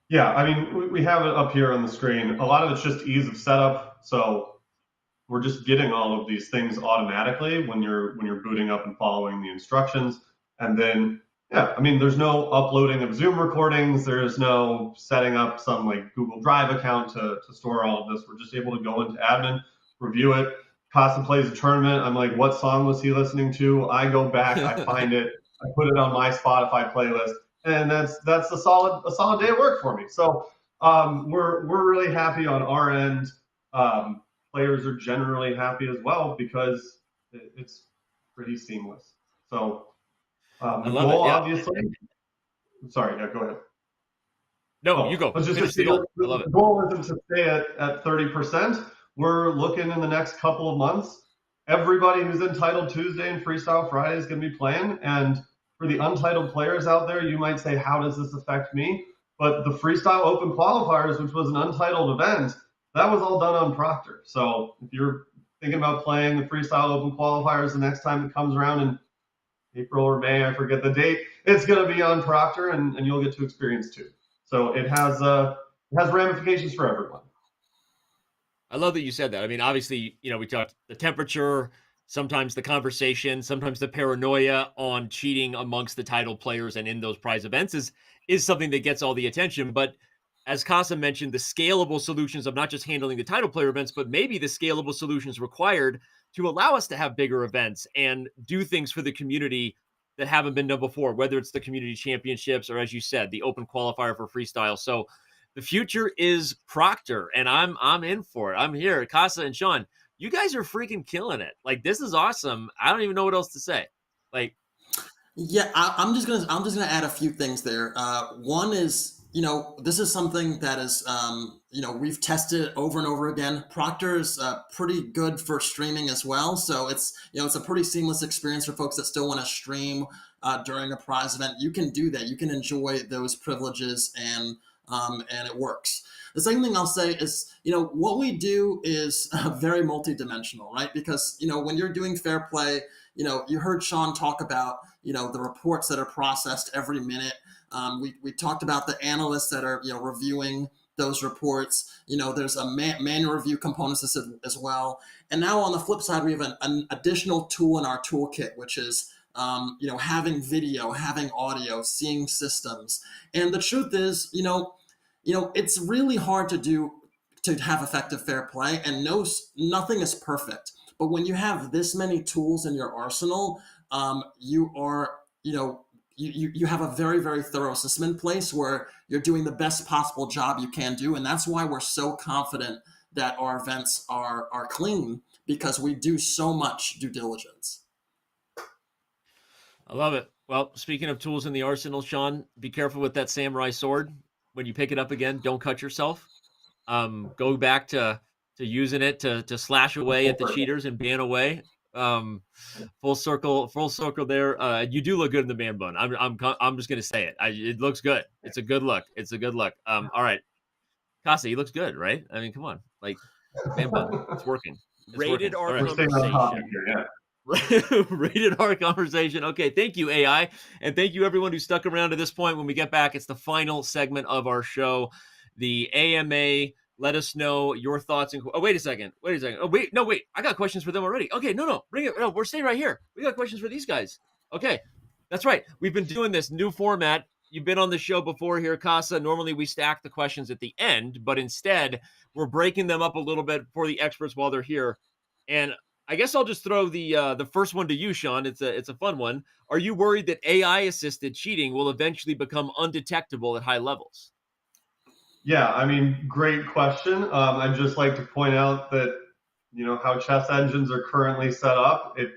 M: Yeah, we have it up here on the screen. A lot of it's just ease of setup. So we're just getting all of these things automatically when you're booting up and following the instructions. And then there's no uploading of Zoom recordings. There's no setting up some Google Drive account to store all of this. We're just able to go into admin, review it. Casa plays a tournament. I'm like, what song was he listening to? I go back, I find it, I put it on my Spotify playlist, and that's a solid day of work for me. So we're really happy on our end. Players are generally happy as well because it's pretty seamless. So the goal, obviously. Sorry, go ahead.
B: No, you go.
M: I was just going to say, the goal isn't to stay at 30%. We're looking in the next couple of months. Everybody who's in Title Tuesday and Freestyle Friday is going to be playing, and for the untitled players out there, you might say, how does this affect me? But the Freestyle Open Qualifiers, which was an untitled event, that was all done on Proctor. So if you're thinking about playing the Freestyle Open Qualifiers the next time it comes around in April or May, I forget the date, it's going to be on Proctor, and you'll get to experience too. So it has ramifications for everyone.
B: I love that you said that. I mean, obviously, we talked the temperature, sometimes the conversation, sometimes the paranoia on cheating amongst the title players and in those prize events is something that gets all the attention. But as Casa mentioned, the scalable solutions of not just handling the title player events, but maybe the scalable solutions required to allow us to have bigger events and do things for the community that haven't been done before, whether it's the community championships or, as you said, the open qualifier for freestyle. So the future is Proctor, and I'm in for it. I'm here. Casa and Sean, you guys are freaking killing it. Like, this is awesome. I don't even know what else to say. Like,
L: yeah, I'm just gonna add a few things there. One is, this is something that is, we've tested over and over again. Proctor is pretty good for streaming as well. So it's a pretty seamless experience for folks that still want to stream during a prize event. You can do that. You can enjoy those privileges, and it works. The second thing I'll say is, what we do is very multidimensional, right? Because, when you're doing fair play, you heard Sean talk about, the reports that are processed every minute. We talked about the analysts that are, reviewing those reports. There's a manual review components as well. And now on the flip side, we have an additional tool in our toolkit, which is, having video, having audio, seeing systems. And the truth is, it's really hard to have effective fair play, and nothing is perfect. But when you have this many tools in your arsenal, you have a very, very thorough system in place where you're doing the best possible job you can do. And that's why we're so confident that our events are clean, because we do so much due diligence.
B: I love it. Well, speaking of tools in the arsenal, Sean, be careful with that samurai sword. When you pick it up again, don't cut yourself. Go back to using it to slash away at the cheaters and ban away. Full circle there. You do look good in the man bun. I'm just gonna say it. It looks good. It's a good look. All right, Casa, he looks good, right? I mean, come on, like, man bun, it's working.
C: Rated R
B: All right.
C: conversation.
B: Rated R conversation. Okay, thank you, AI, and thank you everyone who stuck around to this point. When we get back, it's the final segment of our show, the AMA. Let us know your thoughts. Oh, wait a second. Oh, wait. I got questions for them already. Okay, no, bring it. No, we're staying right here. We got questions for these guys. Okay, that's right. We've been doing this new format. You've been on the show before here, Casa. Normally we stack the questions at the end, but instead we're breaking them up a little bit for the experts while they're here. And I guess I'll just throw the first one to you, Sean. It's a fun one. Are you worried that AI-assisted cheating will eventually become undetectable at high levels?
M: Yeah, I mean, great question. I'd just like to point out that, how chess engines are currently set up, it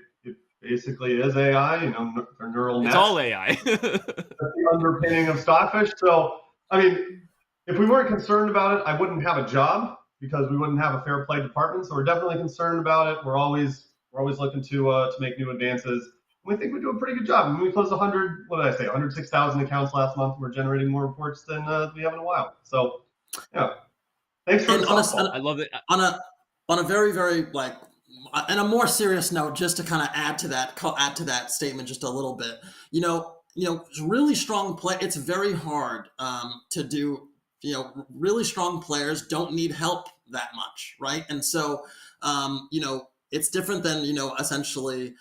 M: basically is AI, they're neural nets.
B: It's all AI.
M: That's the underpinning of Stockfish. So, I mean, if we weren't concerned about it, I wouldn't have a job, because we wouldn't have a fair play department. So we're definitely concerned about it. We're always looking to make new advances. We think we do a pretty good job. I mean, we closed 106,000 accounts last month. We're generating more reports than we have in a while. So, yeah. Thanks for the softball.
B: I love it.
L: On a very, very, and a more serious note, just to kind of add to that statement just a little bit. Really strong play. It's very hard to do. Really strong players don't need help that much, right? And so, it's different than essentially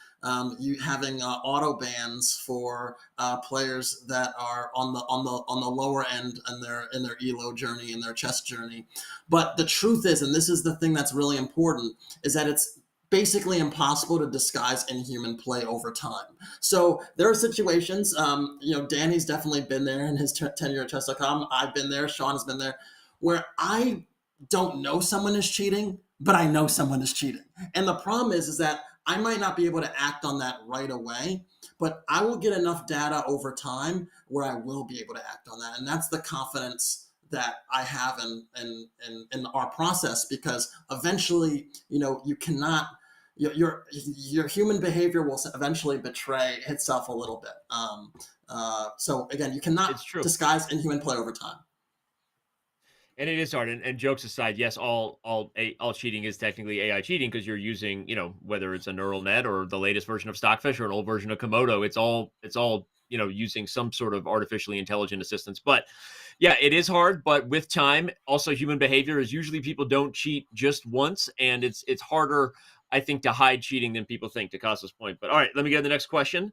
L: you having auto bans for players that are on the lower end in their elo journey, in their chess journey. But the truth is, and this is the thing that's really important, is that it's basically impossible to disguise inhuman play over time. So there are situations, Danny's definitely been there in his tenure at Chess.com. I've been there, Sean has been there, where I don't know someone is cheating, but I know someone is cheating. And the problem is that I might not be able to act on that right away, but I will get enough data over time where I will be able to act on that. And that's the confidence that I have in our process, because eventually, you cannot your human behavior will eventually betray itself a little bit. So again, you cannot disguise inhuman play over time.
B: And it is hard. And jokes aside, yes, all cheating is technically AI cheating because you're using, whether it's a neural net or the latest version of Stockfish or an old version of Komodo, it's all using some sort of artificially intelligent assistance. But yeah, it is hard. But with time, also human behavior is usually people don't cheat just once, and it's harder, I think, to hide cheating than people think. To Casa's point. But all right, let me get to the next question.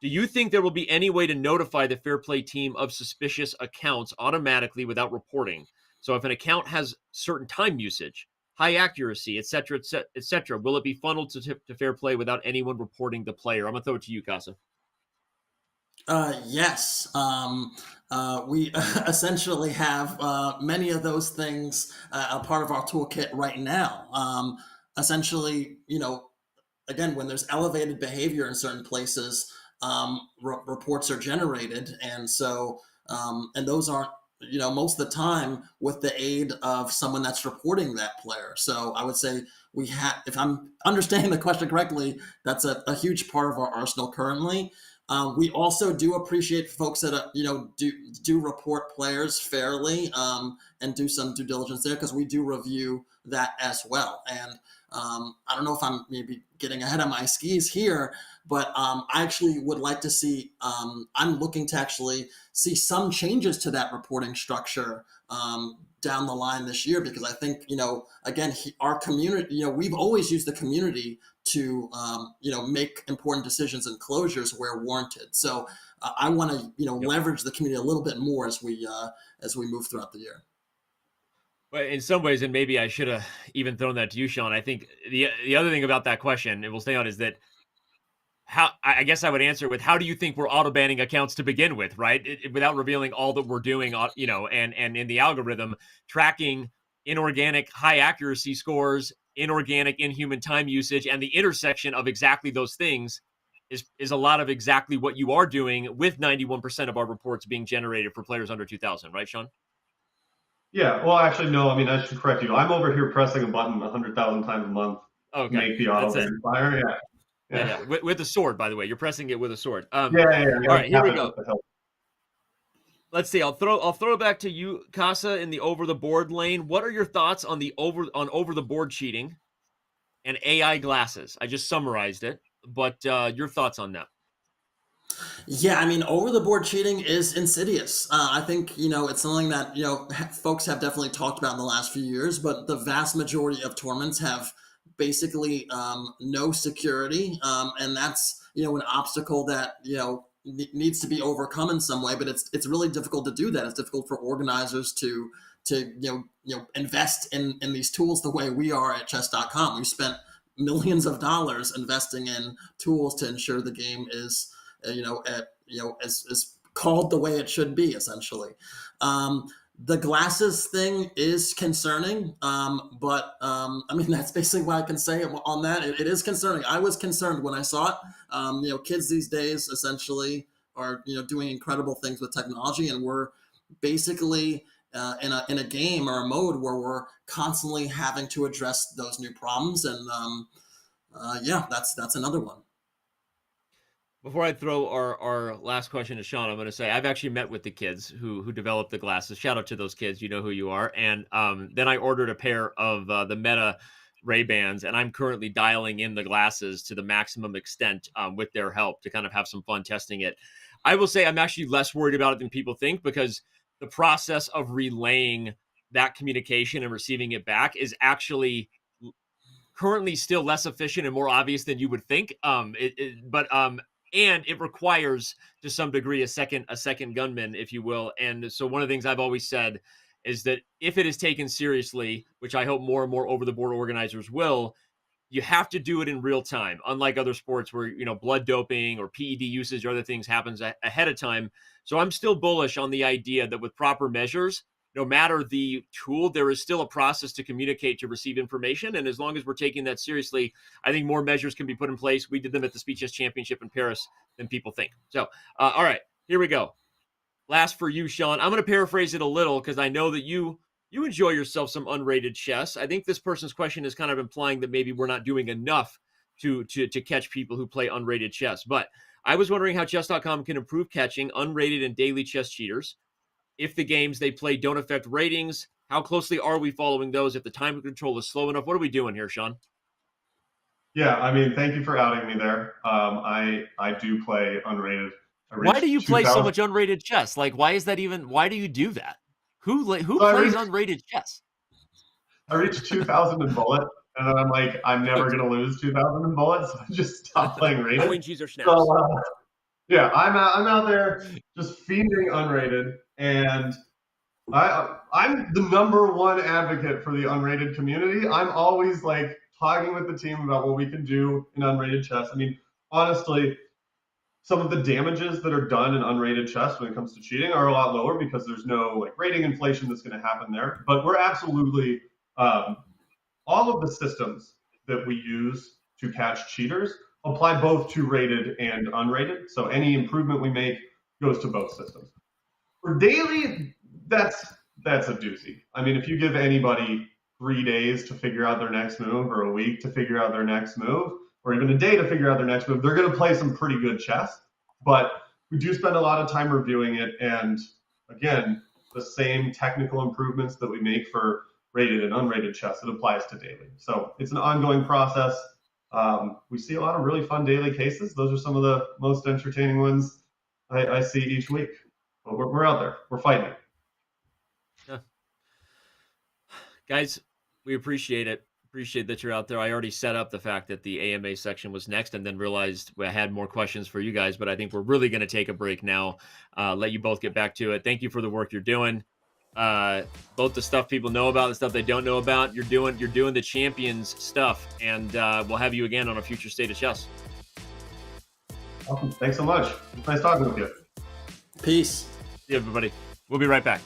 B: Do you think there will be any way to notify the Fair Play team of suspicious accounts automatically without reporting? So if an account has certain time usage, high accuracy, et cetera, will it be funneled to Fair Play without anyone reporting the player? I'm going to throw it to you, Casa.
L: Yes. We essentially have many of those things a part of our toolkit right now. Essentially, again, when there's elevated behavior in certain places, reports are generated. And so, and those aren't, most of the time with the aid of someone that's reporting that player. So I would say we have, if I'm understanding the question correctly, that's a huge part of our arsenal currently. We also do appreciate folks that do report players fairly and do some due diligence there, because we do review that as well. And I don't know if I'm maybe getting ahead of my skis here, but I actually would like to see. I'm looking to actually see some changes to that reporting structure down the line this year, because I think again, our community, we've always used the community to make important decisions and closures where warranted. So I want to leverage the community a little bit more as we move throughout the year.
B: Well, in some ways, and maybe I should have even thrown that to you, Sean. I think the other thing about that question, and we'll stay on, is that I guess I would answer with, how do you think we're auto banning accounts to begin with, right? Without revealing all that we're doing, and in the algorithm tracking inorganic high accuracy scores, inorganic inhuman time usage, and the intersection of exactly those things is a lot of exactly what you are doing, with 91% of our reports being generated for players under 2,000, right, Sean?
M: Yeah, well, actually, no. I mean, I should correct you. I'm over here pressing a button 100,000 times a month to make the auto expire.
B: Yeah. With a sword, by the way. You're pressing it with a sword.
M: Yeah.
B: All right, here we go. Let's see. I'll throw it back to you, Casa, in the over the board lane. What are your thoughts on over the board cheating and AI glasses? I just summarized it, but your thoughts on that?
L: Yeah, I mean, over the board cheating is insidious. I think, it's something that, folks have definitely talked about in the last few years, but the vast majority of tournaments have basically no security. And that's, an obstacle that, needs to be overcome in some way, but it's really difficult to do that. It's difficult for organizers to invest in these tools the way we are at Chess.com. We've spent millions of dollars investing in tools to ensure the game is is called the way it should be, essentially. The glasses thing is concerning, but I mean, that's basically what I can say on that. It is concerning. I was concerned when I saw it. Kids these days essentially are doing incredible things with technology, and we're basically in a game or a mode where we're constantly having to address those new problems. And that's another one.
B: Before I throw our last question to Sean, I'm going to say I've actually met with the kids who developed the glasses. Shout out to those kids. You know who you are. And then I ordered a pair of the Meta Ray-Bans, and I'm currently dialing in the glasses to the maximum extent with their help to kind of have some fun testing it. I will say I'm actually less worried about it than people think, because the process of relaying that communication and receiving it back is actually currently still less efficient and more obvious than you would think. And it requires, to some degree, a second gunman, if you will. And so one of the things I've always said is that if it is taken seriously, which I hope more and more over-the-board organizers will, you have to do it in real time, unlike other sports where, blood doping or PED usage or other things happens ahead of time. So I'm still bullish on the idea that with proper measures, no matter the tool, there is still a process to communicate, to receive information. And as long as we're taking that seriously, I think more measures can be put in place. We did them at the Speed Chess Championship in Paris than people think. So, all right, here we go. Last for you, Sean. I'm going to paraphrase it a little because I know that you enjoy yourself some unrated chess. I think this person's question is kind of implying that maybe we're not doing enough to catch people who play unrated chess. But I was wondering how Chess.com can improve catching unrated and daily chess cheaters. If the games they play don't affect ratings, how closely are we following those? If the time control is slow enough, what are we doing here, Sean?
M: Yeah, I mean, thank you for outing me there. I do play unrated.
B: Why do you play so much unrated chess? Like, why is that even? Why do you do that? Who plays unrated chess?
M: I reached 2,000 in bullet, and then I'm like, I'm never gonna lose 2,000 in bullet, so I just stopped playing rated.
B: Coin cheese or snaps.
M: So, yeah, I'm out there just fiending unrated, and I'm the #1 advocate for the unrated community. I'm always like talking with the team about what we can do in unrated chess. I mean, honestly, some of the damages that are done in unrated chess when it comes to cheating are a lot lower because there's no like rating inflation that's going to happen there. But we're absolutely all of the systems that we use to catch cheaters apply both to rated and unrated. So any improvement we make goes to both systems. For daily, that's a doozy. I mean, if you give anybody 3 days to figure out their next move, or a week to figure out their next move, or even a day to figure out their next move, they're going to play some pretty good chess. But we do spend a lot of time reviewing it. And again, the same technical improvements that we make for rated and unrated chess, it applies to daily. So it's an ongoing process. We see a lot of really fun daily cases. Those are some of the most entertaining ones I see each week. But we're out there. We're fighting.
B: Yeah. Guys, we appreciate it. Appreciate that you're out there. I already set up the fact that the AMA section was next and then realized I had more questions for you guys, but I think we're really going to take a break now, let you both get back to it. Thank you for the work you're doing. Both the stuff people know about, the stuff they don't know about. You're doing the champions stuff, and we'll have you again on a future State of Chess.
M: Awesome. Thanks so much. It's nice talking with you.
L: Peace.
B: See you, everybody. We'll be right back.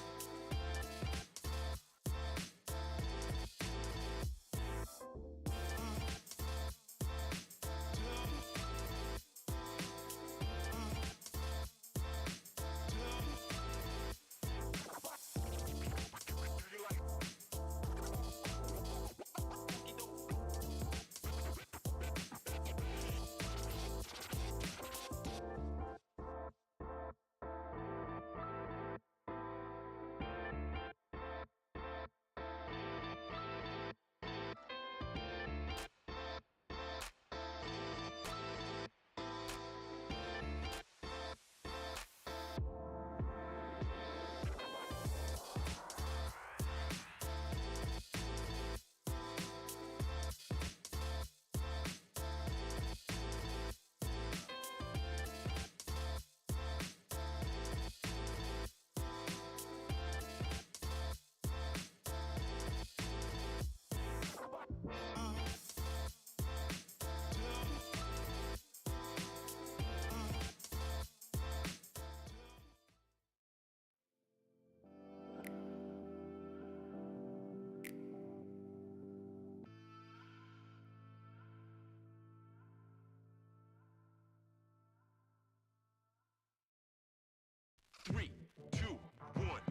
A: Three, two, one.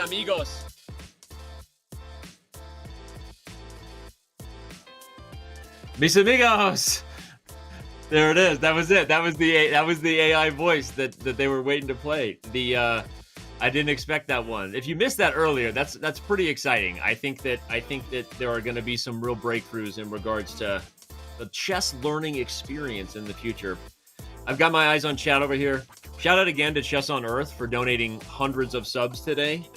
B: amigos. Mis amigos. There it is. That was it. That was the AI voice that they were waiting to play. I didn't expect that one. If you missed that earlier, that's pretty exciting. I think that there are going to be some real breakthroughs in regards to the chess learning experience in the future. I've got my eyes on chat over here. Shout out again to Chess on Earth for donating hundreds of subs today.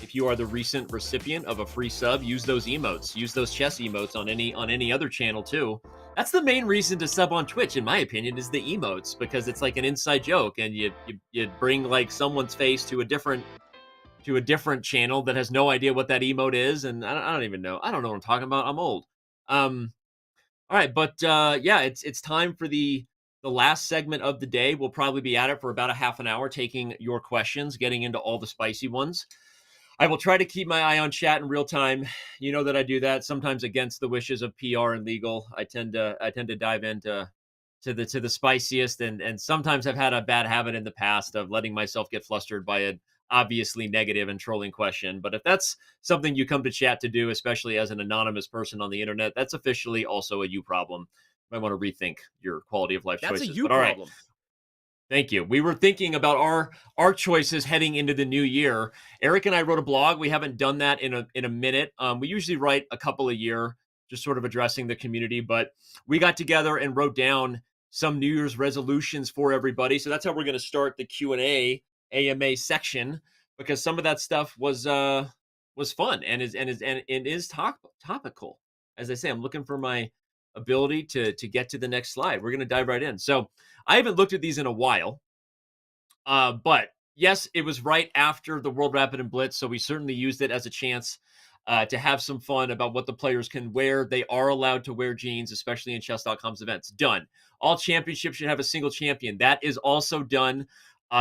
B: If you are the recent recipient of a free sub, use those emotes. Use those chess emotes on any other channel too. That's the main reason to sub on Twitch, in my opinion, is the emotes, because it's like an inside joke, and you bring like someone's face to a different channel that has no idea what that emote is, and I don't even know. I don't know what I'm talking about. I'm old. All right, but yeah, it's time for the last segment of the day. We'll probably be at it for about a half an hour, taking your questions, getting into all the spicy ones. I will try to keep my eye on chat in real time. You know that I do that sometimes against the wishes of PR and legal. I tend to dive into the spiciest, and sometimes I've had a bad habit in the past of letting myself get flustered by an obviously negative and trolling question. But if that's something you come to chat to do, especially as an anonymous person on the internet, that's officially also a you problem. You might want to rethink your quality of life choices.
C: That's a you
B: but all right.
C: problem.
B: Thank you. We were thinking about our choices heading into the new year. Eric and I wrote a blog. We haven't done that in a minute. We usually write a couple a year, just sort of addressing the community. But we got together and wrote down some New Year's resolutions for everybody. So that's how we're going to start the Q&A AMA section, because some of that stuff was fun and is topical. As I say, I'm looking for my ability to get to the next slide. We're going to dive right in. So I haven't looked at these in a while, but yes, it was right after the World Rapid and Blitz, so we certainly used it as a chance to have some fun about what the players can wear. They are allowed to wear jeans, especially in Chess.com's events. Done. All championships should have a single champion. That is also done.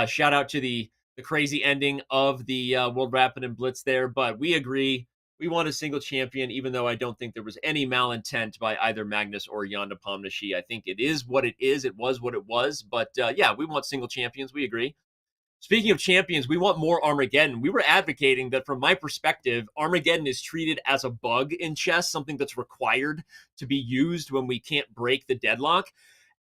B: Shout out to the crazy ending of the World Rapid and Blitz there, but we agree. We want a single champion, even though I don't think there was any malintent by either Magnus or Jan Nepomniachtchi. I think it is what it is. It was what it was. But yeah, we want single champions. We agree. Speaking of champions, we want more Armageddon. We were advocating that, from my perspective, Armageddon is treated as a bug in chess, something that's required to be used when we can't break the deadlock.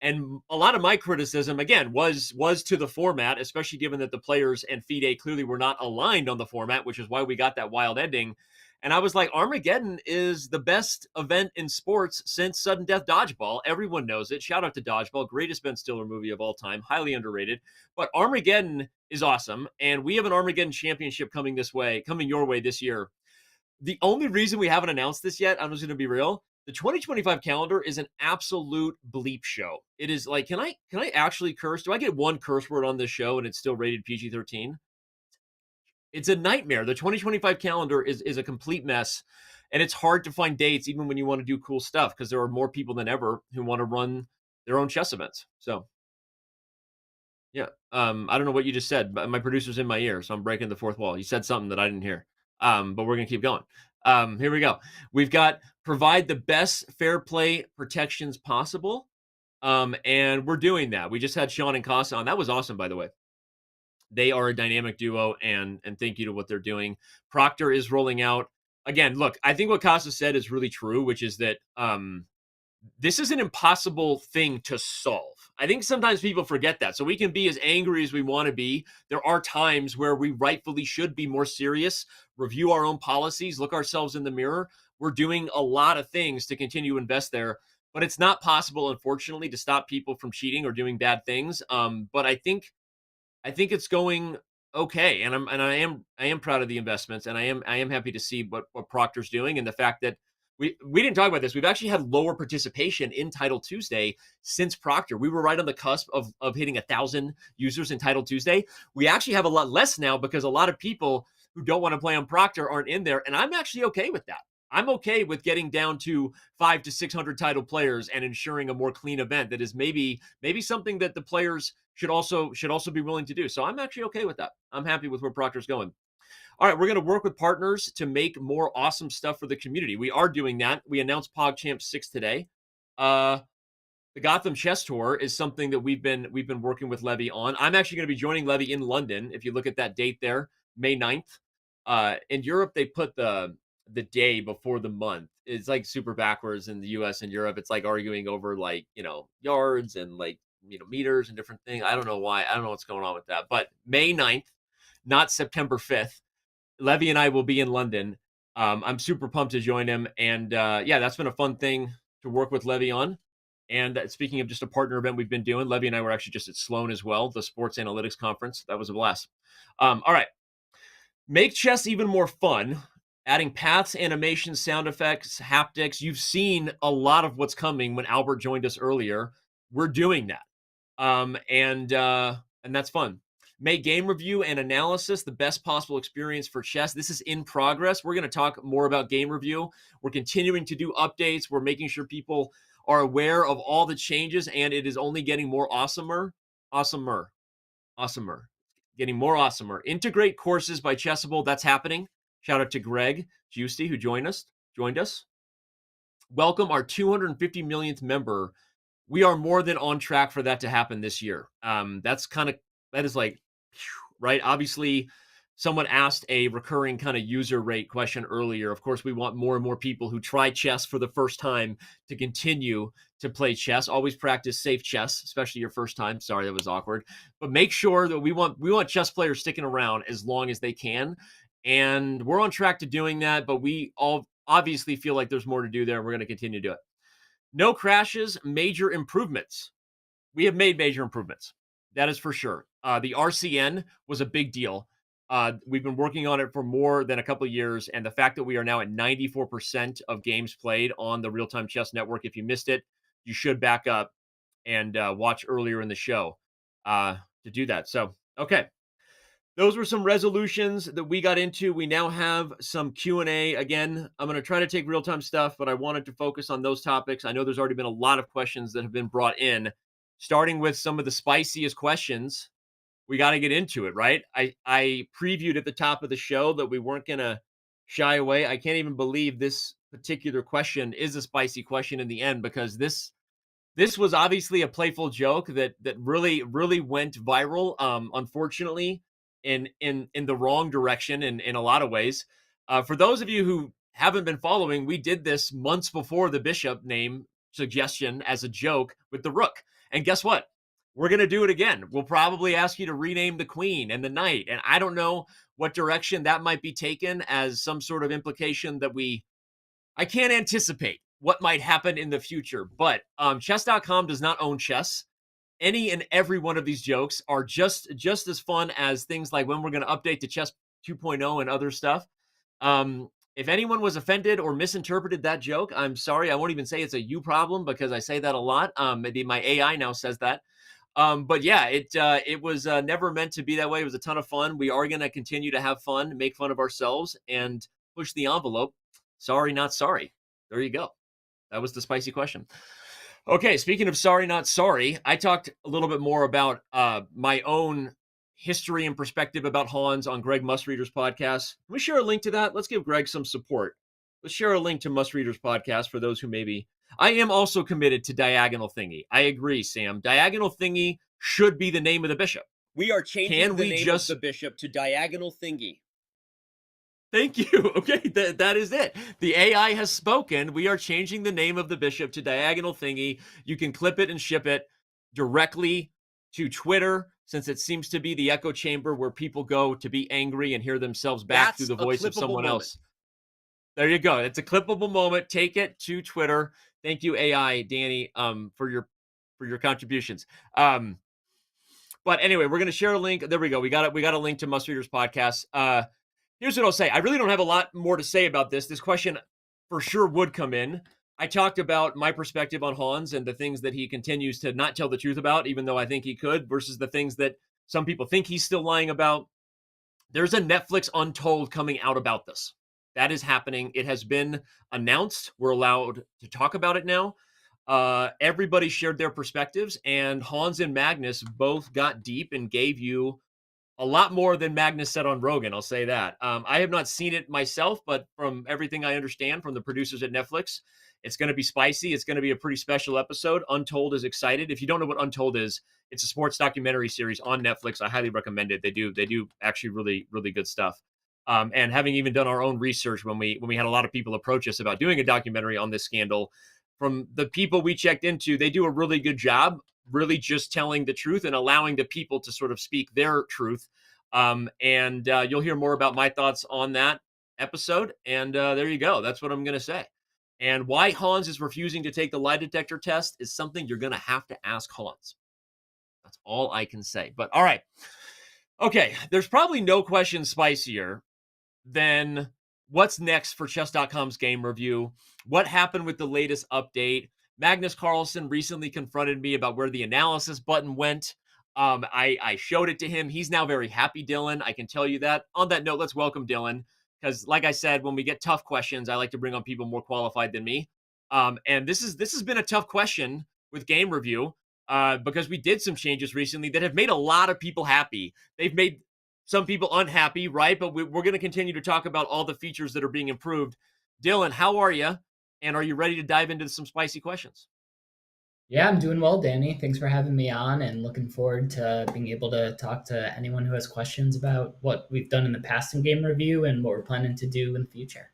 B: And a lot of my criticism, again, was to the format, especially given that the players and FIDE clearly were not aligned on the format, which is why we got that wild ending. And I was like, Armageddon is the best event in sports since Sudden Death Dodgeball. Everyone knows it. Shout out to Dodgeball. Greatest Ben Stiller movie of all time. Highly underrated. But Armageddon is awesome. And we have an Armageddon championship coming your way this year. The only reason we haven't announced this yet, I'm just going to be real, the 2025 calendar is an absolute bleep show. It is like, can I actually curse? Do I get one curse word on this show and it's still rated PG-13? It's a nightmare. The 2025 calendar is a complete mess, and it's hard to find dates even when you want to do cool stuff, because there are more people than ever who want to run their own chess events. So yeah, I don't know what you just said, but my producer's in my ear, so I'm breaking the fourth wall. You said something that I didn't hear, but we're going to keep going. Here we go. We've got provide the best fair play protections possible, and we're doing that. We just had Sean and Casa on. That was awesome, by the way. They are a dynamic duo, and thank you to what they're doing. Proctor is rolling out. Again, look, I think what Casa said is really true, which is that this is an impossible thing to solve. I think sometimes people forget that. So we can be as angry as we want to be. There are times where we rightfully should be more serious, review our own policies, look ourselves in the mirror. We're doing a lot of things to continue to invest there, but it's not possible, unfortunately, to stop people from cheating or doing bad things. But I think it's going okay, and I am proud of the investments, and I am happy to see what Proctor's doing, and the fact that we didn't talk about this. We've actually had lower participation in Title Tuesday since Proctor. We were right on the cusp of hitting 1,000 users in Title Tuesday. We actually have a lot less now because a lot of people who don't want to play on Proctor aren't in there, and I'm actually okay with that. I'm okay with getting down to 500 to 600 title players and ensuring a more clean event that is maybe something that the players should also be willing to do. So I'm actually okay with that. I'm happy with where Proctor's going. All right, we're going to work with partners to make more awesome stuff for the community. We are doing that. We announced PogChamps 6 today. The Gotham Chess Tour is something that we've been working with Levy on. I'm actually going to be joining Levy in London. If you look at that date there, May 9th. In Europe, they put the day before the month. It's like super backwards in the US and Europe. It's like arguing over like, yards and like, meters and different things. I don't know why. I don't know what's going on with that. But May 9th, not September 5th, Levy and I will be in London. I'm super pumped to join him. And yeah, that's been a fun thing to work with Levy on. And speaking of just a partner event we've been doing, Levy and I were actually just at Sloan as well, the Sports Analytics Conference. That was a blast. All right. Make chess even more fun. Adding paths, animations, sound effects, haptics. You've seen a lot of what's coming when Albert joined us earlier. We're doing that. And that's fun. Make game review and analysis the best possible experience for chess. This is in progress. We're going to talk more about game review. We're continuing to do updates. We're making sure people are aware of all the changes, and it is only getting more awesomer. Getting more awesomer. Integrate courses by Chessable. That's happening. Shout out to Greg Giusti, who joined us. Welcome our 250 millionth member. We are more than on track for that to happen this year. That is like, right? Obviously, someone asked a recurring kind of user rate question earlier. Of course, we want more and more people who try chess for the first time to continue to play chess. Always practice safe chess, especially your first time. Sorry, that was awkward. But make sure that we want chess players sticking around as long as they can. And we're on track to doing that, but we all obviously feel like there's more to do there, and we're going to continue to do it. No crashes, major improvements. We have made major improvements. That is for sure. The RCN was a big deal. We've been working on it for more than a couple of years, and the fact that we are now at 94% of games played on the Real-Time Chess Network, if you missed it, you should back up and watch earlier in the show to do that. So, okay. Those were some resolutions that we got into. We now have some Q&A. Again, I'm going to try to take real-time stuff, but I wanted to focus on those topics. I know there's already been a lot of questions that have been brought in, starting with some of the spiciest questions. We got to get into it, right? I previewed at the top of the show that we weren't going to shy away. I can't even believe this particular question is a spicy question in the end, because this was obviously a playful joke that really went viral. Unfortunately, in the wrong direction in a lot of ways. For those of you who haven't been following, we did this months before the bishop name suggestion as a joke with the rook. And guess what? We're going to do it again. We'll probably ask you to rename the queen and the knight. And I don't know what direction that might be taken as some sort of implication that I can't anticipate what might happen in the future. But Chess.com does not own chess. Any and every one of these jokes are just as fun as things like when we're going to update to Chess 2.0 and other stuff. If anyone was offended or misinterpreted that joke, I'm sorry. I won't even say it's a you problem, because I say that a lot. Maybe my AI now says that. But yeah, it was never meant to be that way. It was a ton of fun. We are going to continue to have fun, make fun of ourselves, and push the envelope. Sorry, not sorry. There you go. That was the spicy question. Okay, speaking of sorry, not sorry, I talked a little bit more about my own history and perspective about Hans on Greg Musreader's podcast. Can we share a link to that? Let's give Greg some support. Let's share a link to Musreader's podcast for those who maybe... I am also committed to Diagonal Thingy. I agree, Sam. Diagonal Thingy should be the name of the bishop.
N: We are changing the name of the bishop to Diagonal Thingy.
B: Thank you. Okay, that is it. The AI has spoken. We are changing the name of the bishop to Diagonal Thingy. You can clip it and ship it directly to Twitter, since it seems to be the echo chamber where people go to be angry and hear themselves back through the voice of someone else. There you go. It's a clippable moment. Take it to Twitter. Thank you, AI, Danny, for your contributions. But anyway, we're going to share a link. There we go. We got a link to Musreader's podcast. Here's what I'll say. I really don't have a lot more to say about this. This question for sure would come in. I talked about my perspective on Hans and the things that he continues to not tell the truth about, even though I think he could, versus the things that some people think he's still lying about. There's a Netflix Untold coming out about this. That is happening. It has been announced. We're allowed to talk about it now. Everybody shared their perspectives, and Hans and Magnus both got deep and gave you a lot more than Magnus said on Rogan. I'll say that. I have not seen it myself, but from everything I understand from the producers at Netflix, it's going to be spicy. It's going to be a pretty special episode. Untold is excited. If you don't know what Untold is, it's a sports documentary series on Netflix. I highly recommend it. They do actually really, really good stuff. And having even done our own research when we had a lot of people approach us about doing a documentary on this scandal, from the people we checked into, they do a really good job, really just telling the truth and allowing the people to sort of speak their truth. And you'll hear more about my thoughts on that episode. And there you go. That's what I'm going to say. And why Hans is refusing to take the lie detector test is something you're going to have to ask Hans. That's all I can say. But all right. Okay. There's probably no question spicier than what's next for Chess.com's game review. What happened with the latest update? Magnus Carlsen recently confronted me about where the analysis button went. I showed it to him. He's now very happy, Dylan. I can tell you that. On that note, let's welcome Dylan. Because like I said, when we get tough questions, I like to bring on people more qualified than me. And this has been a tough question with game review because we did some changes recently that have made a lot of people happy. They've made some people unhappy, right? But we're going to continue to talk about all the features that are being improved. Dylan, how are you? And are you ready to dive into some spicy questions?
O: Yeah, I'm doing well, Danny. Thanks for having me on and looking forward to being able to talk to anyone who has questions about what we've done in the past in game review and what we're planning to do in the future.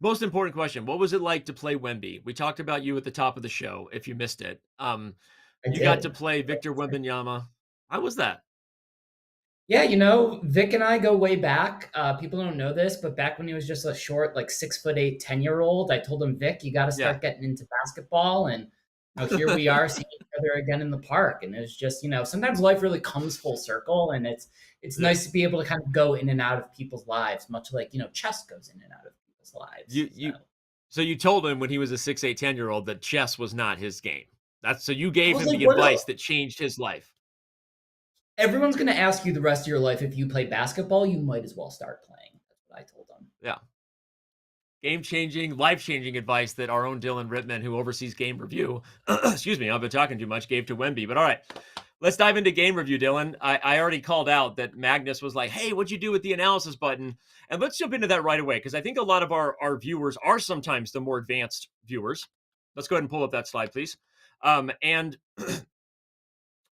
B: Most important question. What was it like to play Wemby? We talked about you at the top of the show, if you missed it. You got to play Victor Wembanyama. How was that?
O: Yeah, Vic and I go way back. People don't know this, but back when he was just a short, 6'8", 10-year-old, I told him, Vic, you got to start getting into basketball. And here we are seeing each other again in the park. And it's just, sometimes life really comes full circle. And it's nice to be able to kind of go in and out of people's lives, much like, chess goes in and out of people's lives.
B: So you told him when he was a 6'8", 10-year-old that chess was not his game. So you gave him the advice that changed his life.
O: Everyone's going to ask you the rest of your life, if you play basketball, you might as well start playing. That's what I told them.
B: Yeah. Game-changing, life-changing advice that our own Dylan Rittman, who oversees game review, excuse me, I've been talking too much, gave to Wemby. But all right, let's dive into game review, Dylan. I already called out that Magnus was like, hey, what'd you do with the analysis button? And let's jump into that right away, because I think a lot of our viewers are sometimes the more advanced viewers. Let's go ahead and pull up that slide, please. And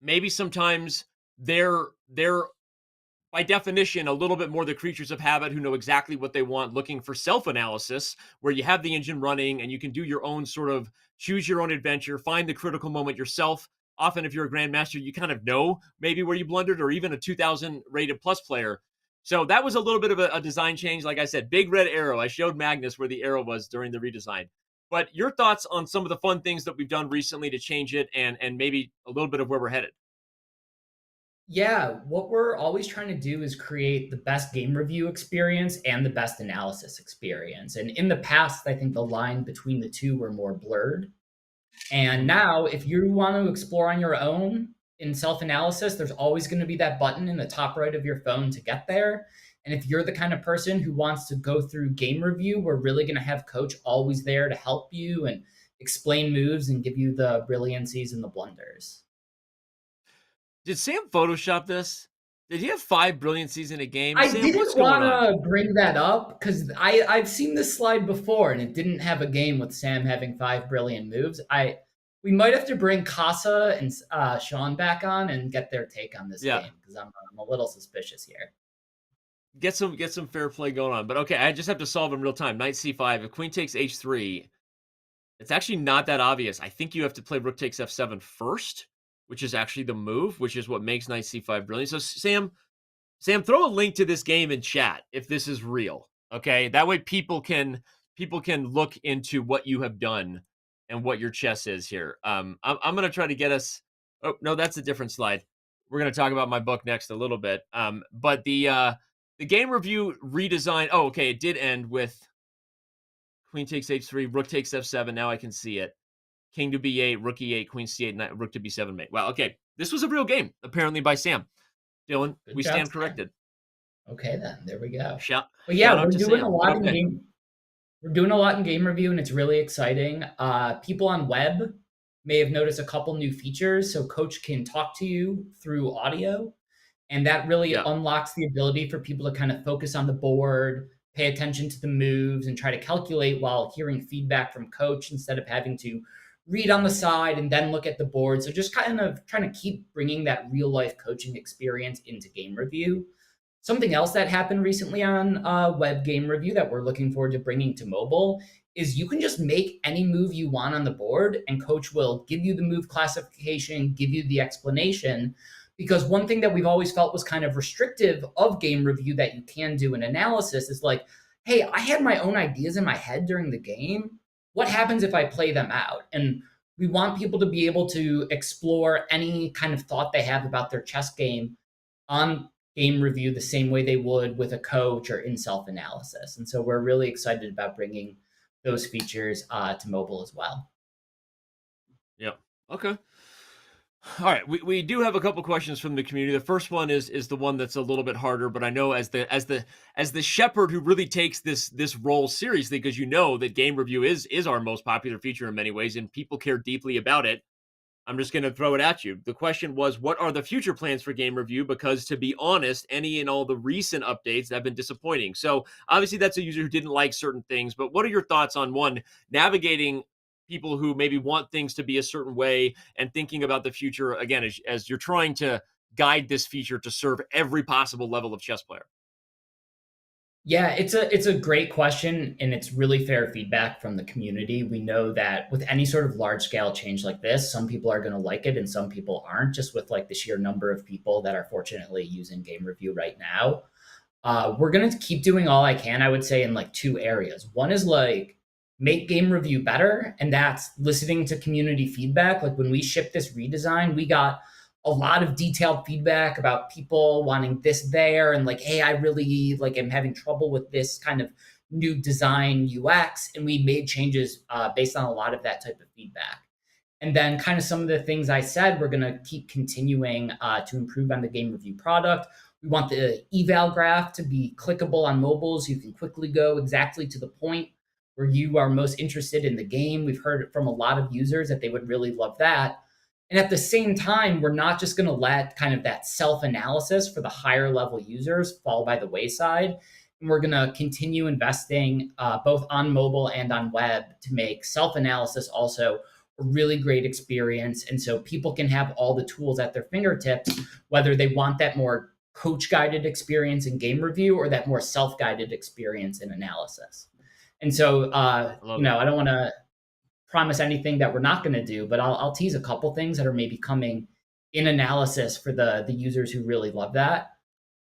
B: maybe sometimes they're by definition a little bit more the creatures of habit who know exactly what they want, looking for self-analysis where you have the engine running and you can do your own sort of choose your own adventure, find the critical moment yourself. Often if you're a grandmaster, you kind of know maybe where you blundered, or even a 2000 rated plus player. So that was a little bit of a design change. Like I said, big red arrow. I showed Magnus where the arrow was during the redesign. But your thoughts on some of the fun things that we've done recently to change it and maybe a little bit of where we're headed.
O: Yeah, what we're always trying to do is create the best game review experience and the best analysis experience. And in the past, I think the line between the two were more blurred. And now, if you want to explore on your own in self-analysis, there's always going to be that button in the top right of your phone to get there. And if you're the kind of person who wants to go through game review, we're really going to have Coach always there to help you and explain moves and give you the brilliancies and the blunders.
B: Did Sam Photoshop this? Did he have 5 brilliancies in a game?
O: I
B: Sam,
O: didn't want to bring that up because I've seen this slide before and it didn't have a game with Sam having 5 brilliant moves. We might have to bring Casa and Sean back on and get their take on this game because I'm a little suspicious here.
B: Get some fair play going on. But okay, I just have to solve in real time. Knight c5. If queen takes h3, it's actually not that obvious. I think you have to play rook takes f7 first, which is actually the move, which is what makes knight c5 brilliant. So Sam, throw a link to this game in chat if this is real. Okay, that way people can look into what you have done and what your chess is here. I'm going to try to get us. Oh no, that's a different slide. We're going to talk about my book next a little bit. But the game review redesign. Oh, okay, it did end with queen takes h3, rook takes f7. Now I can see it. King to b8, rook e8, queen c8, knight, rook to b7 mate. Wow, okay. This was a real game, apparently, by Sam. Dylan, we stand corrected.
O: Okay, then. There we go.
B: But
O: yeah, we're doing a lot in game. We're doing a lot in game review, and it's really exciting. People on web may have noticed a couple new features, so Coach can talk to you through audio, and that really unlocks the ability for people to kind of focus on the board, pay attention to the moves, and try to calculate while hearing feedback from Coach instead of having to read on the side and then look at the board. So just kind of trying to keep bringing that real life coaching experience into game review. Something else that happened recently on web game review that we're looking forward to bringing to mobile is you can just make any move you want on the board, and coach will give you the move classification, give you the explanation. Because one thing that we've always felt was kind of restrictive of game review that you can do an analysis is like, hey, I had my own ideas in my head during the game. What happens if I play them out? And we want people to be able to explore any kind of thought they have about their chess game on game review the same way they would with a coach or in self-analysis. And so we're really excited about bringing those features to mobile as well.
B: Yeah. Okay. All right, we do have a couple questions from the community. The first one is the one that's a little bit harder, but I know as the shepherd who really takes this role seriously, because you know that game review is our most popular feature in many ways, and people care deeply about it. I'm just going to throw it at you. The question was, what are the future plans for game review? Because to be honest, any and all the recent updates have been disappointing. So obviously that's a user who didn't like certain things, but what are your thoughts on one, navigating people who maybe want things to be a certain way and thinking about the future, again, as you're trying to guide this feature to serve every possible level of chess player?
O: Yeah, it's a great question, and it's really fair feedback from the community. We know that with any sort of large scale change like this, some people are going to like it and some people aren't, just with like the sheer number of people that are fortunately using game review right now. We're going to keep doing all I can, I would say, in like two areas. One is like make game review better, and that's listening to community feedback. Like when we shipped this redesign, we got a lot of detailed feedback about people wanting this there, and like, hey, I really like am having trouble with this kind of new design UX, and we made changes based on a lot of that type of feedback. And then kind of some of the things I said, we're going to keep continuing to improve on the game review product. We want the eval graph to be clickable on mobile, so you can quickly go exactly to the point where you are most interested in the game. We've heard from a lot of users that they would really love that. And at the same time, we're not just going to let kind of that self-analysis for the higher level users fall by the wayside. And we're going to continue investing both on mobile and on web to make self-analysis also a really great experience. And so people can have all the tools at their fingertips, whether they want that more coach-guided experience in game review or that more self-guided experience in analysis. And so, I don't want to promise anything that we're not going to do, but I'll tease a couple things that are maybe coming in analysis for the users who really love that.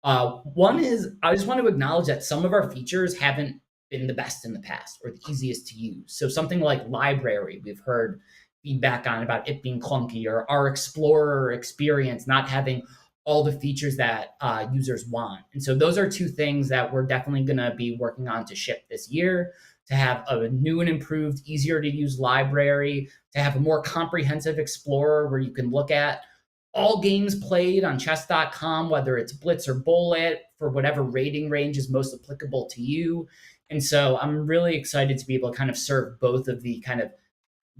O: One is I just want to acknowledge that some of our features haven't been the best in the past or the easiest to use. So something like library, we've heard feedback on about it being clunky, or our Explorer experience not having all the features that users want. And so those are two things that we're definitely going to be working on to ship this year, to have a new and improved, easier to use library, to have a more comprehensive Explorer where you can look at all games played on Chess.com, whether it's Blitz or Bullet, for whatever rating range is most applicable to you. And so I'm really excited to be able to kind of serve both of the kind of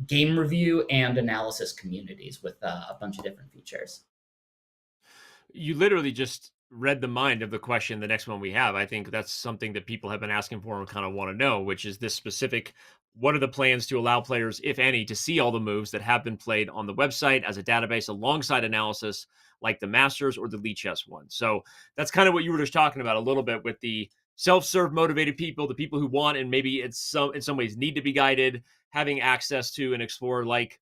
O: game review and analysis communities with a bunch of different features.
B: You literally just read the mind of the question, the next one we have. I think that's something that people have been asking for and kind of want to know, which is this specific, what are the plans to allow players, if any, to see all the moves that have been played on the website as a database alongside analysis like the Masters or the Lichess one? So that's kind of what you were just talking about a little bit with the self-serve motivated people, the people who want and maybe in some ways need to be guided, having access to an Explorer like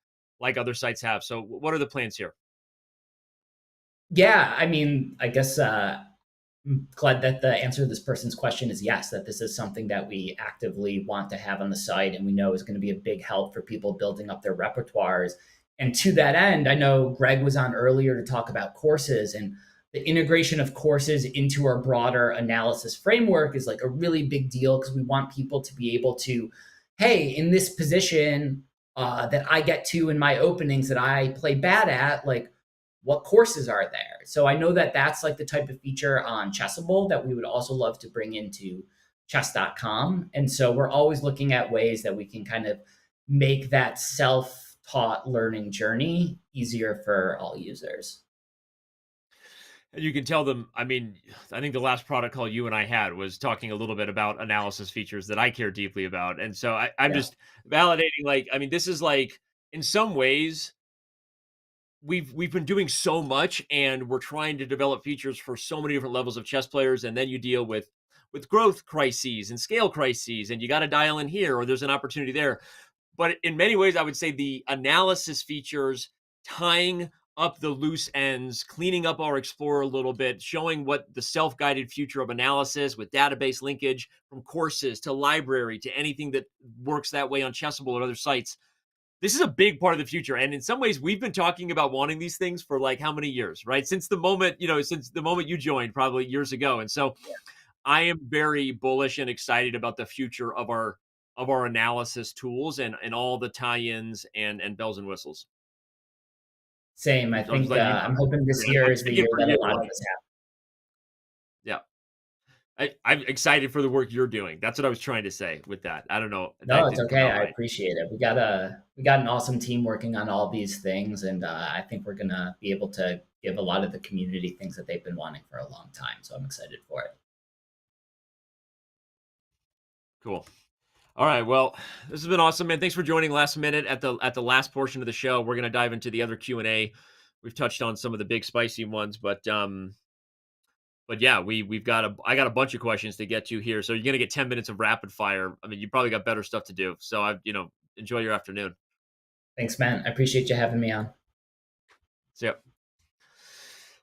B: other sites have. So what are the plans here?
O: Yeah, I mean, I guess I'm glad that the answer to this person's question is yes, that this is something that we actively want to have on the site and we know is going to be a big help for people building up their repertoires. And to that end, I know Greg was on earlier to talk about courses, and the integration of courses into our broader analysis framework is like a really big deal, because we want people to be able to, hey, in this position that I get to in my openings that I play bad at, like, what courses are there? So I know that that's like the type of feature on Chessable that we would also love to bring into Chess.com. And so we're always looking at ways that we can kind of make that self-taught learning journey easier for all users.
B: And you can tell them, I mean, I think the last product call you and I had was talking a little bit about analysis features that I care deeply about. And so I'm just validating, like, I mean, this is like, in some ways, we've been doing so much, and we're trying to develop features for so many different levels of chess players, and then you deal with growth crises and scale crises, and you got to dial in here, or there's an opportunity there. But in many ways, I would say the analysis features, tying up the loose ends, cleaning up our Explorer a little bit, showing what the self-guided future of analysis with database linkage from courses to library to anything that works that way on Chessable or other sites. This is a big part of the future. And in some ways, we've been talking about wanting these things for like how many years, right? Since the moment you joined, probably years ago. And so I am very bullish and excited about the future of our analysis tools and all the tie-ins and bells and whistles.
O: Same. I think I'm hoping this year is the year that a lot of this happens.
B: Yeah. I'm excited for the work you're doing. That's what I was trying to say with that. I don't know.
O: No, it's okay. I appreciate it. We got an awesome team working on all these things, and I think we're gonna be able to give a lot of the community things that they've been wanting for a long time. So I'm excited for it.
B: Cool. All right. Well, this has been awesome, man. Thanks for joining last minute at the last portion of the show. We're gonna dive into the other Q&A. We've touched on some of the big spicy ones, but yeah, I got a bunch of questions to get to here. So you're going to get 10 minutes of rapid fire. I mean, you probably got better stuff to do. So enjoy your afternoon.
O: Thanks, man. I appreciate you having me on.
B: So,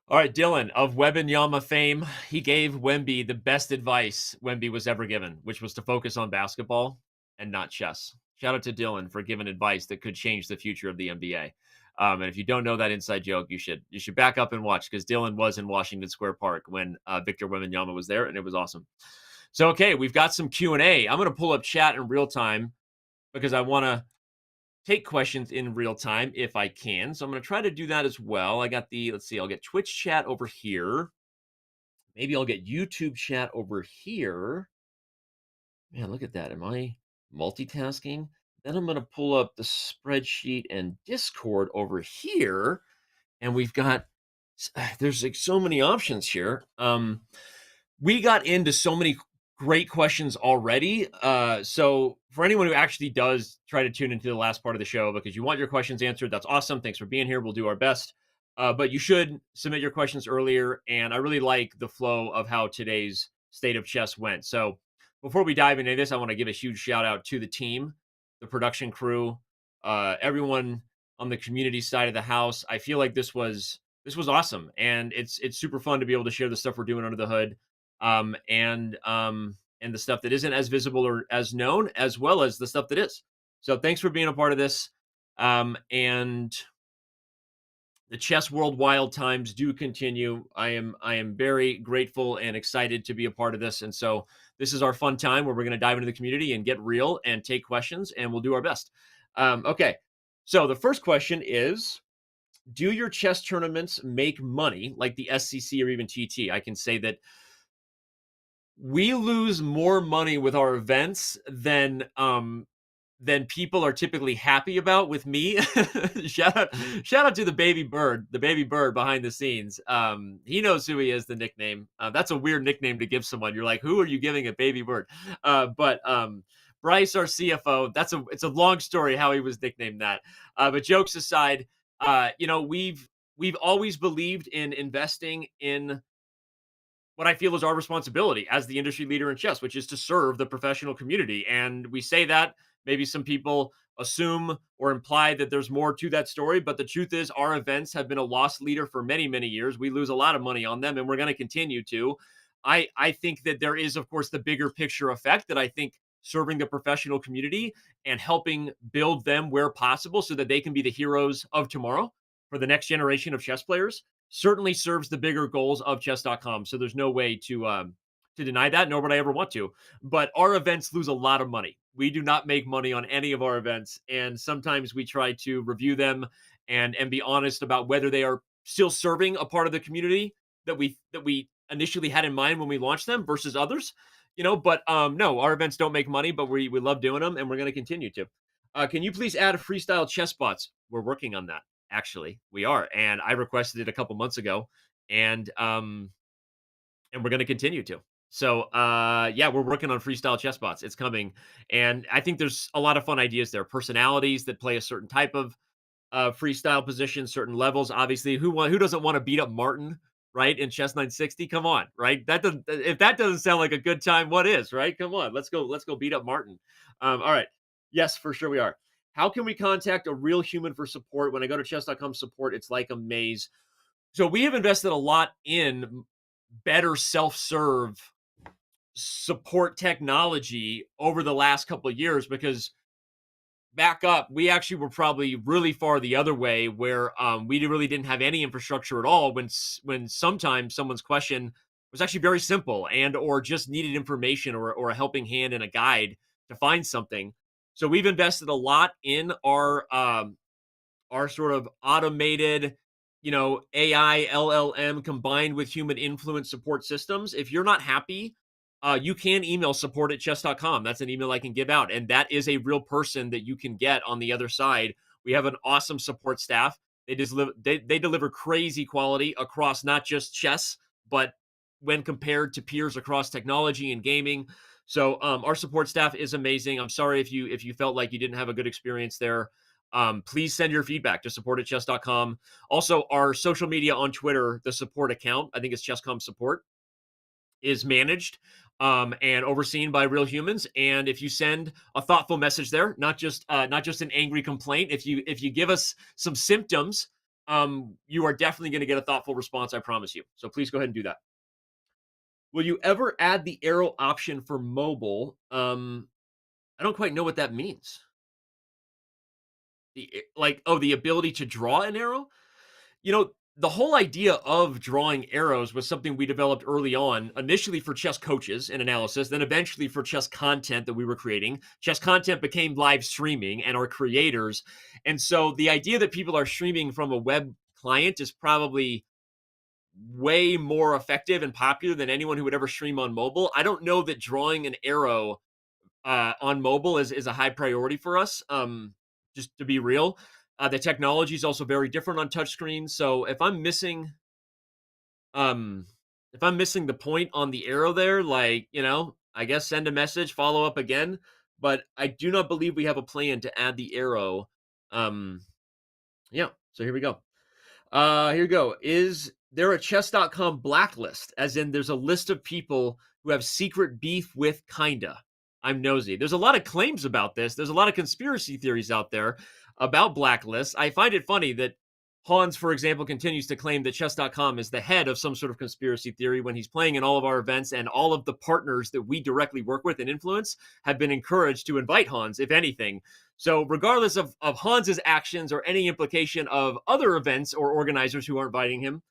B: all right, Dylan of Wembanyama fame. He gave Wemby the best advice Wemby was ever given, which was to focus on basketball and not chess. Shout out to Dylan for giving advice that could change the future of the NBA. And if you don't know that inside joke, you should back up and watch, because Dylan was in Washington Square Park when Victor Wembanyama was there, and it was awesome. So, okay, we've got some Q&A. I'm going to pull up chat in real time because I want to take questions in real time if I can. So I'm going to try to do that as well. I got let's see, I'll get Twitch chat over here. Maybe I'll get YouTube chat over here. Man, look at that. Am I multitasking? Then I'm going to pull up the spreadsheet and Discord over here. And we've got, there's like so many options here. We got into so many great questions already. So for anyone who actually does try to tune into the last part of the show because you want your questions answered, that's awesome. Thanks for being here. We'll do our best. But you should submit your questions earlier. And I really like the flow of how today's State of Chess went. So before we dive into this, I want to give a huge shout out to the team, the production crew, everyone on the community side of the house. I feel like this was awesome, and it's super fun to be able to share the stuff we're doing under the hood, and the stuff that isn't as visible or as known, as well as the stuff that is. So thanks for being a part of this, and the chess world wild times do continue. I am very grateful and excited to be a part of this, and so this is our fun time where we're going to dive into the community and get real and take questions, and we'll do our best. Okay, so the first question is, do your chess tournaments make money like the SCC or even TT? I can say that we lose more money with our events than people are typically happy about with me. shout out to the baby bird behind the scenes. He knows who he is, the nickname. That's a weird nickname to give someone. You're like, who are you giving a baby bird? But Bryce, our CFO, it's a long story how he was nicknamed that. But jokes aside, we've always believed in investing in what I feel is our responsibility as the industry leader in chess, which is to serve the professional community. And we say that, maybe some people assume or imply that there's more to that story, but the truth is our events have been a loss leader for many, many years. We lose a lot of money on them, and we're going to continue to. I think that there is, of course, the bigger picture effect that I think serving the professional community and helping build them where possible so that they can be the heroes of tomorrow for the next generation of chess players certainly serves the bigger goals of Chess.com. So there's no way to deny that, nor would I ever want to. But our events lose a lot of money. We do not make money on any of our events, and sometimes we try to review them and be honest about whether they are still serving a part of the community that we initially had in mind when we launched them versus others. But no, our events don't make money, but we love doing them, and we're going to continue to. Can you please add freestyle chess bots? We're working on that. Actually, we are, and I requested it a couple months ago, and we're going to continue to. So, yeah, we're working on freestyle chess bots. It's coming, and I think there's a lot of fun ideas there. Personalities that play a certain type of freestyle positions, certain levels. Obviously, who doesn't want to beat up Martin, right? In Chess 960, come on, right? That doesn't if that doesn't sound like a good time, what is, right? Come on, let's go beat up Martin. All right, yes, for sure we are. How can we contact a real human for support? When I go to chess.com support, it's like a maze. So we have invested a lot in better self-serve support technology over the last couple of years, because back up, we actually were probably really far the other way, where we really didn't have any infrastructure at all when sometimes someone's question was actually very simple and or just needed information or a helping hand and a guide to find something. So we've invested a lot in our sort of automated, AI LLM combined with human influence support systems. If you're not happy, you can email support@chess.com. That's an email I can give out. And that is a real person that you can get on the other side. We have an awesome support staff. They deliver crazy quality across not just chess, but when compared to peers across technology and gaming. So our support staff is amazing. I'm sorry if you felt like you didn't have a good experience there. Please send your feedback to support@chess.com. Also, our social media on Twitter, the support account, I think it's Chess.com support, is managed and overseen by real humans. And if you send a thoughtful message there, not just an angry complaint, if you give us some symptoms, you are definitely going to get a thoughtful response, I promise you. So please go ahead and do that. Will you ever add the arrow option for mobile? I don't quite know what that means. The ability to draw an arrow? The whole idea of drawing arrows was something we developed early on, initially for chess coaches and analysis, then eventually for chess content that we were creating. Chess content became live streaming and our creators. And so the idea that people are streaming from a web client is probably way more effective and popular than anyone who would ever stream on mobile. I don't know that drawing an arrow on mobile is a high priority for us. Just to be real, the technology is also very different on touchscreens. So if I'm missing the point on the arrow there, I guess send a message, follow up again. But I do not believe we have a plan to add the arrow. Yeah. So here we go. Here we go. Is there a chess.com blacklist? As in, there's a list of people who have secret beef with kinda. I'm nosy. There's a lot of claims about this. There's a lot of conspiracy theories out there about blacklists. I find it funny that Hans, for example, continues to claim that chess.com is the head of some sort of conspiracy theory when he's playing in all of our events, and all of the partners that we directly work with and influence have been encouraged to invite Hans, if anything. So regardless of Hans's actions or any implication of other events or organizers who are inviting him,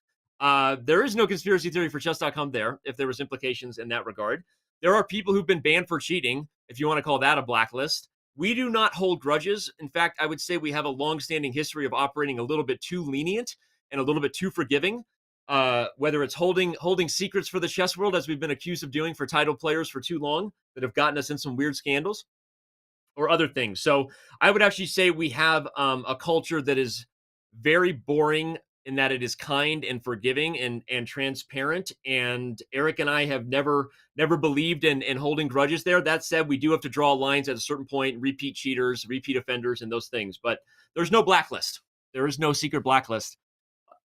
B: there is no conspiracy theory for chess.com there, if there was implications in that regard. There are people who've been banned for cheating, if you want to call that a blacklist. We do not hold grudges. In fact, I would say we have a long-standing history of operating a little bit too lenient and a little bit too forgiving, whether it's holding secrets for the chess world, as we've been accused of doing for title players for too long that have gotten us in some weird scandals, or other things. So I would actually say we have a culture that is very boring in that it is kind and forgiving and transparent. And Eric and I have never believed in holding grudges there. That said, we do have to draw lines at a certain point, repeat cheaters, repeat offenders, and those things. But there's no blacklist. There is no secret blacklist.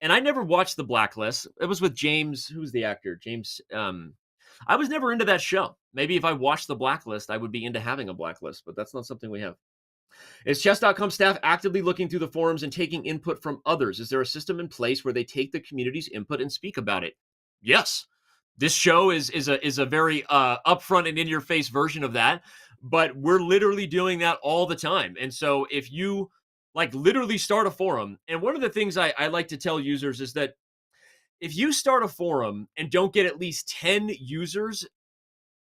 B: And I never watched the blacklist. It was with James, who's the actor? James. I was never into that show. Maybe if I watched the blacklist, I would be into having a blacklist, but that's not something we have. Is chess.com staff actively looking through the forums and taking input from others? Is there a system in place where they take the community's input and speak about it? Yes. This show is a very upfront and in-your-face version of that, but we're literally doing that all the time. And so if you literally start a forum, and one of the things I like to tell users is that if you start a forum and don't get at least 10 users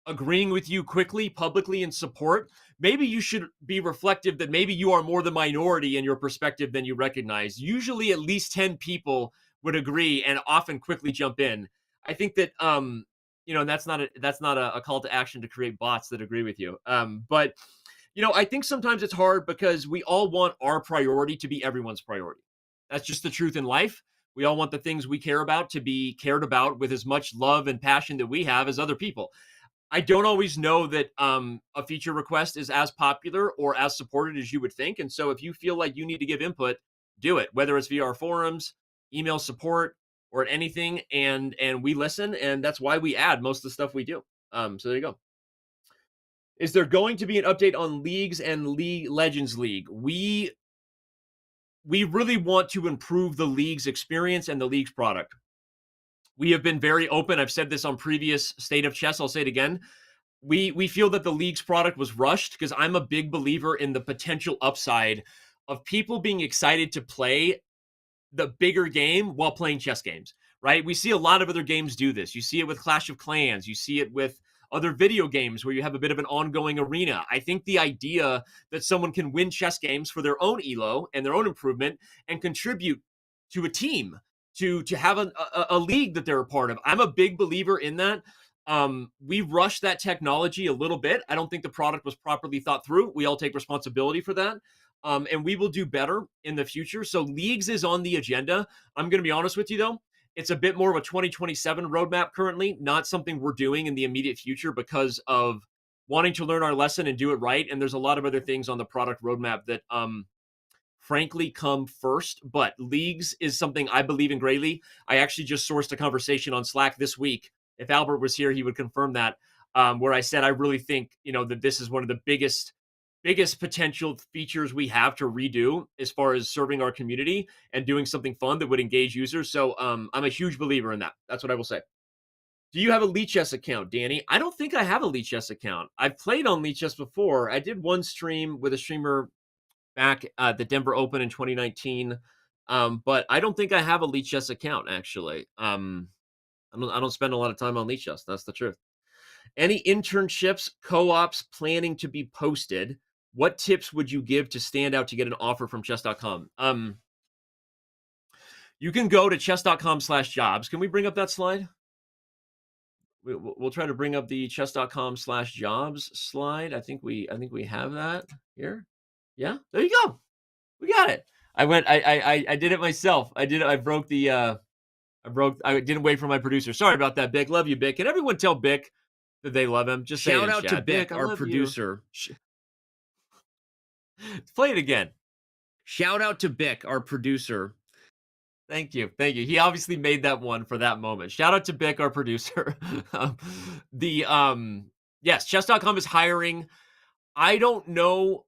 B: agreeing with you quickly, publicly in support, maybe you should be reflective that maybe you are more the minority in your perspective than you recognize. Usually at least 10 people would agree and often quickly jump in. I think that, that's not a call to action to create bots that agree with you. But I think sometimes it's hard because we all want our priority to be everyone's priority. That's just the truth in life. We all want the things we care about to be cared about with as much love and passion that we have as other people. I don't always know that a feature request is as popular or as supported as you would think. And so if you feel like you need to give input, do it, whether it's via our forums, email support, or anything. And we listen, and that's why we add most of the stuff we do. So there you go. Is there going to be an update on leagues and Legends League? We really want to improve the league's experience and the league's product. We have been very open. I've said this on previous State of Chess. I'll say it again. We feel that the league's product was rushed because I'm a big believer in the potential upside of people being excited to play the bigger game while playing chess games, right? We see a lot of other games do this. You see it with Clash of Clans. You see it with other video games where you have a bit of an ongoing arena. I think the idea that someone can win chess games for their own elo and their own improvement and contribute to a team, to have a league that they're a part of. I'm a big believer in that. We rushed that technology a little bit. I don't think the product was properly thought through. We all take responsibility for that. And we will do better in the future. So leagues is on the agenda. I'm going to be honest with you, though. It's a bit more of a 2027 roadmap currently, not something we're doing in the immediate future because of wanting to learn our lesson and do it right. And there's a lot of other things on the product roadmap that, frankly, come first. But leagues is something I believe in greatly. I actually just sourced a conversation on Slack this week. If Albert was here, he would confirm that, where I said I really think, that this is one of the biggest potential features we have to redo as far as serving our community and doing something fun that would engage users. So I'm a huge believer in that. That's what I will say. Do you have a Lichess account, Danny? I don't think I have a Lichess account. I've played on Lichess before. I did one stream with a streamer back at the Denver Open in 2019. But I don't think I have a Lichess account, actually. I don't spend a lot of time on Lichess. That's the truth. Any internships, co-ops planning to be posted? What tips would you give to stand out to get an offer from Chess.com? You can go to Chess.com/jobs. Can we bring up that slide? We'll try to bring up the Chess.com/jobs slide. I think we have that here. Yeah, there you go. We got it. I did it myself. I did it. I didn't wait for my producer. Sorry about that, Bick. Love you, Bick. Can everyone tell Bick that they love him? Just shout out to Bick, our producer. Play it again. Shout out to Bick, our producer. Thank you. He obviously made that one for that moment. Shout out to Bick, our producer. Yes, Chess.com is hiring. I don't know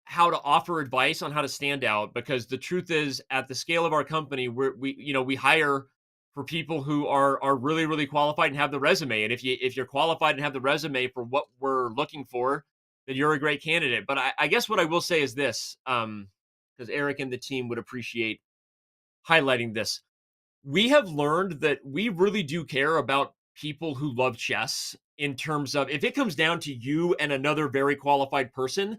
B: how to offer advice on how to stand out, because the truth is, at the scale of our company, we hire for people who are really, really qualified and have the resume. And if you're qualified and have the resume for what we're looking for, then you're a great candidate. But I guess what I will say is this, because Eric and the team would appreciate highlighting this. We have learned that we really do care about people who love chess, in terms of, if it comes down to you and another very qualified person,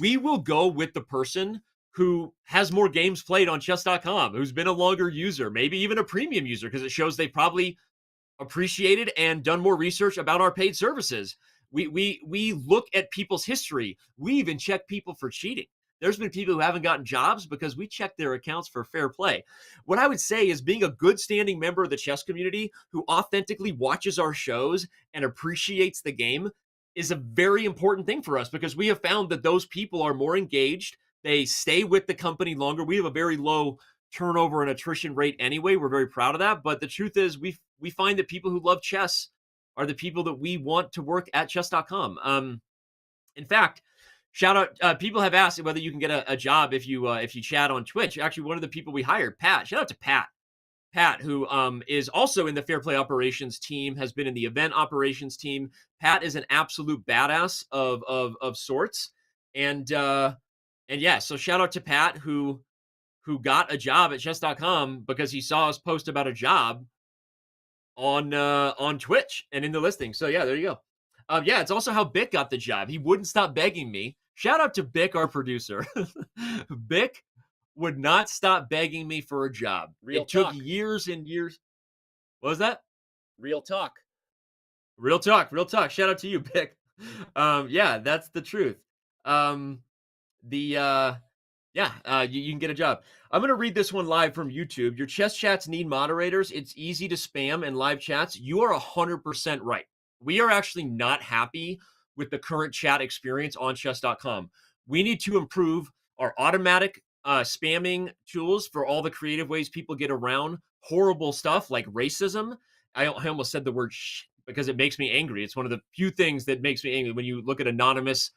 B: we will go with the person who has more games played on Chess.com, who's been a longer user, maybe even a premium user, because it shows they probably appreciated and done more research about our paid services. We look at people's history. We even check people for cheating. There's been people who haven't gotten jobs because we check their accounts for fair play. What I would say is, being a good standing member of the chess community who authentically watches our shows and appreciates the game is a very important thing for us, because we have found that those people are more engaged. They stay with the company longer. We have a very low turnover and attrition rate anyway. We're very proud of that. But the truth is, we find that people who love chess are the people that we want to work at Chess.com. In fact, shout out, people have asked whether you can get a job if you chat on Twitch. Actually, one of the people we hired, Pat, shout out to Pat, who is also in the Fair Play Operations team, has been in the event operations team. Pat is an absolute badass of sorts. And yeah, so shout out to Pat, who got a job at Chess.com because he saw us post about a job on Twitch and in the listing. So yeah, there you go. Yeah, it's also how Bick got the job. He wouldn't stop begging me. Shout out to Bick, our producer. Bick would not stop begging me for a job. It took years and years. What was that?
N: Real talk.
B: Shout out to you, Bick. Yeah, that's the truth. You can get a job. I'm going to read this one live from YouTube. Your chess chats need moderators. It's easy to spam and live chats. You are 100% right. We are actually not happy with the current chat experience on Chess.com. We need to improve our automatic spamming tools for all the creative ways people get around horrible stuff like racism. I almost said the word because it makes me angry. It's one of the few things that makes me angry when you look at anonymous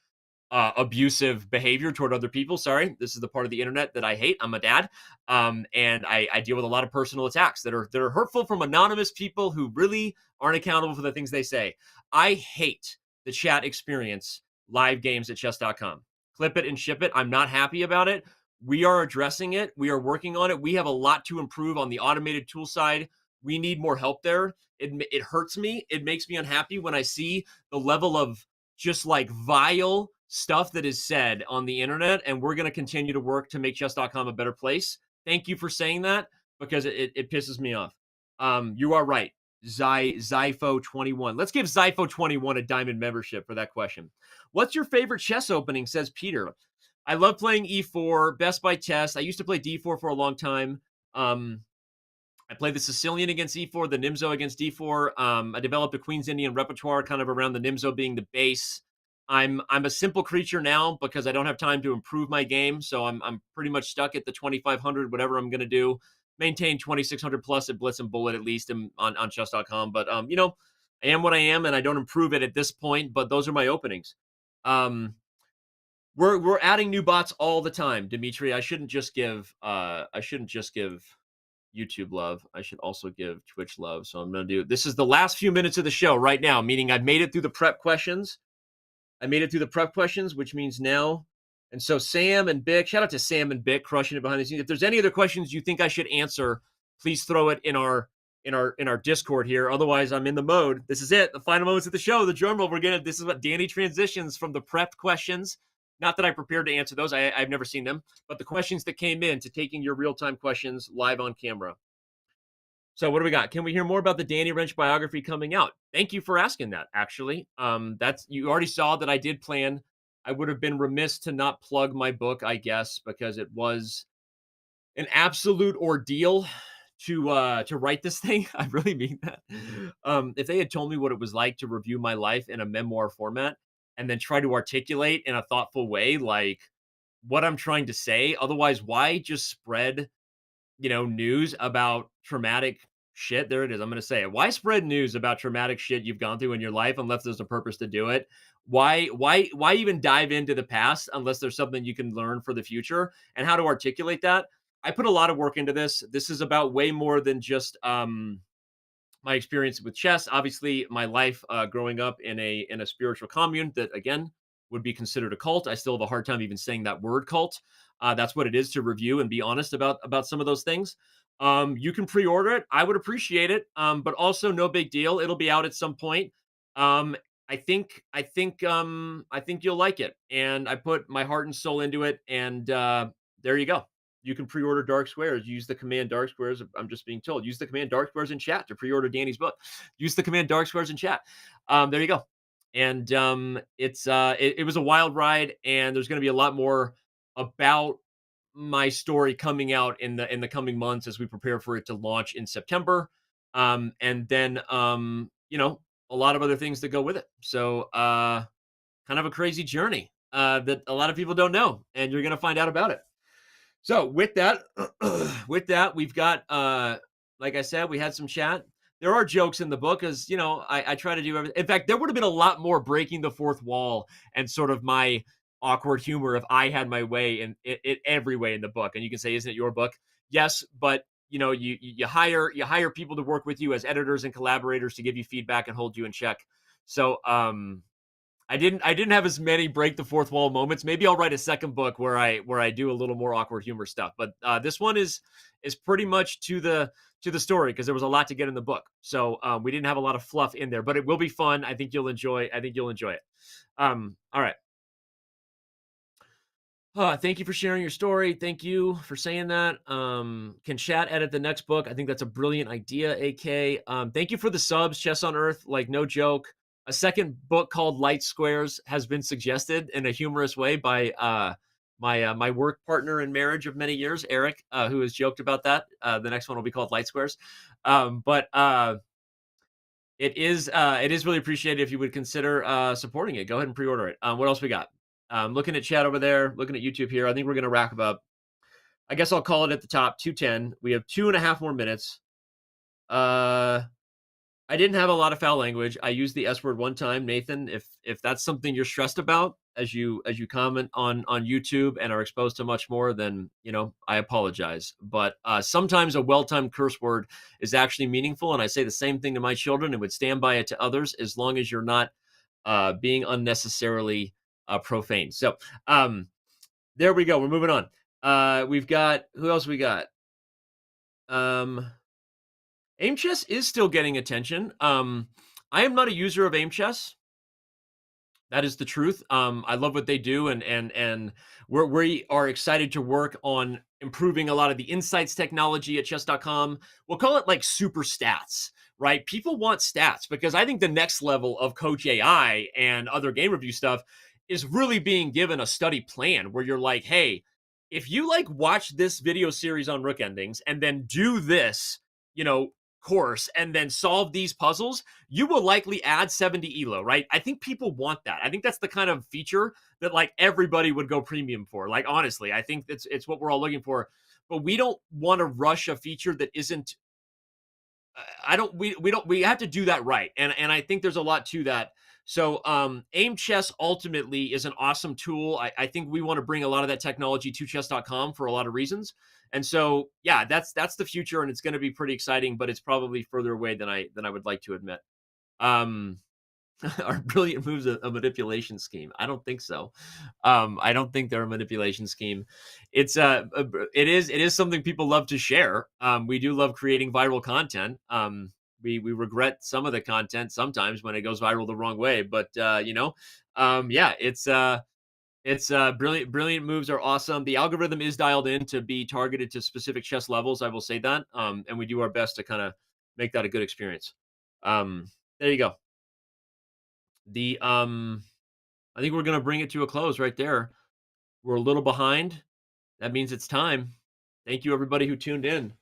B: abusive behavior toward other people. Sorry, this is the part of the internet that I hate. I'm a dad, and I deal with a lot of personal attacks that are hurtful from anonymous people who really aren't accountable for the things they say. I hate the chat experience live games at Chess.com. Clip it and ship it. I'm not happy about it. We are addressing it. We are working on it. We have a lot to improve on the automated tool side. We need more help there. It hurts me. It makes me unhappy when I see the level of just like vile stuff that is said on the internet, and we're going to continue to work to make Chess.com a better place. Thank you for saying that, because it pisses me off. You are right. Zypho21. Let's give Zypho21 a diamond membership for that question. What's your favorite chess opening, says Peter? I love playing E4, best by test. I used to play D4 for a long time. I played the Sicilian against E4, the Nimzo against D4. I developed a Queen's Indian repertoire kind of around the Nimzo being the base. I'm a simple creature now because I don't have time to improve my game, so I'm pretty much stuck at the 2500, whatever I'm going to do. Maintain 2600 plus at Blitz and Bullet at least on Chess.com. But I am what I am, and I don't improve it at this point. But those are my openings. We're adding new bots all the time, Dimitri. I shouldn't just give YouTube love. I should also give Twitch love. So I'm going to do, this is the last few minutes of the show right now, meaning I've made it through the prep questions. Which means now. And so Sam and Bick, shout out to Sam and Bick crushing it behind the scenes. If there's any other questions you think I should answer, please throw it in our Discord here. Otherwise, I'm in the mode. This is it. The final moments of the show. The drum roll. This is what Danny transitions from the prepped questions. Not that I prepared to answer those. I've never seen them, but the questions that came in to taking your real-time questions live on camera. So what do we got? Can we hear more about the Danny Wrench biography coming out? Thank you for asking that, actually. You already saw that I did plan. I would have been remiss to not plug my book, I guess, because it was an absolute ordeal to write this thing. I really mean that. If they had told me what it was like to review my life in a memoir format and then try to articulate in a thoughtful way, like what I'm trying to say, otherwise, why just spread news about traumatic shit? There it is. I'm going to say it. Why spread news about traumatic shit you've gone through in your life unless there's a purpose to do it? Why even dive into the past unless there's something you can learn for the future? And how to articulate that? I put a lot of work into this. This is about way more than just my experience with chess. Obviously, my life growing up in a spiritual commune that, again, would be considered a cult. I still have a hard time even saying that word cult. That's what it is to review and be honest about some of those things. You can pre-order it. I would appreciate it. But also no big deal. It'll be out at some point. I think you'll like it. And I put my heart and soul into it. And there you go. You can pre-order Dark Squares. Use the command Dark Squares. I'm just being told. Use the command Dark Squares in chat to pre-order Danny's book. Use the command Dark Squares in chat. There you go. And it was a wild ride, and there's going to be a lot more about my story coming out in the coming months as we prepare for it to launch in September. And then a lot of other things that go with it. So kind of a crazy journey that a lot of people don't know, and you're going to find out about it. So with that, we've got, like I said, we had some chat. There are jokes in the book because, I try to do everything. In fact, there would have been a lot more breaking the fourth wall and sort of my awkward humor if I had my way in every way in the book. And you can say, isn't it your book? Yes, but you hire people to work with you as editors and collaborators to give you feedback and hold you in check. So I didn't have as many break the fourth wall moments. Maybe I'll write a second book where I do a little more awkward humor stuff. But this one is pretty much to the story because there was a lot to get in the book. So we didn't have a lot of fluff in there, but it will be fun. I think you'll enjoy it. All right. Thank you for sharing your story. Thank you for saying that. Can chat edit the next book? I think that's a brilliant idea, AK. Thank you for the subs, Chess on Earth. Like, no joke. A second book called Light Squares has been suggested in a humorous way by my work partner in marriage of many years, Eric, who has joked about that. The next one will be called Light Squares. But it is really appreciated if you would consider supporting it. Go ahead and pre-order it. What else we got? Looking at chat over there, looking at YouTube here. I think we're going to wrap up I guess I'll call it at the top, 210. We have 2.5 more minutes. I didn't have a lot of foul language. I used the S word one time, Nathan. If that's something you're stressed about as you comment on YouTube and are exposed to much more, then I apologize. But sometimes a well-timed curse word is actually meaningful, and I say the same thing to my children and would stand by it to others as long as you're not being unnecessarily profane. So there we go. We're moving on. We've got who else we got? Aim Chess is still getting attention. I am not a user of Aim Chess. That is the truth. I love what they do, and we are excited to work on improving a lot of the insights technology at Chess.com. We'll call it like super stats, right? People want stats because I think the next level of Coach AI and other game review stuff is really being given a study plan where you're like, hey, if you like watch this video series on rook endings and then do this, course and then solve these puzzles, you will likely add 70 elo, right? I think people want that. I think that's the kind of feature that like everybody would go premium for. Like, honestly, I think it's what we're all looking for, but we don't want to rush a feature that isn't, we have to do that right. And I think there's a lot to that. So Aim Chess ultimately is an awesome tool. I think we want to bring a lot of that technology to Chess.com for a lot of reasons. And so, yeah, that's the future, and it's going to be pretty exciting, but it's probably further away than I would like to admit. Are brilliant moves a manipulation scheme? I don't think so. I don't think they're a manipulation scheme. It is something people love to share. We do love creating viral content. We regret some of the content sometimes when it goes viral the wrong way, but it's brilliant moves are awesome. The algorithm is dialed in to be targeted to specific chess levels. I will say that. And we do our best to kind of make that a good experience. There you go. I think we're going to bring it to a close right there. We're a little behind. That means it's time. Thank you everybody who tuned in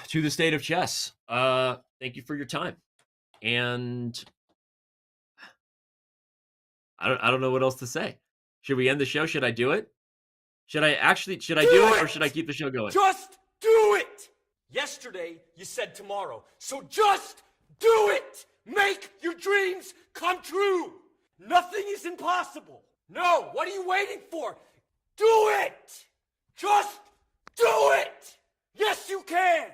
B: to the State of Chess. Thank you for your time. And I don't know what else to say. Should we end the show? Should I do it? Should I do it, or should I keep the show going?
C: Just do it! Yesterday, you said tomorrow. So just do it! Make your dreams come true! Nothing is impossible. No, what are you waiting for? Do it! Just do it! Yes, you can!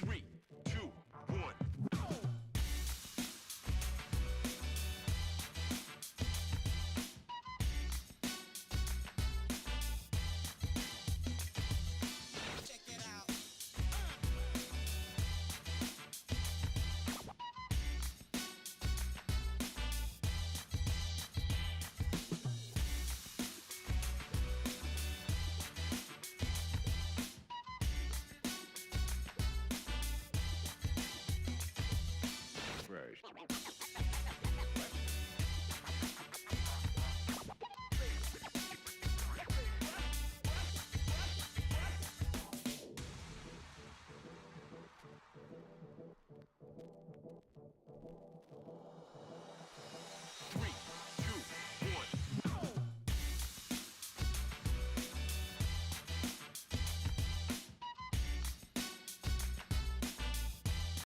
A: 3, 2, 1.
P: Right.